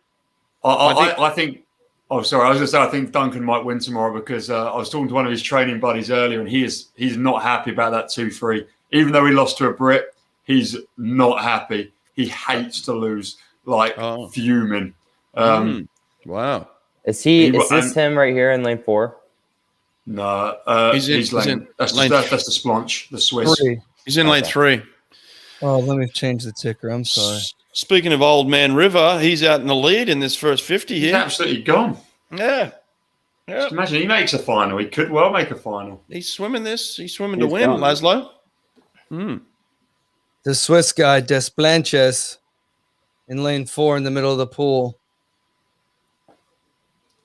I think. Oh, sorry. I was going to say I think Duncan might win tomorrow because I was talking to one of his training buddies earlier, and he's not happy about that 2-3. Even though he lost to a Brit, he's not happy. He hates to lose, like fuming. Wow. Is this him right here in lane 4? No, he's lane. That's the Splunch, the Swiss. 3. He's in lane 3. Oh, let me change the ticker. I'm sorry. Speaking of Old Man River, he's out in the lead in this first 50 here. He's absolutely gone. Yeah. Just imagine he makes a final. He could well make a final. He's swimming this. He's swimming to win, Laszlo. The Swiss guy, Desplanches, in lane 4 in the middle of the pool.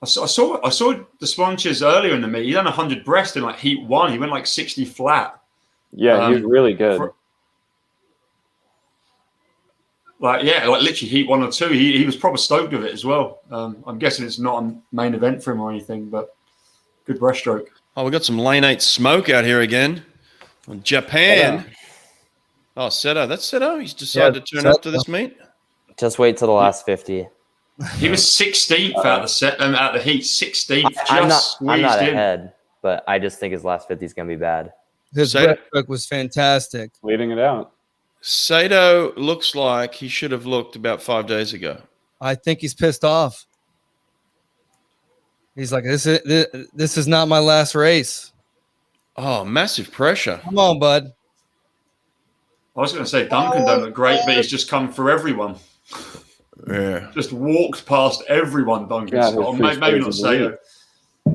I saw the Splunches earlier in the meet. He done 100 breast in like heat 1. He went like 60 flat. Yeah, he's really good. Like literally heat 1 or 2. He was probably stoked with it as well. I'm guessing it's not a main event for him or anything, but good breaststroke. Oh, we got some lane 8 smoke out here again. Japan. Oh, Seto. That's Seto. He's decided to turn up to this meet. Just wait till the last 50. He was 16th out of the heat. 16th. I'm not ahead, but I just think his last 50 is going to be bad. His breaststroke was fantastic. Leading it out. Sato looks like he should have looked about 5 days ago. I think he's pissed off. He's like, this is not my last race. Oh, massive pressure. Come on, bud. I was going to say Duncan don't look great, but he's just come for everyone. Yeah. Just walked past everyone, Duncan. Yeah, maybe not Sato.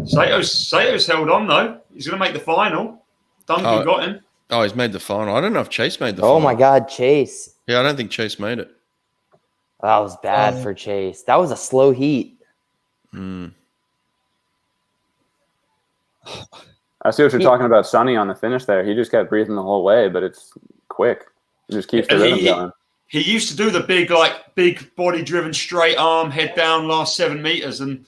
Sato's held on, though. He's going to make the final. Duncan got him. Oh, he's made the final. I don't know if Chase made the final. Oh, my God, Chase. Yeah, I don't think Chase made it. That was bad for Chase. That was a slow heat. I see what you're talking about, Sonny, on the finish there. He just kept breathing the whole way, but it's quick. He just keeps the rhythm going. He used to do the big body-driven straight arm, head down last 7 meters. And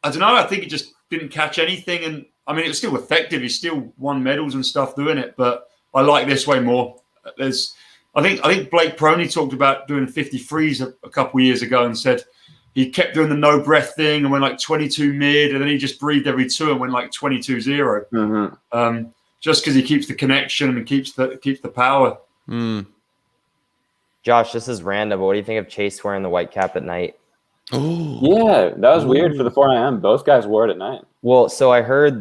I don't know, I think he just didn't catch anything. And I mean, it was still effective. He still won medals and stuff doing it, but I like this way more. I think Blake Prenot talked about doing 53s a couple of years ago and said he kept doing the no breath thing and went like 22 mid, and then he just breathed every 2 and went like 22-0. Just because he keeps the connection and keeps the power. Josh, this is random, but what do you think of Chase wearing the white cap at night? Oh, yeah, that was weird for the 4IM. Both guys wore it at night. Well, so I heard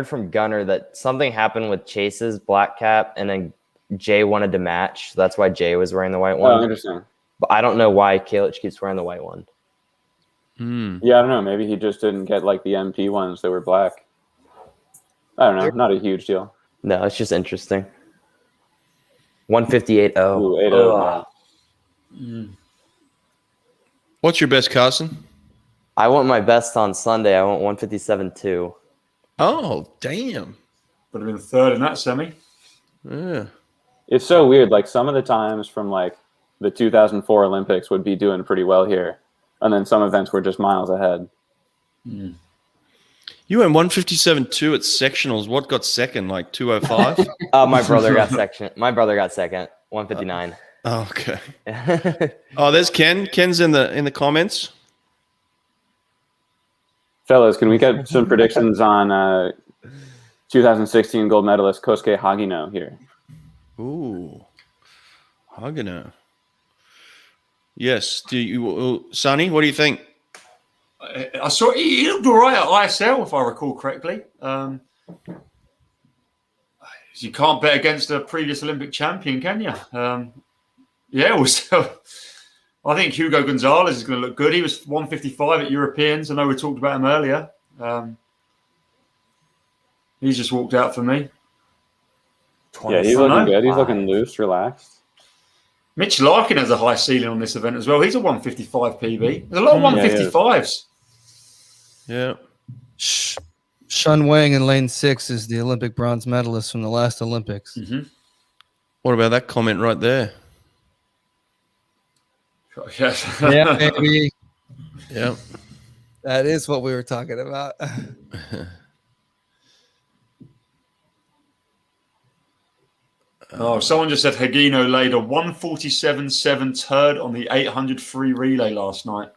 from Gunner that something happened with Chase's black cap, and then Jay wanted to match. So that's why Jay was wearing the white one. Oh, interesting. But I don't know why Kalic keeps wearing the white one. Yeah, I don't know. Maybe he just didn't get like the MP ones that were black. I don't know. Not a huge deal. No, it's just interesting. 158.0. Ooh, 8.0. What's your best, Carson? I want my best on Sunday. I want 157.2. Oh, damn. Would have been third in that semi. Yeah. It's so weird. Like some of the times from like the 2004 Olympics would be doing pretty well here. And then some events were just miles ahead. You went 157.2 at sectionals. What got second? Like 205? My brother got second. 159. Oh, okay. Oh, there's Ken. Ken's in the comments. Fellas, can we get some predictions on 2016 gold medalist Kosuke Hagino here? Ooh, Hagino. Yes. Do you, Sonny? What do you think? I saw he looked all right at ISL, if I recall correctly. You can't bet against a previous Olympic champion, can you? I think Hugo Gonzalez is going to look good. He was 155 at Europeans. I know we talked about him earlier. He's just walked out for me. Yeah, he's looking good. He's looking loose, relaxed. Mitch Larkin has a high ceiling on this event as well. He's a 155 PB. There's a lot of 155s. Yeah. Shun Wang in lane 6 is the Olympic bronze medalist from the last Olympics. Mm-hmm. What about that comment right there? Yes. Yeah, baby. Yeah. That is what we were talking about. Oh, someone just said Hagino laid a 147.7 turd on the 800 free relay last night.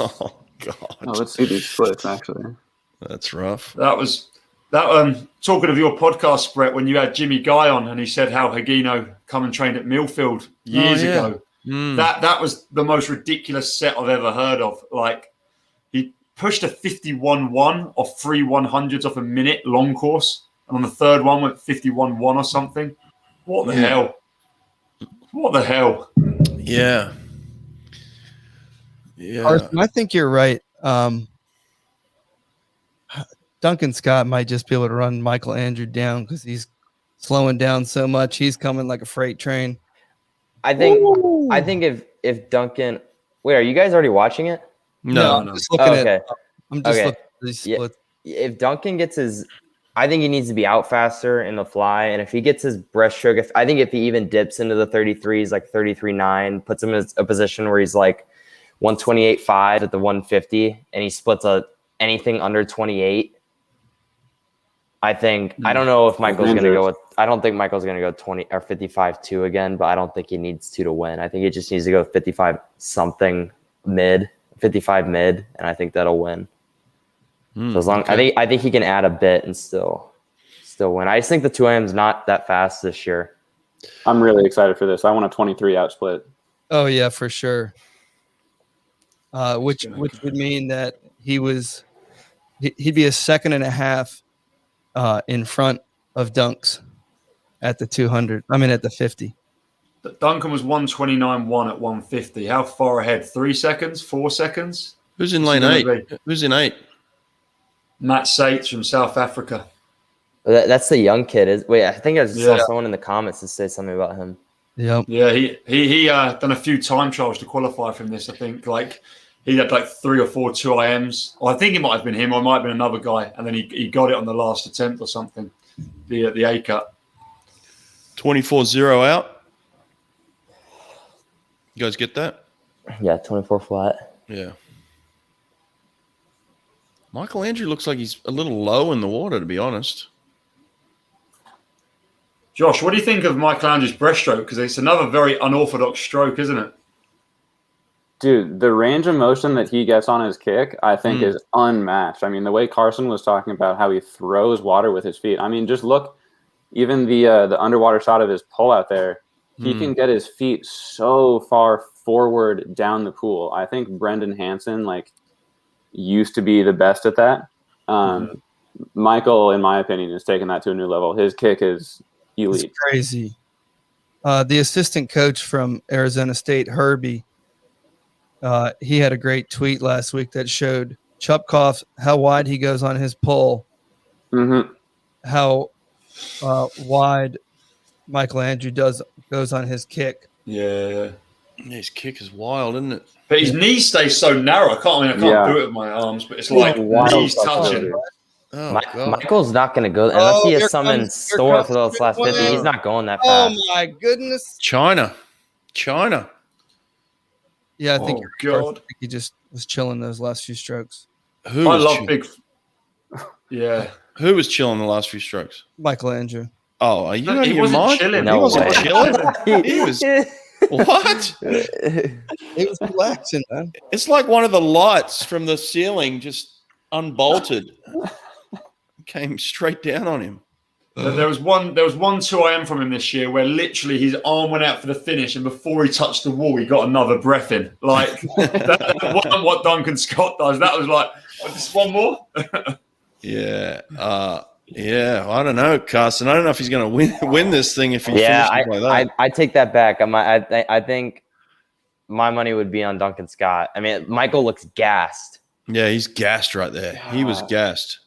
Oh, God. Oh, let's see these splits, actually. That's rough. That was that. Talking of your podcast, Brett, when you had Jimmy Guy on and he said how Hagino come and trained at Millfield years ago. That was the most ridiculous set I've ever heard of. Like, he pushed a 51.1 off 3 100s off a minute long course, and on the third one went 51.1 or something. What the hell? What the hell? Yeah. Yeah. Carson, I think you're right. Duncan Scott might just be able to run Michael Andrew down because he's slowing down so much. He's coming like a freight train. I think if Duncan, wait, are you guys already watching it? No. I'm just looking at. I'm just looking at these splits. If Duncan gets his, I think he needs to be out faster in the fly, and if he gets his breaststroke, if he even dips into the 33s, like 33.9, puts him in a position where he's like 128.5 at the 150, and he splits anything under 28. I think I don't know if Michael's going to go with. I don't think Michael's going to go 20 or 55.2 again, but I don't think he needs to win. I think he just needs to go 55 something mid, 55 mid, and I think that'll win. So as long I think he can add a bit and still win. I just think the 2IM's not that fast this year. I'm really excited for this. I want a 23 out split. Oh yeah, for sure. Which would mean that he'd be a second and a half in front of Dunks at the 200. I mean at the 50. Duncan was 129.1 at 150. How far ahead? 3 seconds? 4 seconds? Who's in lane 8? Who's in 8? Matt Sates from South Africa. That's the young kid. Wait, I think I saw someone in the comments to say something about him. Yep. Yeah, he done a few time trials to qualify from this. I think like he had like 3 or 4 2IMs. Or I think it might have been him, or it might have been another guy, and then he got it on the last attempt or something. The A cut. 24-0 out. You guys get that? Yeah, 24 flat. Yeah. Michael Andrew looks like he's a little low in the water, to be honest. Josh, what do you think of Michael Andrew's breaststroke? Because it's another very unorthodox stroke, isn't it? Dude, the range of motion that he gets on his kick, I think, is unmatched. I mean, the way Carson was talking about how he throws water with his feet. I mean, just look, even the underwater shot of his pull out there, he can get his feet so far forward down the pool. I think Brendan Hansen, used to be the best at that. Michael, in my opinion, has taken that to a new level. His kick is elite. It's crazy. The assistant coach from Arizona State, Herbie, he had a great tweet last week that showed Chupkov how wide he goes on his pull, how wide Michael Andrew goes on his kick. Yeah. His kick is wild, isn't it? But his knee stays so narrow. I can't do it with my arms, but it's like knees touching. Oh, Michael's not going to go unless he has something in store for those last 50. He's not going that fast. Oh my goodness! China. Yeah, I think he just was chilling those last few strokes. I love big. Yeah. Who was chilling the last few strokes? Michael Andrew. Oh, are you out of he your wasn't mind? chilling. No he wasn't way. chilling. He was. What? He was relaxing, man. It's like one of the lights from the ceiling just unbolted. Came straight down on him. There was one 2IM from him this year where literally his arm went out for the finish, and before he touched the wall, he got another breath in. Like that wasn't what Duncan Scott does. That was like, just one more. Yeah. Yeah, I don't know, Carson. I don't know if he's going to win this thing if he finishes like that. I take that back. I think my money would be on Duncan Scott. I mean, Michael looks gassed. Yeah, he's gassed right there. He was gassed.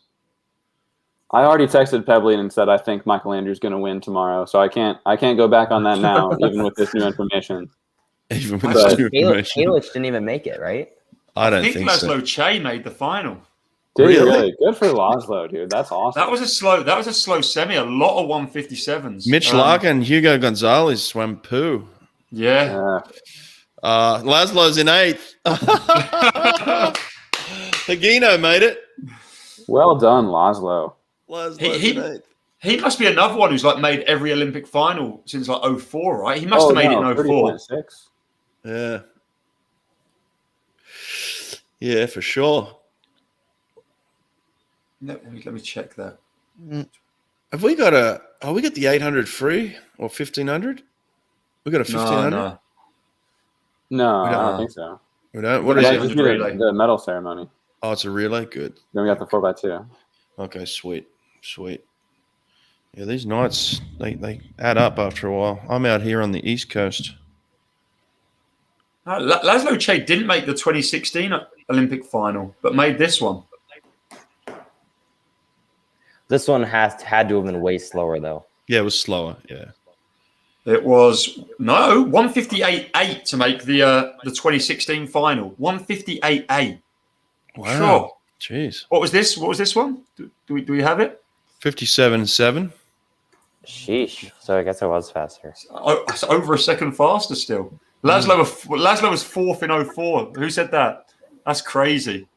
I already texted Pebbly and said I think Michael Andrew's going to win tomorrow, so I can't go back on that now, even with this new information. Even with this new information. Kalic didn't even make it, right? I don't think so. Laszlo Che made the final. Did he really? Good for Laszlo, dude. That's awesome. That was a slow semi. A lot of 157s. Mitch Larkin, Hugo Gonzalez swam poo. Yeah. Laszlo's in 8th. Hagino made it. Well done, Laszlo. He must be another one who's like made every Olympic final since like 04, right? He must have made it in 04. 30.6. Yeah. Yeah, for sure. Let me check that. Have we got the 800 free or 1500? We got a 1500? No, I don't think so. We don't. What is it? The medal ceremony. Oh, it's a relay. Good. Then we got the 4x2. Okay, sweet. Yeah, these nights they add up after a while. I'm out here on the East Coast. Laszlo Che didn't make the 2016 Olympic final, but made this one. This one had to have been way slower, though. Yeah, it was slower. Yeah. It was 158.8 to make the 2016 final. 158.8. Wow. Sure. Jeez. What was this? What was this one? Do we have it? 57.7. Sheesh. So I guess I was faster. It's over a second faster still. Laszlo was 4th in 04. Who said that? That's crazy.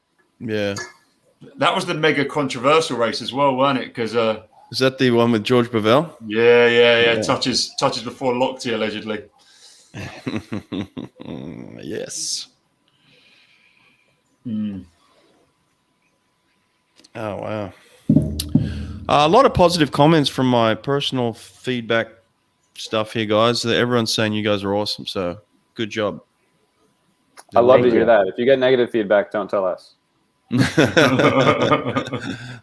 Yeah. That was the mega controversial race as well, wasn't it? Because is that the one with George Bavell? Yeah. Touches before Lochte, allegedly. Yes. Oh, wow. A lot of positive comments from my personal feedback stuff here, guys. Everyone's saying you guys are awesome, so good job. I love to hear that. If you get negative feedback, don't tell us. I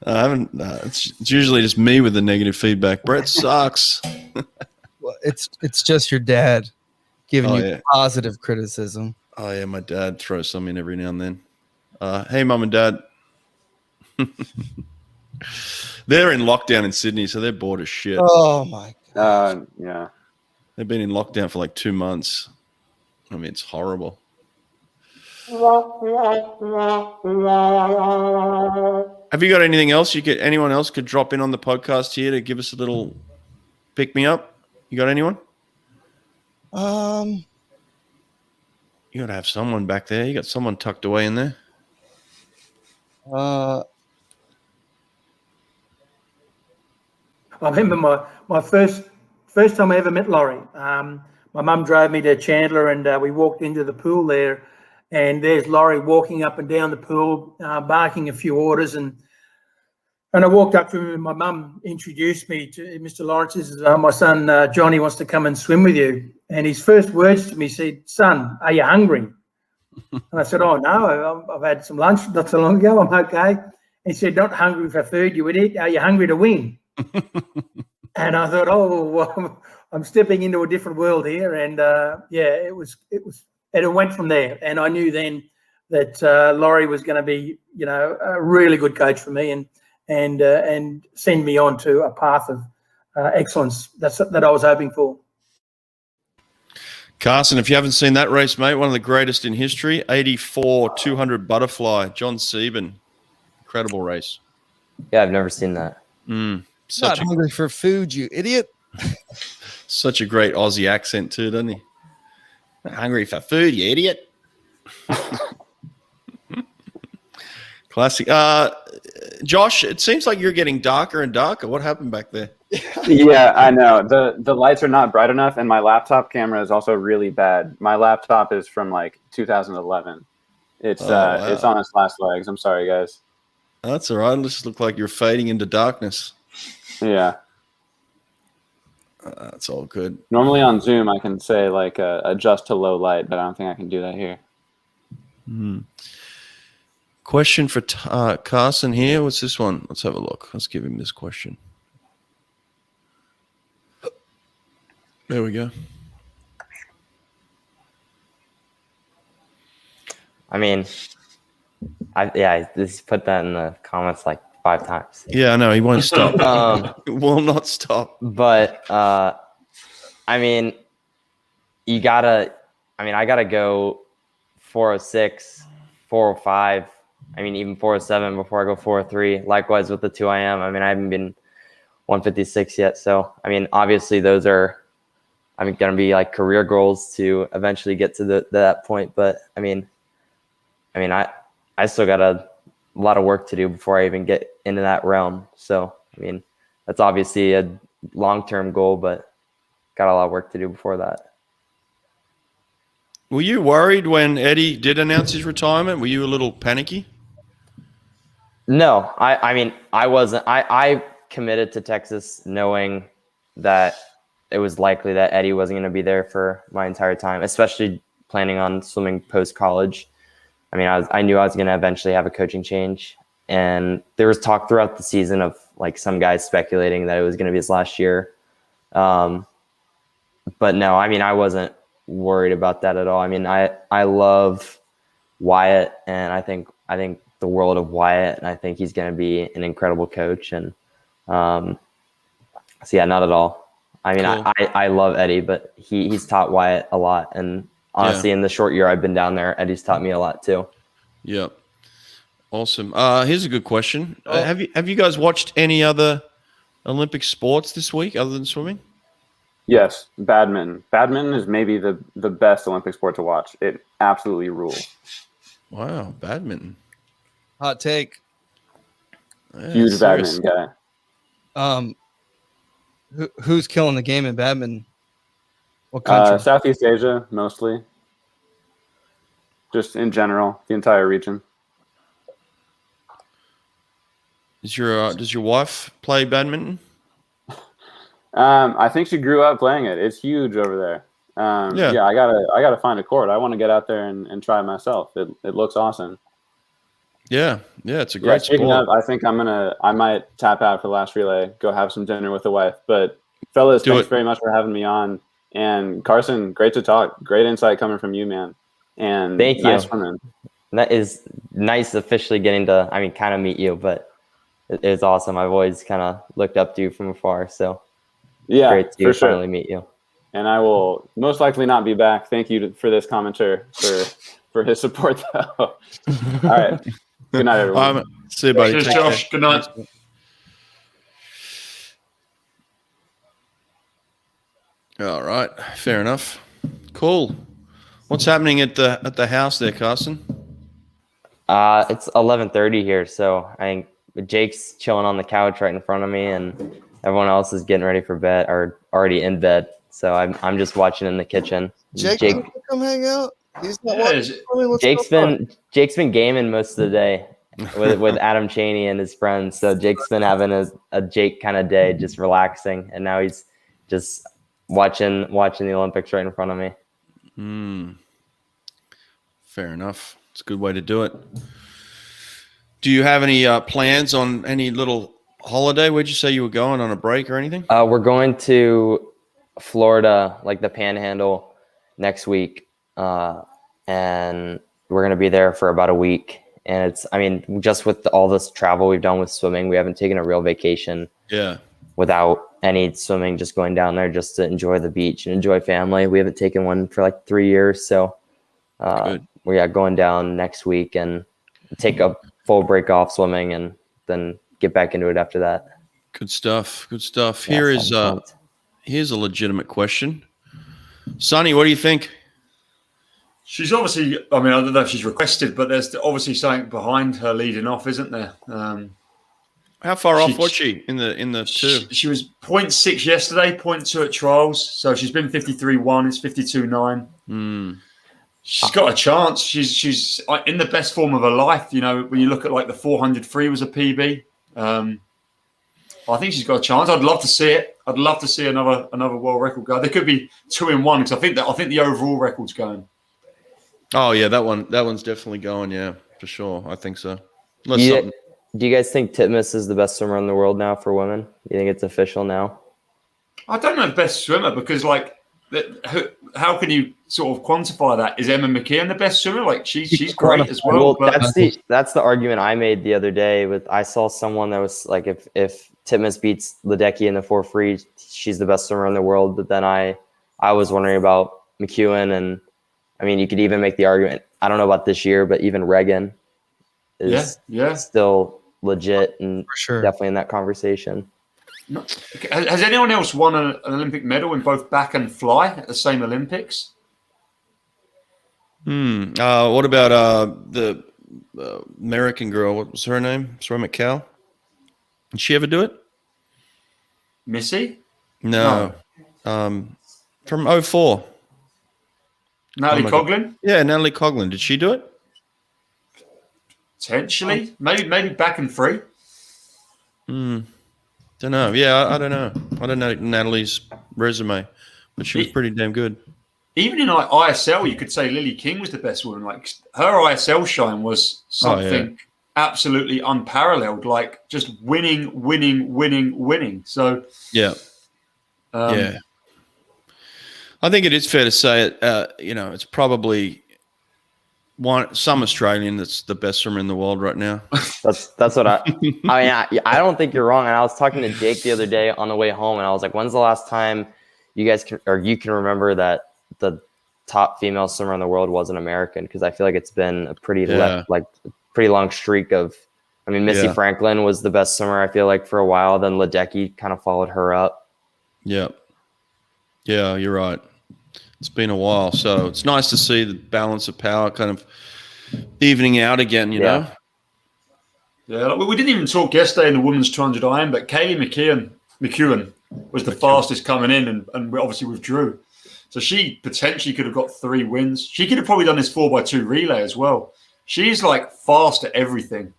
haven't. It's usually just me with the negative feedback. Brett sucks. Well, it's just your dad giving you positive criticism. Oh yeah, my dad throws some in every now and then. Hey, mum and dad. They're in lockdown in Sydney, so they're bored as shit. Oh my god. Yeah. They've been in lockdown for like 2 months. I mean, it's horrible. Have you got anything else anyone else could drop in on the podcast here to give us a little pick me up? You got anyone? You got to have someone back there. You got someone tucked away in there. I remember my first time I ever met Laurie. My mum drove me to Chandler, and we walked into the pool there, and there's Laurie walking up and down the pool, barking a few orders, and I walked up to him, and my mum introduced me to Mr. Lawrence. Says, my son Johnny wants to come and swim with you. And his first words to me said, "Son, are you hungry?" And I said, "Oh no, I've had some lunch not so long ago. I'm okay." And he said, "Not hungry for food, you idiot. Are you hungry to win?" And I thought, oh, well, I'm stepping into a different world here. And it went from there. And I knew then that Laurie was going to be, a really good coach for me and send me on to a path of excellence that I was hoping for. Carson, if you haven't seen that race, mate, one of the greatest in history, 84 200 butterfly, John Sieben. Incredible race. Yeah, I've never seen that. Not hungry for food, you idiot. Such a great Aussie accent too, doesn't he? Not hungry for food, you idiot. Classic. Josh, it seems like you're getting darker and darker. What happened back there? Yeah, I know. The lights are not bright enough, and my laptop camera is also really bad. My laptop is from like 2011. It's it's on its last legs. I'm sorry, guys. That's all right. It just looked like you're fading into darkness. Yeah. That's all good. Normally on Zoom, I can say like adjust to low light, but I don't think I can do that here. Question for Carson here. What's this one? Let's have a look. Let's give him this question. There we go. I mean, I just put that in the comments like 5 times. Yeah, I know. He won't stop. He will not stop. But, I mean, I gotta go 406, 405. I mean, even 407 before I go 403. Likewise with the 2 IM. I mean, I haven't been 156 yet. So, I mean, obviously those are, going to be like career goals to eventually get to that point. But I still got a lot of work to do before I even get into that realm. So, I mean, that's obviously a long-term goal, but got a lot of work to do before that. Were you worried when Eddie did announce his retirement? Were you a little panicky? No, I wasn't. I committed to Texas knowing that it was likely that Eddie wasn't going to be there for my entire time, especially planning on swimming post-college. I mean, I knew I was going to eventually have a coaching change. And there was talk throughout the season of like some guys speculating that it was going to be his last year. But no, I mean, I wasn't worried about that at all. I mean, I love Wyatt, and I think the world of Wyatt, and I think he's going to be an incredible coach. And so yeah, not at all. I mean, cool. I love Eddie, but he's taught Wyatt a lot, and honestly, in the short year I've been down there, Eddie's taught me a lot too. Yeah, awesome. Here's a good question. Have you guys watched any other Olympic sports this week other than swimming? Yes, badminton. Badminton is maybe the best Olympic sport to watch. It absolutely rules. Wow, badminton. Hot take. Yeah, huge badminton guy. Who's killing the game in badminton? What country? Southeast Asia, mostly. Just in general, the entire region. Does your wife play badminton? I think she grew up playing it. It's huge over there. Yeah, I gotta find a court. I want to get out there and try it myself. It looks awesome. Yeah, it's a great sport. Speaking of, I think I might tap out for the last relay, go have some dinner with the wife. But fellas, thanks very much for having me on. And Carson, great to talk. Great insight coming from you, man. And thank you. Nice swimming. That is nice officially getting to, kind of meet you, but it's awesome. I've always kind of looked up to you from afar. So yeah, great to finally meet you. And I will most likely not be back. Thank you for this commenter for his support, though. All right. Good night, everyone. See you, buddy. Cheers, Josh. Good night. All right. Fair enough. Cool. What's happening at the house there, Carson? It's 11:30 here, so I think Jake's chilling on the couch right in front of me, and everyone else is getting ready for bed or already in bed. So I'm just watching in the kitchen. Jake, come hang out. He's not watching. Jake's been gaming most of the day with Adam Chaney and his friends. So Jake's been having a Jake kind of day, just relaxing, and now he's just watching the Olympics right in front of me. Fair enough. It's a good way to do it. Do you have any plans on any little holiday? Where'd you say you were going, on a break or anything? We're going to Florida, like the Panhandle, next week. And we're going to be there for about a week. And just with all this travel we've done with swimming, we haven't taken a real vacation. Yeah. Without any swimming, just going down there just to enjoy the beach and enjoy family. We haven't taken one for like 3 years. So we're going down next week and take a full break off swimming and then get back into it after that. Good stuff. Yeah, Here's a legitimate question. Sonny, what do you think? She's obviously, I don't know if she's requested, but there's obviously something behind her leading off, isn't there? How far off was she in the two? She was 0.6 yesterday, 0.2 at trials. So she's been 53.1. It's 52.9. She's got a chance. She's in the best form of her life. You know, when you look at like the 400 free was a PB. I think she's got a chance. I'd love to see it. I'd love to see another world record go. There could be 2 in 1 because I think the overall record's going. Oh yeah, that one's definitely going. Yeah, for sure. I think so. Do you guys think Titmus is the best swimmer in the world now for women? Do you think it's official now? I don't know best swimmer because like how can you sort of quantify that? Is Emma McKeon the best swimmer? Like she's great as well. Well, but that's the argument I made the other day. I saw someone that was like, if Titmus beats Ledecky in the 4 free, she's the best swimmer in the world. But then I was wondering about McEwen, and I mean, you could even make the argument. I don't know about this year, but even Regan is still legit and For sure. definitely in that conversation. Has anyone else won an Olympic medal in both back and fly at the same Olympics? What about the American girl? What was her name? Sarah McCall. Did she ever do it? Missy? No. From 04. Natalie Coughlin? Yeah, Natalie Coughlin. Did she do it? Potentially. Maybe back and free. Don't know. Yeah, I don't know. I don't know Natalie's resume, but she was pretty damn good. Even in like ISL, you could say Lily King was the best woman. Like her ISL shine was something absolutely unparalleled. Like just winning. So yeah. I think it is fair to say it. It's probably some Australian that's the best swimmer in the world right now. That's what I I don't think you're wrong. And I was talking to Jake the other day on the way home, and I was like, when's the last time you can remember that the top female swimmer in the world was an American? Because I feel like it's been a pretty long streak of, I mean, Missy Franklin was the best swimmer, I feel like, for a while. Then Ledecky kind of followed her up. Yeah, you're right. It's been a while, so it's nice to see the balance of power kind of evening out again, you know? Yeah, we didn't even talk yesterday in the women's 200 iron, but Kaylee McEwen was the fastest coming in and we obviously withdrew. So she potentially could have got 3 wins. She could have probably done this 4x2 relay as well. She's like fast at everything.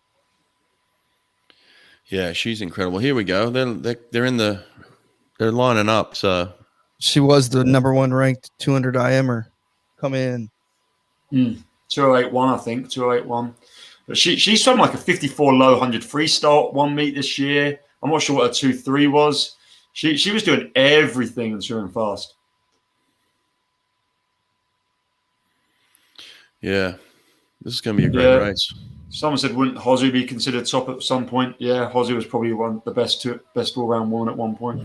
Yeah, she's incredible. Here we go. They're lining up, so. She was the number 1 ranked 200 IMer come in. 2081, I think, 2081. But she swam like a 54 low 100 freestyle 1 meet this year. I'm not sure what her 2.3 was. She was doing everything and swimming fast. Yeah, this is going to be a great race. Someone said, wouldn't Hosu be considered top at some point? Yeah, Hosu was probably the best all-round woman at one point.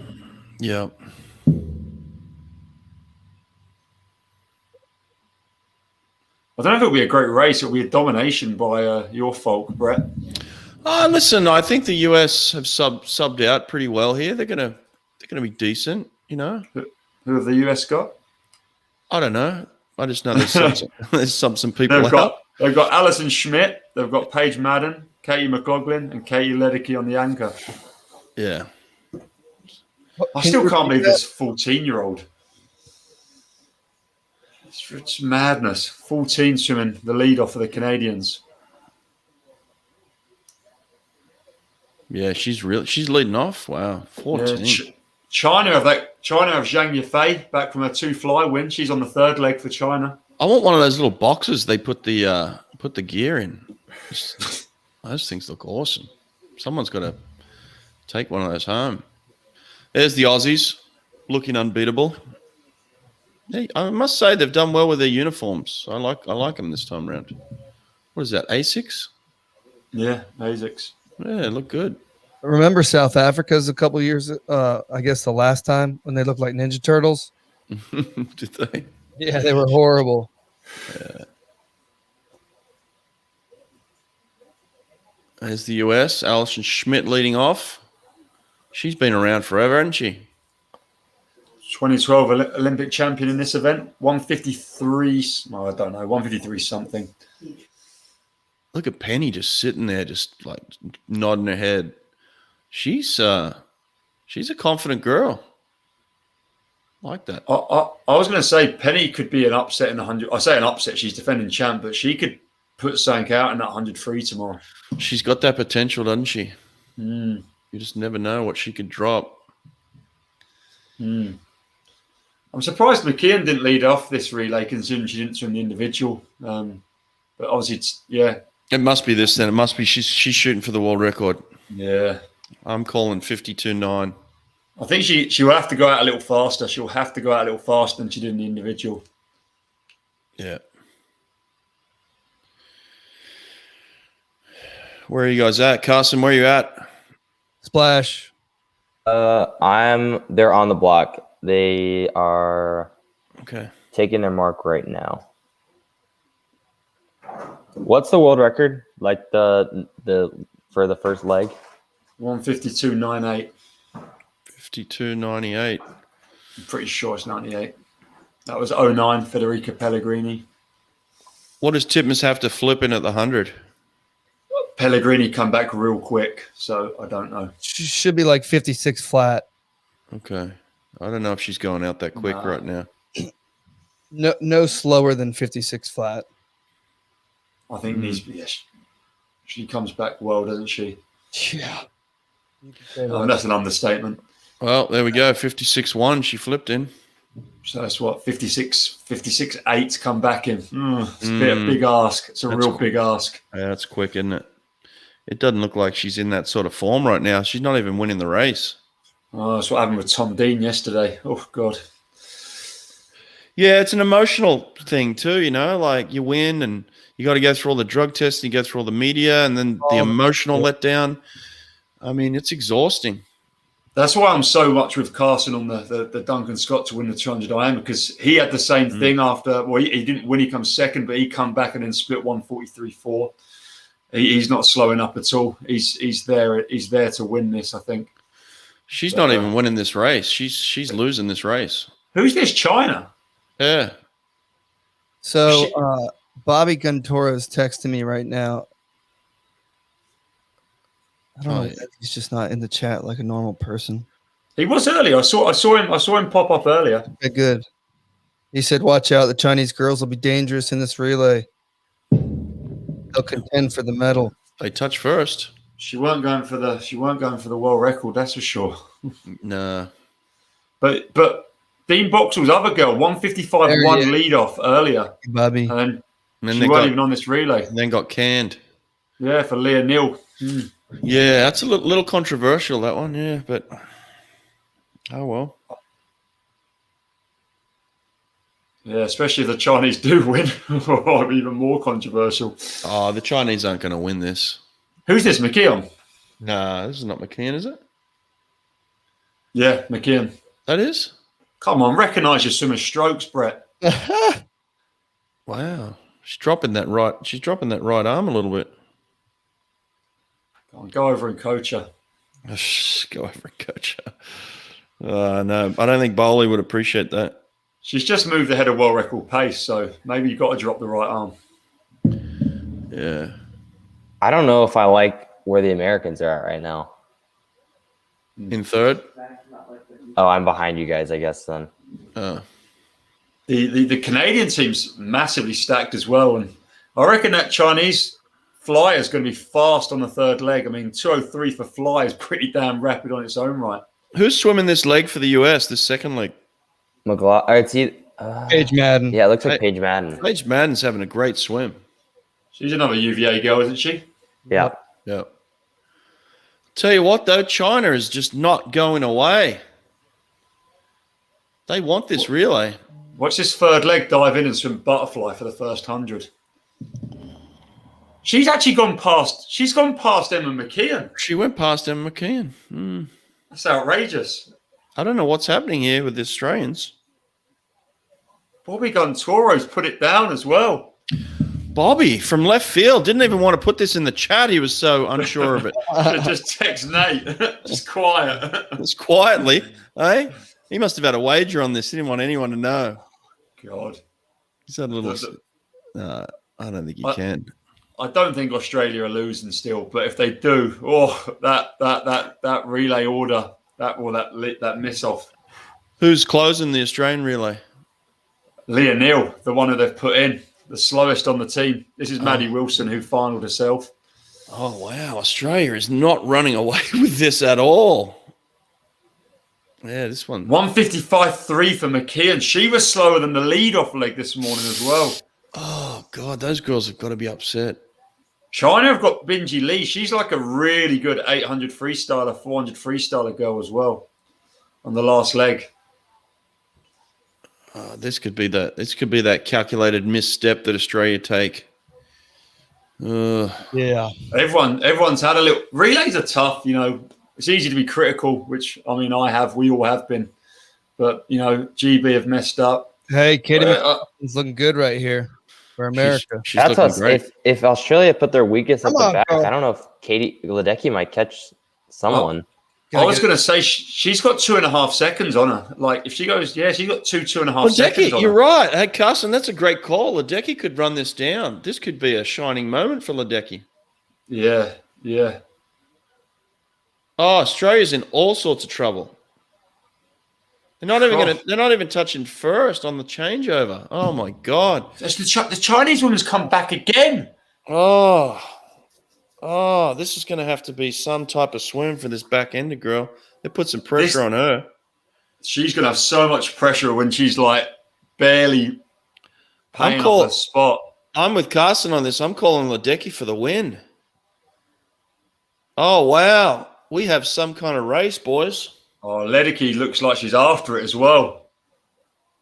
Yeah. I don't know if it'll be a great race. It'll be a domination by your folk, Brett. Listen, I think the US have subbed out pretty well here. They're gonna be decent, you know. Who have the US got? I don't know. I just know there's some people They've got Alison Schmidt, they've got Paige Madden, Katie McLoughlin, and Katie Ledecky on the anchor. Yeah. I still can't believe this 14-year-old. It's madness. 14 swimming the lead off of the Canadians. Yeah, she's leading off. Wow, 14. Yeah, China have Zhang Yifei back from her 2 fly win. She's on the 3rd leg for China. I want one of those little boxes they put the gear in. Those things look awesome. Someone's got to take one of those home. There's the Aussies looking unbeatable. Hey, I must say they've done well with their uniforms. I like them this time around. What is that, Asics? Yeah, Asics. Yeah, look good. Remember South Africa's a couple years, I guess the last time when they looked like Ninja Turtles? Did they? Yeah, they were horrible. Yeah. There's the US, Alison Schmidt leading off. She's been around forever, hasn't she? 2012 Olympic champion in this event. 153, I don't know, 153 something. Look at Penny just sitting there, just like nodding her head. She's a confident girl. I like that. I was going to say Penny could be an upset in 100. I say an upset. She's defending champ, but she could put something out in that 100 free tomorrow. She's got that potential, doesn't she? You just never know what she could drop. I'm surprised McKeon didn't lead off this relay, considering she didn't swim the individual. But obviously, It must be this then. It must be she's shooting for the world record. Yeah. I'm calling 52.9. I think she will have to go out a little faster. She'll have to go out a little faster than she did in the individual. Yeah. Where are you guys at? Carson, where are you at? Splash. They're on the block. They are taking their mark right now. What's the world record? Like the for the first leg? 152.98. 52.98. I'm pretty sure it's 98. That was 09, Federica Pellegrini. What does Titmus have to flip in at the 100? Pellegrini come back real quick, so I don't know. She should be like 56 flat. Okay. I don't know if she's going out that quick right now. No slower than 56 flat. I think she comes back well, doesn't she? Yeah. That's an understatement. Well, there we go. 56.1. She flipped in. So that's what 56.8 come back in. It's a big ask. It's a real big ask. Yeah, that's quick, isn't it? It doesn't look like she's in that sort of form right now. She's not even winning the race. Oh, that's what happened with Tom Dean yesterday. Oh God. Yeah, it's an emotional thing too. You know, like you win and you got to go through all the drug tests, and you go through all the media, and then the emotional letdown. I mean, it's exhausting. That's why I'm so much with Carson on the Duncan Scott to win the 200 IMer, because he had the same thing after. Well, he didn't win; he comes second, but he come back and then split 143.4. He's not slowing up at all. He's there. He's there to win this. I think. She's not even winning this race. She's losing this race. Who's this? China. Yeah. So Bobby Guntora is texting me right now. I don't know. He's just not in the chat like a normal person. He was earlier. I saw him pop up earlier. Okay, good. He said, "Watch out! The Chinese girls will be dangerous in this relay. They'll contend for the medal." They touch first. She weren't going for the world record. That's for sure. No. But Dean Boxall's other girl, 155.1 lead off earlier. Bobby. And she weren't even on this relay. And then got canned. Yeah, for Leah Neal. Yeah, that's a little controversial, that one. Yeah, but oh well. Yeah, especially if the Chinese do win. Even more controversial. Oh, the Chinese aren't going to win this. Who's this, McKeon? No, this is not McKeon, is it? Yeah, McKeon. That is? Come on, recognise your swimmer's strokes, Brett. Wow. She's dropping that right arm a little bit. Go over and coach her. Go over and coach her. No, I don't think Bowley would appreciate that. She's just moved ahead of world record pace, so maybe you've got to drop the right arm. Yeah. I don't know if I like where the Americans are at right now. In third? Oh, I'm behind you guys, I guess, then. The Canadian team's massively stacked as well, and I reckon that Chinese fly is going to be fast on the third leg. I mean, 2:03 for fly is pretty damn rapid on its own right. Who's swimming this leg for the US, this second leg? McLoughlin. Paige Madden. Yeah, it looks like Paige Madden. Paige Madden's having a great swim. She's another UVA girl, isn't she? Yeah. Yeah. Tell you what, though, China is just not going away. They want this relay. Watch this third leg dive in and swim butterfly for the first 100. She's actually gone past. She's gone past Emma McKeon. She went past Emma McKeon. That's outrageous. I don't know what's happening here with the Australians. Bobby Guntoro's put it down as well. Bobby from left field didn't even want to put this in the chat. He was so unsure of it. Just text Nate. Just quiet. Just quietly, eh? He must have had a wager on this. He didn't want anyone to know. God. He's had a little. I don't think he can. I don't think Australia are losing still, but if they do, that relay order, that miss off. Who's closing the Australian relay? Leah Neal, the one that they've put in, the slowest on the team. This is Maddie Wilson, who finaled herself. Oh, wow. Australia is not running away with this at all. Yeah, this one. 155.3 for McKeon. She was slower than the lead-off leg this morning as well. Oh, God, those girls have got to be upset. China have got Binji Lee. She's like a really good 800 freestyler, 400 freestyler girl as well. on the last leg. This could be that calculated misstep that Australia take. Yeah. Everyone's had a little. Relays are tough, you know. It's easy to be critical, which I mean, we all have been. But you know, GB have messed up. Hey, Katie is looking good right here for America. She's That's looking great. If Australia put their weakest at Come the on, back, bro. I don't know if Katie Ledecky might catch someone. I was going to say she's got 2.5 seconds on her. Like if she goes, she's got 2.5 seconds on you're her. right. Hey, Carson, that's a great call. Ledecky could run this down. This could be a shining moment for Ledecky. Yeah. Oh, Australia's in all sorts of trouble. They're not even touching first on the changeover. Oh my God. The Chinese women's come back again. Oh, this is going to have to be some type of swim for this back-ender girl. They put some pressure on her. She's going to have so much pressure when she's like barely paying off her spot. I'm with Carson on this. I'm calling Ledecky for the win. Oh, wow. We have some kind of race, boys. Oh, Ledecky looks like she's after it as well.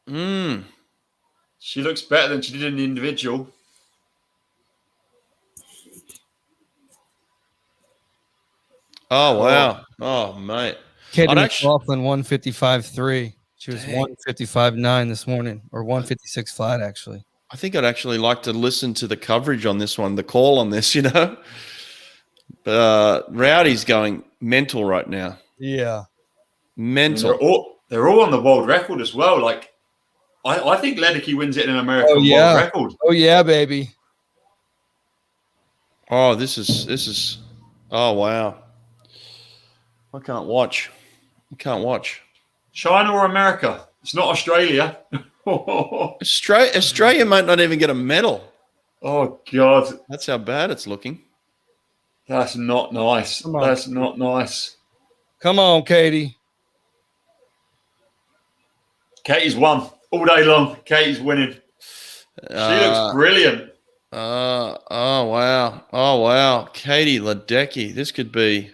She looks better than she did in the individual. Oh, wow. Oh, mate. Katie McLoughlin 155.3. She was 155.9 this morning, or 156 flat, actually. I think I'd actually like to listen to the coverage on this one, the call on this, you know. Rowdy's going mental right now. Yeah. Mental. They're all on the world record as well. Like, I think Ledecky wins it in an American world record. Oh, yeah, baby. Oh, this is. Oh, wow. I can't watch. China or America? It's not Australia. Australia might not even get a medal. Oh, God. That's how bad it's looking. That's not nice. That's not nice. Come on, Katie. Katie's won all day long. Katie's winning. She looks brilliant. Oh, wow. Katie Ledecky. This could be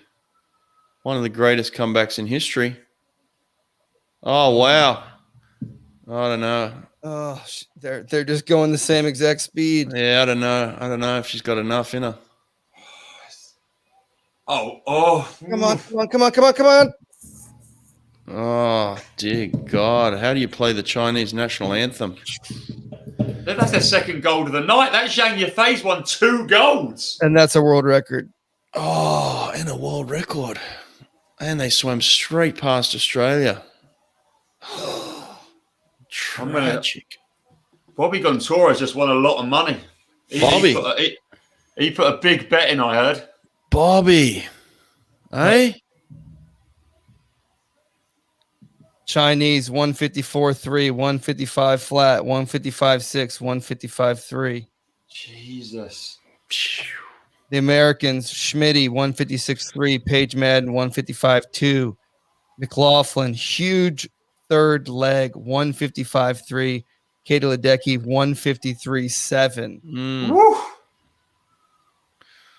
one of the greatest comebacks in history. Oh, wow. I don't know. Oh, they're just going the same exact speed. Yeah, I don't know if she's got enough in her. Oh. Come on. Oh, dear God. How do you play the Chinese national anthem? That's their second gold of the night. That Zhang Yifei's won 2 golds. And that's a world record. Oh, and a world record. And they swam straight past Australia. Tragic. Bobby Gontora has just won a lot of money. He put a big bet in, I heard. Bobby. Hey? Chinese 154.3, 155 flat, 155.6, 155.3. Jesus. The Americans, Schmitty 156.3, Paige Madden 155.2, McLoughlin, huge third leg 155.3, Katie Ledecky 153.7. Woo.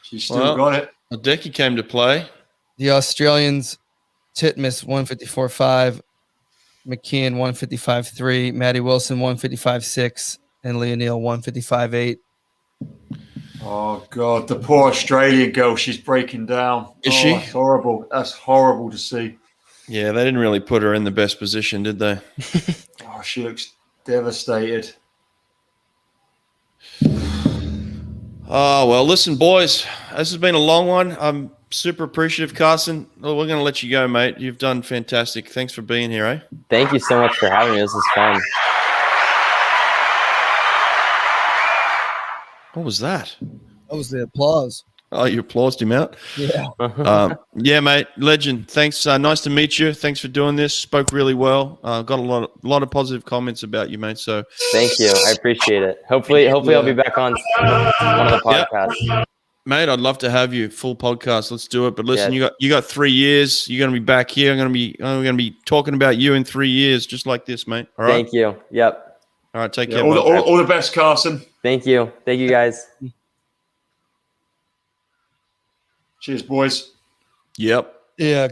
She's still got it. Ledecky came to play. The Australians, Titmus 154.5, McKeon 155.3, Maddie Wilson 155.6, and Leah Neal 155.8. Oh, God. The poor Australian girl. She's breaking down. Is she? That's horrible. That's horrible to see. Yeah, they didn't really put her in the best position, did they? Oh, she looks devastated. Oh, well, listen, boys. This has been a long one. I'm super appreciative, Carson. Well, we're going to let you go, mate. You've done fantastic. Thanks for being here, eh? Thank you so much for having me. This is fun. What was that? That was the applause. Oh, you applauded him out? Yeah. Yeah, mate. Legend. Thanks. Nice to meet you. Thanks for doing this. Spoke really well. Got a lot of positive comments about you, mate. So thank you. I appreciate it. Hopefully I'll be back on one of the podcasts. Yep. Mate, I'd love to have you full podcast. Let's do it. But listen, you got 3 years. You're going to be back here. I'm going to be talking about you in 3 years, just like this, mate. All right. Thank you. Yep. All right. Take care. All the best, Carson. Thank you. Thank you, guys. Cheers, boys. Yep. Yeah.